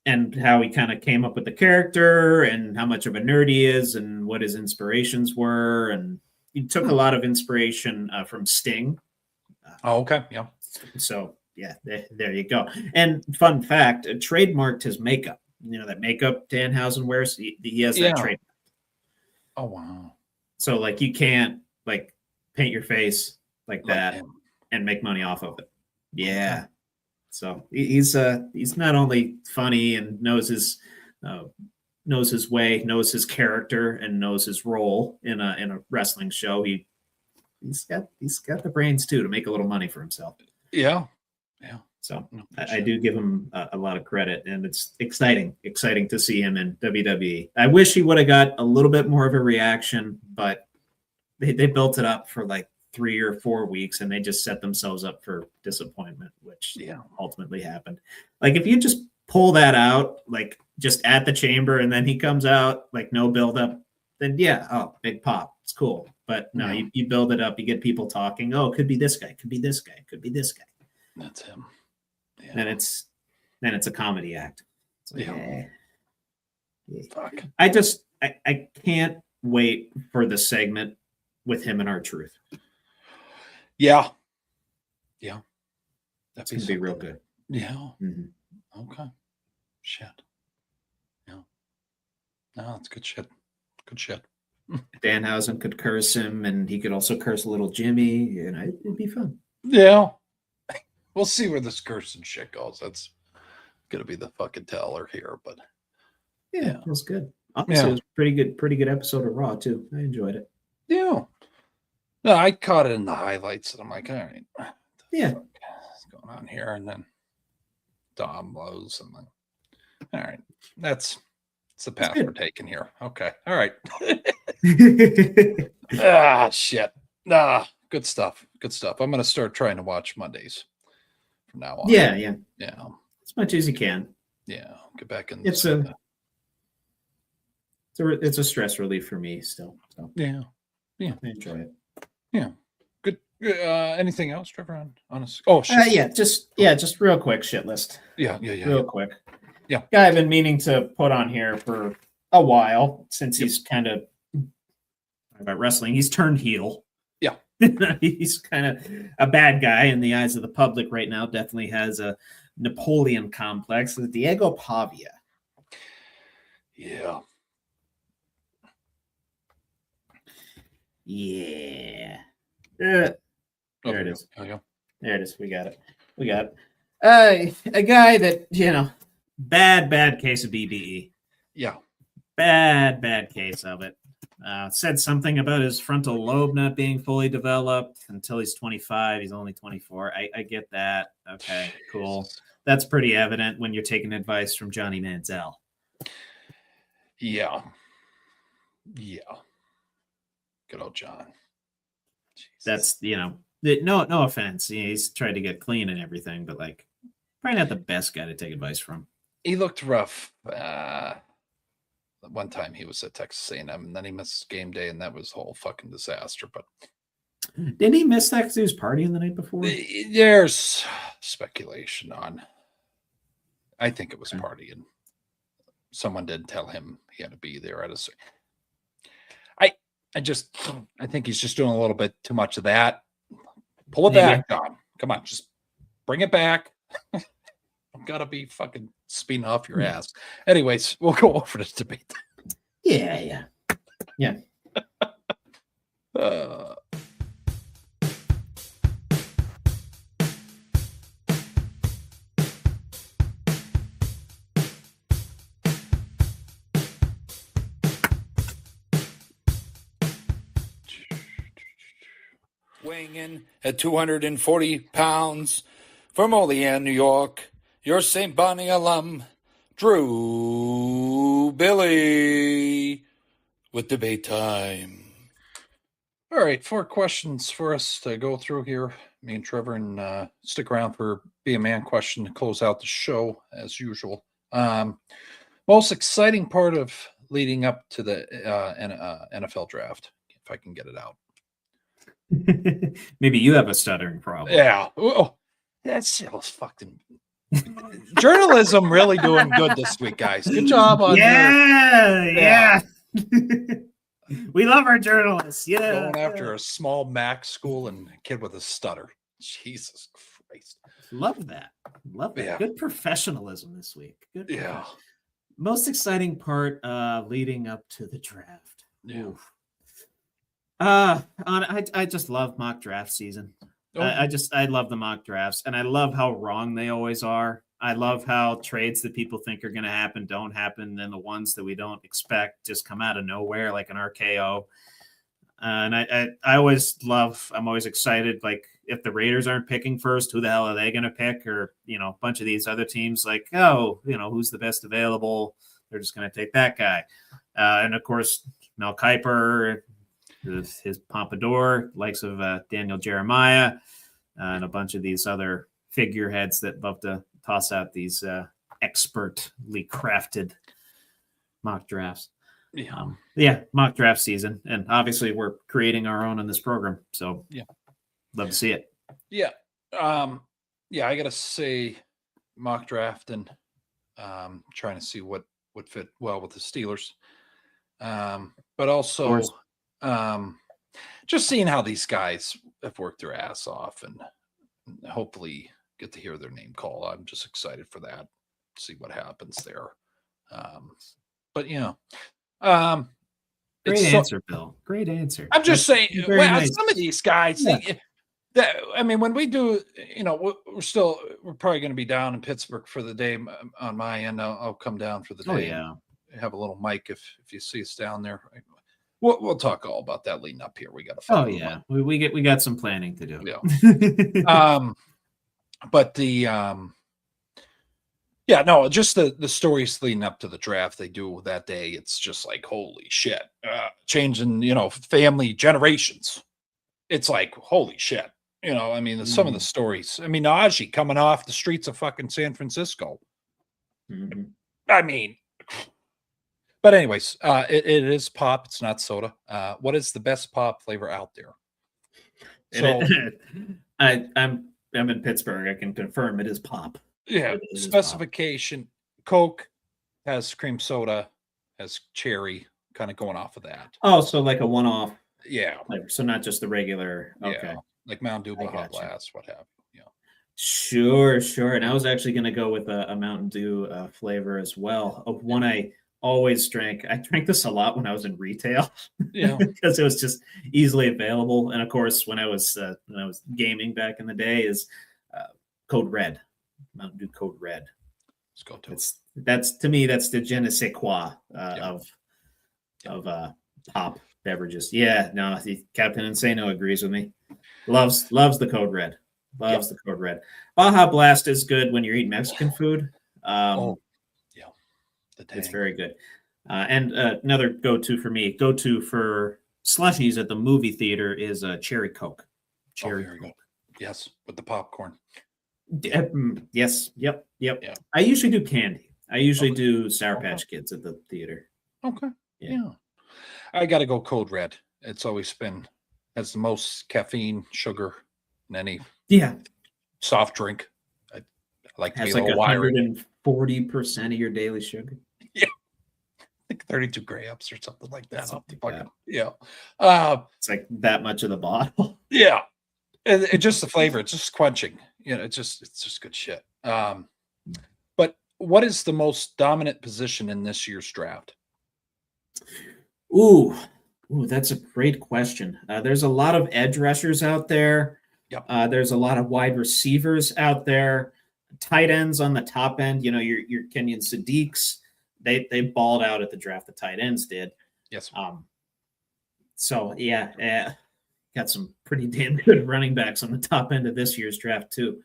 And how he kind of came up with the character and how much of a nerd he is and what his inspirations were. And he took a lot of inspiration from Sting. Okay. Yeah. So, yeah, there you go. And fun fact, trademarked his makeup. You know, that makeup Danhausen wears, he has that trademark. Oh, wow. So, like, you can't, like, paint your face like that and make money off of it. Yeah. Okay. So he's not only funny and knows his way, knows his character, and knows his role in a wrestling show. He's got the brains too to make a little money for himself. Yeah. So I do give him a lot of credit, and it's exciting to see him in WWE. I wish he would have got a little bit more of a reaction, but they built it up for like 3 or 4 weeks, and they just set themselves up for disappointment, which ultimately happened. Like, if you just pull that out, like just at the chamber, and then he comes out like no build up, then big pop, it's cool. But no, you build it up, you get people talking. Oh, it could be this guy, could be this guy, could be this guy. That's him. Yeah. Then it's a comedy act. Like, Fuck. I can't wait for the segment with him and R-Truth. Yeah. That's going to be real good. Yeah. Mm-hmm. Okay. Shit. Yeah. No, it's good shit. Good shit. Danhausen could curse him, and he could also curse little Jimmy. It'd be fun. Yeah. We'll see where this cursing shit goes. That's going to be the fucking teller here, but yeah, it was good. Honestly, it was pretty good episode of Raw too. I enjoyed it. Yeah. No, I caught it in the highlights, and I'm like, all right, what's going on here? And then Dom blows, and then, all right, it's the path we're taking here. Okay, all right. Shit. Good stuff. I'm gonna start trying to watch Mondays from now on. Yeah. As much as you can. Yeah, get back in. It's a stress relief for me still. So. Yeah, I enjoy it. Yeah, good. Anything else, Trevor? On us? Oh, shit. Just real quick shit list. Yeah. Real quick. Yeah, guy I've been meaning to put on here for a while since he's kind of about wrestling. He's turned heel. Yeah, he's kind of a bad guy in the eyes of the public right now. Definitely has a Napoleon complex. Diego Pavia. Yeah. Yeah. There it is. There it is. We got it. A guy that, bad case of BBE. Yeah. Bad case of it. Said something about his frontal lobe not being fully developed until he's 25. He's only 24. I get that. Okay, cool. That's pretty evident when you're taking advice from Johnny Manziel. Yeah. Good old John. Jesus. That's, no offense. He's tried to get clean and everything, but like probably not the best guy to take advice from. He looked rough. One time he was at Texas A&M, and then he missed game day, and that was a whole fucking disaster. But didn't he miss that because he was partying the night before? There's speculation on. I think it was partying. Someone did tell him he had to be there at a certain. I think he's just doing a little bit too much of that. Pull it back, Don. Come on, just bring it back. I've got to be fucking spinning off your ass. Anyways, we'll go over this debate. Yeah. Uh, Weighing in at 240 pounds from Olean, New York, your St. Bonnie alum, Drew Billy, with debate time. all right, 4 questions for us to go through here. Me and Trevor, and stick around for Be a Man question to close out the show as usual. Most exciting part of leading up to the NFL draft, if I can get it out. Maybe you have a stuttering problem. Yeah. Oh, that's fucking journalism really doing good this week, guys. Good job on yeah. We love our journalists. Yeah. going after a small Mac school and a kid with a stutter. Jesus Christ. Love that. Love that. Yeah. Good professionalism this week. Good. Yeah. Most exciting part leading up to the draft. Yeah. Oof. I just love mock draft season. Oh. I love the mock drafts, and I love how wrong they always are. I love how trades that people think are going to happen don't happen, and the ones that we don't expect just come out of nowhere, like an RKO. And I always love. I'm always excited. Like if the Raiders aren't picking first, who the hell are they going to pick? Or a bunch of these other teams, like who's the best available? They're just going to take that guy. And of course, Mel Kiper. His pompadour, likes of Daniel Jeremiah, and a bunch of these other figureheads that love to toss out these expertly crafted mock drafts. Mock draft season, and obviously we're creating our own in this program, so love to see it. I gotta say, mock draft and trying to see what would fit well with the Steelers, but also. Just seeing how these guys have worked their ass off and hopefully get to hear their name called. I'm just excited for that. See what happens there. Great answer, Bill. Great answer. I'm just saying, nice. Some of these guys, when we do, we're probably going to be down in Pittsburgh for the day on my end. I'll come down for the day. Oh, yeah. Have a little mic if you see us down there. We'll talk all about that leading up here. We got to. Oh yeah, we got some planning to do. Yeah. But just the stories leading up to the draft they do that day. It's just like holy shit, changing family generations. It's like holy shit. Some of the stories. Najee coming off the streets of fucking San Francisco. Mm-hmm. But anyways, it is pop. It's not soda. What is the best pop flavor out there? So I'm in Pittsburgh. I can confirm it is pop. Yeah. Specification: Coke has cream soda, has cherry, kind of going off of that. Oh, so like a one-off. Yeah. Flavor. So not just the regular. Okay. Yeah. Like Mountain Dew, Baja Blast, what have you. Yeah. Sure. And I was actually going to go with a Mountain Dew flavor as well. Of one I always drank. I drank this a lot when I was in retail, because it was just easily available. And of course, when I was gaming back in the day, is Code Red, Mountain Dew Code Red. Let's go to that's to me that's the je ne sais quoi of pop beverages. Yeah, no, Captain Insano agrees with me. Loves the Code Red. The Code Red. Baja Blast is good when you're eating Mexican food. It's very good. And another go-to for me, for slushies at the movie theater is a cherry Coke. Cherry Coke. Good. Yes, with the popcorn. Yes. Yep. Yeah. I usually do candy. I usually do Sour Patch Kids at the theater. Okay. Yeah. I got to go Code Red. It's always has the most caffeine, sugar in any soft drink. I like to be a little wiry. 140% of your daily sugar. Yeah. I think 32 grams or something like that. Yeah. It's like that much of the bottle. Yeah. And just the flavor, it's just quenching. It's just good shit. But what is the most dominant position in this year's draft? Ooh, Ooh, that's a great question. There's a lot of edge rushers out there. Yep. There's a lot of wide receivers out there. Tight ends on the top end. Your Kenyon Sadiqs. They balled out at the draft. The tight ends did. Yes. So got some pretty damn good running backs on the top end of this year's draft too.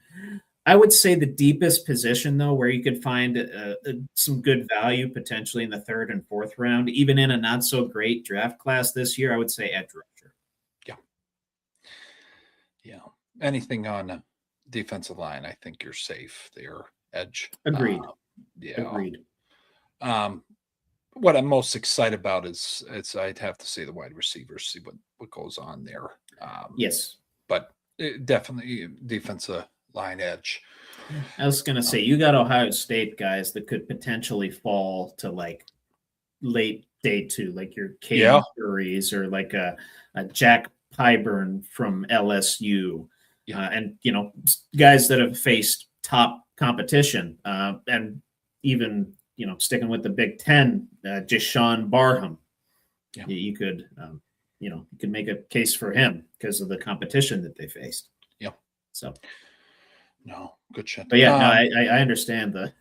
I would say the deepest position, though, where you could find some good value potentially in the 3rd and 4th round, even in a not so great draft class this year, I would say edge rusher. Yeah. Anything on defensive line, I think you're safe there. Edge. Agreed. Agreed. What I'm most excited about is I'd have to say the wide receivers, see what goes on there. Yes. But definitely defensive line edge. I was going to say, you got Ohio State guys that could potentially fall to like late day 2, like your Caden Curries or like a Jack Pyburn from LSU. And, guys that have faced top competition and even, sticking with the Big Ten, Jashawn Barham. Yeah. You could, you could make a case for him because of the competition that they faced. Yeah. So. No, good shit. But I understand the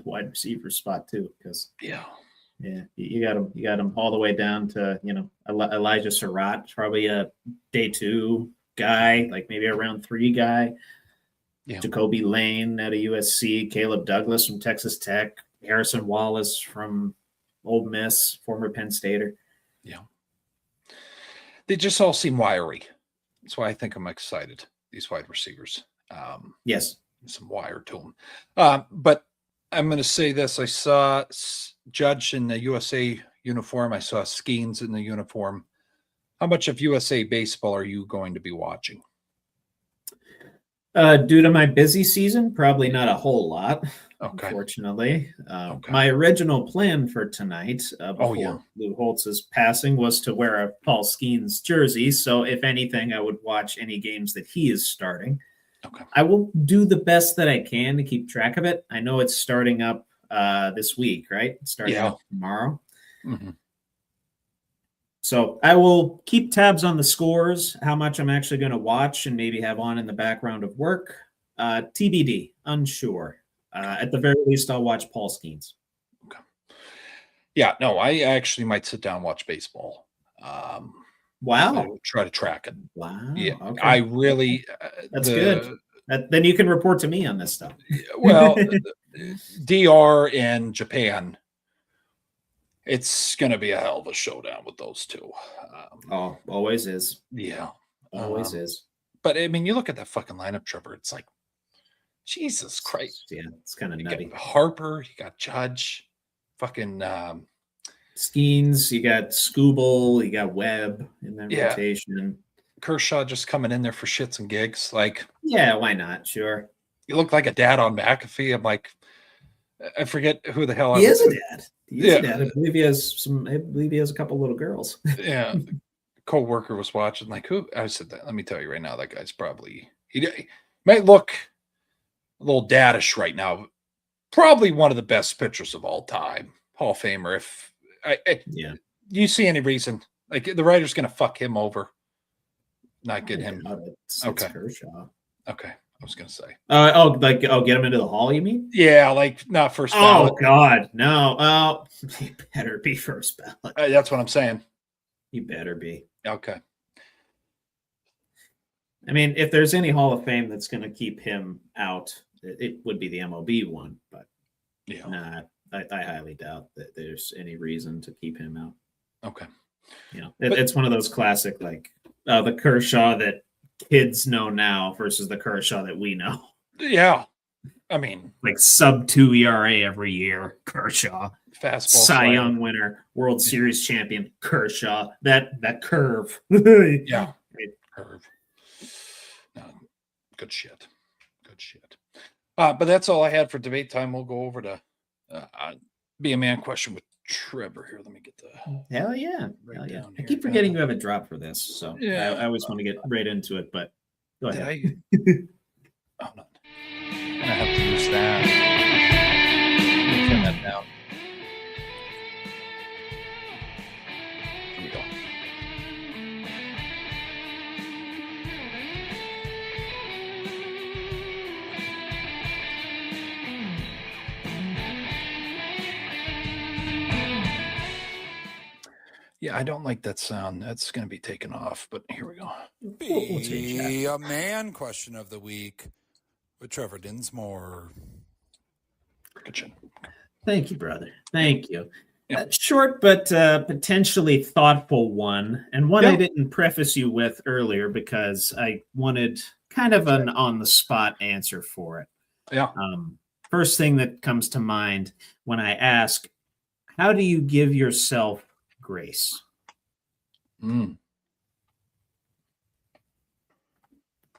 wide receiver spot too, because you got him all the way down to Elijah Surratt, probably a day 2 guy, like maybe a round 3 guy. Yeah. Jacoby Lane out of USC, Caleb Douglas from Texas Tech, Harrison Wallace from Ole Miss, former Penn Stater. Yeah, they just all seem wiry. That's why I think I'm excited. These wide receivers. Yes, some wire to them. But I'm going to say this: I saw Judge in the USA uniform. I saw Skeens in the uniform. How much of USA baseball are you going to be watching? Due to my busy season, probably not a whole lot. Okay. Unfortunately, my original plan for tonight, before Lou Holtz's passing, was to wear a Paul Skeens jersey. So, if anything, I would watch any games that he is starting. Okay. I will do the best that I can to keep track of it. I know it's starting up this week, right? It's starting up tomorrow. Mm-hmm. So I will keep tabs on the scores, how much I'm actually going to watch and maybe have on in the background of work. TBD, unsure. At the very least, I'll watch Paul Skeens. Okay. Yeah, no, I actually might sit down and watch baseball. Wow. Try to track it. Wow. Yeah, okay. I really. That's good. Then you can report to me on this stuff. Well, DR and Japan, it's going to be a hell of a showdown with those two. Always is. Yeah. Always is. But, I mean, you look at that fucking lineup, Trevor, it's like, Jesus Christ. Yeah, it's kind of you nutty. Got Harper, you got Judge, fucking Skeens, you got Scooble, you got Webb in that rotation. Kershaw just coming in there for shits and gigs. Like, yeah, why not? Sure. You look like a dad on McAfee. I'm like, I forget who the hell he is a dad. He is a dad. I believe he has a couple little girls. Yeah. Co-worker was watching, like, who? I said that. Let me tell you right now, that guy's probably, he might look a little daddish right now. Probably one of the best pitchers of all time. Hall of Famer. If you see any reason, like, the writer's going to fuck him over. Not get him. It's Kershaw. Okay. I was going to say. Get him into the Hall, you mean? Yeah, like, not first ballot. Oh, God. No. He better be first ballot. That's what I'm saying. He better be. Okay. I mean, if there's any Hall of Fame that's going to keep him out, it would be the MLB one. But I highly doubt that there's any reason to keep him out. Okay. It's one of those classic, like, the Kershaw that kids know now versus the Kershaw that we know. Yeah. I mean, like sub-2 ERA every year, Kershaw. Fastball. Cy Young winner, World Series champion, Kershaw. That curve. Yeah. Curve. No, good shit. But that's all I had for debate time. We'll go over to Be a Man question with Trevor here. Let me get the hell yeah. I keep forgetting you have a drop for this, so I always want to get right into it. But go ahead. Oh no, I have to use that. Let me turn that down. Here we go. Yeah, I don't like that sound. That's going to be taken off, but here we go. We'll change that. Be a man question of the week with Trevor Dinsmore. Good shit. Thank you, brother. Thank you. Yeah. Short but potentially thoughtful one, and one Yeah. I didn't preface you with earlier because I wanted kind of an on-the-spot answer for it. Yeah. First thing that comes to mind when I ask, how do you give yourself grace?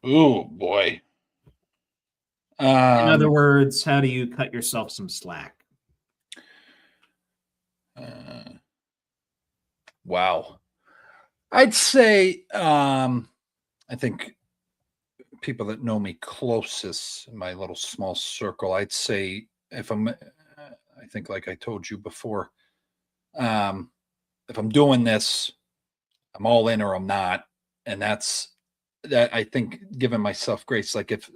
Oh, boy. In other words, how do you cut yourself some slack? Wow. I'd say, I think people that know me closest in my little small circle, I'd say if I'm, I think like I told you before, if I'm doing this, I'm all in or I'm not. And that's that. I think giving myself grace, like if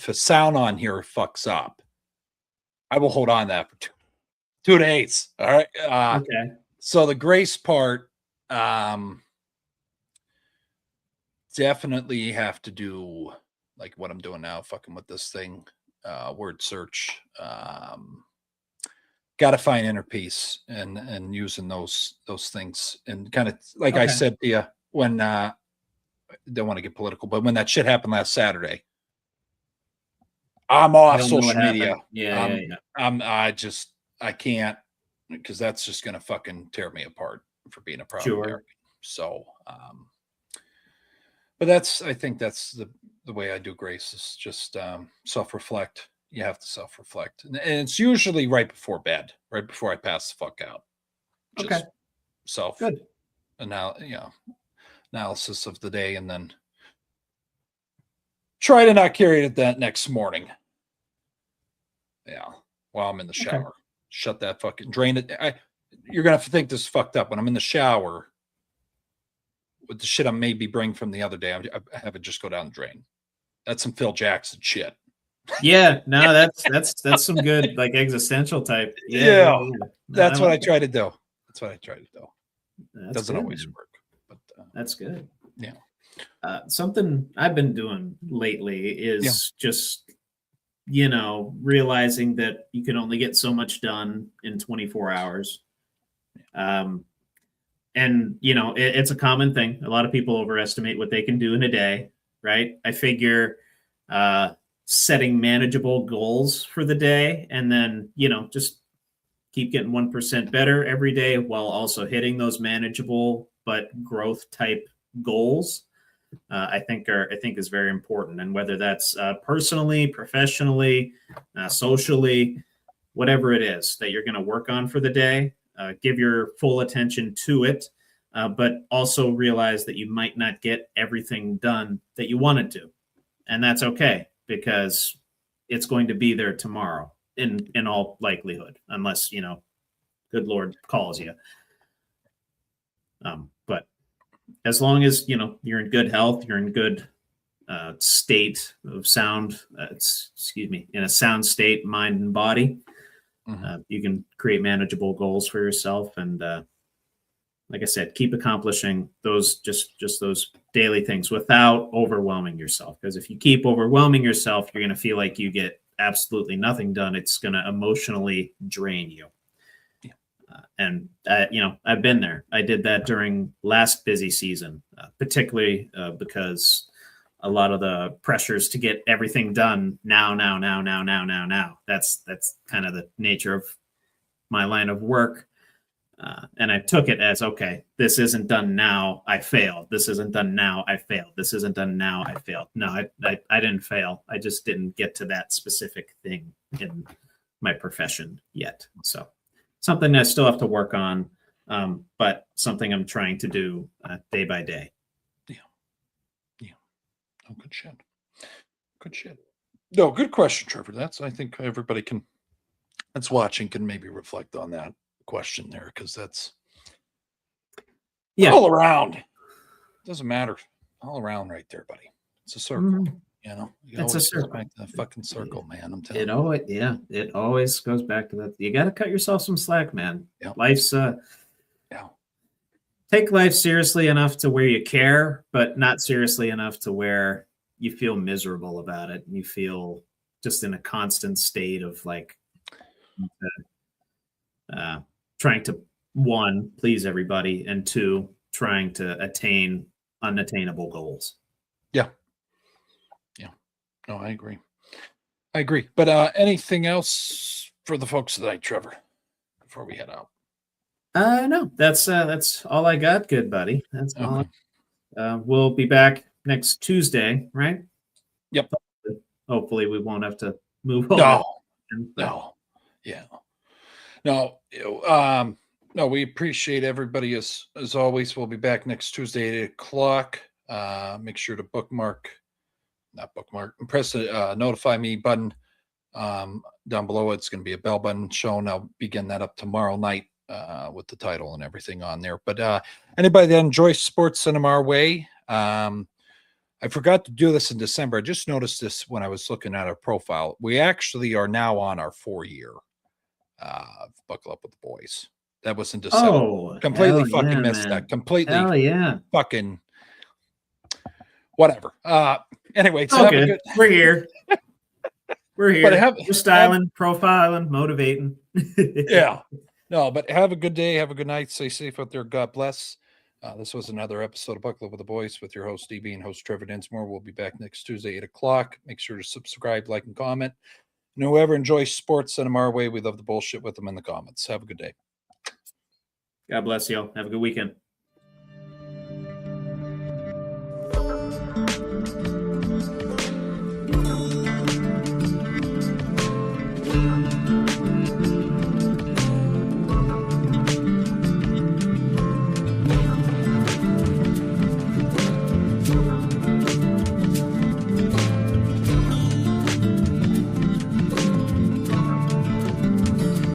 a sound on here fucks up, I will hold on to that for 2 days. All right. Okay. So the grace part, definitely have to do like what I'm doing now, fucking with this thing, word search. Got to find inner peace and using those things and kind of like I said to you when don't want to get political, but when that shit happened last Saturday, I'm off social media. Yeah. I can't, because that's just gonna fucking tear me apart for being a proud American. So, but I think that's the way I do grace is just self-reflect. You have to self-reflect, and it's usually right before bed, right before I pass the fuck out. Just analysis of the day, and then try to not carry it that next morning. Yeah, while I'm in the shower, shut that fucking drain it. You're gonna think this is fucked up when I'm in the shower with the shit I maybe bring from the other day. I have it just go down the drain. That's some Phil Jackson shit. Yeah, no, that's some good like existential type. Yeah. No, That's what I try to do. That's Doesn't good, always man. work, but That's good. Yeah. Something I've been doing lately is just, realizing that you can only get so much done in 24 hours. And, it's a common thing. A lot of people overestimate what they can do in a day, right? I figure setting manageable goals for the day and then, just keep getting 1% better every day while also hitting those manageable but growth type goals. I think is very important. And whether that's personally, professionally, socially, whatever it is that you're going to work on for the day, give your full attention to it, but also realize that you might not get everything done that you wanted to. And that's okay, because it's going to be there tomorrow in all likelihood, unless, good Lord calls you. But as long as, you're in good health, you're in good state of sound, in a sound state, mind and body, you can create manageable goals for yourself. And like I said, keep accomplishing those, just those daily things without overwhelming yourself. Because if you keep overwhelming yourself, you're going to feel like you get absolutely nothing done. It's going to emotionally drain you. And I've been there. I did that during last busy season, particularly because a lot of the pressures to get everything done now. That's kind of the nature of my line of work. And I took it as, okay, this isn't done now, I failed. This isn't done now, I failed. This isn't done now, I failed. No, I didn't fail. I just didn't get to that specific thing in my profession yet. So something I still have to work on, but something I'm trying to do day by day. Yeah. Oh, good shit. No, good question, Trevor. I think everybody that's watching can maybe reflect on that question there, because that's all around. Doesn't matter. All around right there, buddy. It's a circle. It's a circle. Back to the fucking circle, man. I'm telling you. It always goes back to that. You got to cut yourself some slack, man. Yeah. Life's take life seriously enough to where you care, but not seriously enough to where you feel miserable about it. And you feel just in a constant state of like trying to, one, please everybody, and two, trying to attain unattainable goals. Yeah. No, I agree. But anything else for the folks tonight, Trevor, before we head out? No, that's all I got. Good buddy. That's Okay. all. We'll be back next Tuesday, right? Yep. Hopefully we won't have to move No. on. No. Yeah. No. No, we appreciate everybody as always. We'll be back next Tuesday at 8:00. Make sure to press the notify me button down below. It's going to be a bell button show, and I'll begin that up tomorrow night with the title and everything on there. But anybody that enjoys sports, send them our way. I forgot to do this in December. I just noticed this when I was looking at our profile. We actually are now on our 4-year Buckle Up with the Boys. That was in December. Oh, completely fucking missed that. Completely fucking whatever. Anyway, so okay. We're here. We're here. We're styling, profiling, motivating. Yeah. No, but have a good day. Have a good night. Stay safe out there. God bless. This was another episode of Buckle Up with the Boys with your host, DB, and host Trevor Dinsmore. We'll be back next Tuesday, 8:00. Make sure to subscribe, like, and comment. And whoever enjoys sports, send them our way. We love the bullshit with them in the comments. Have a good day. God bless you all. Have a good weekend.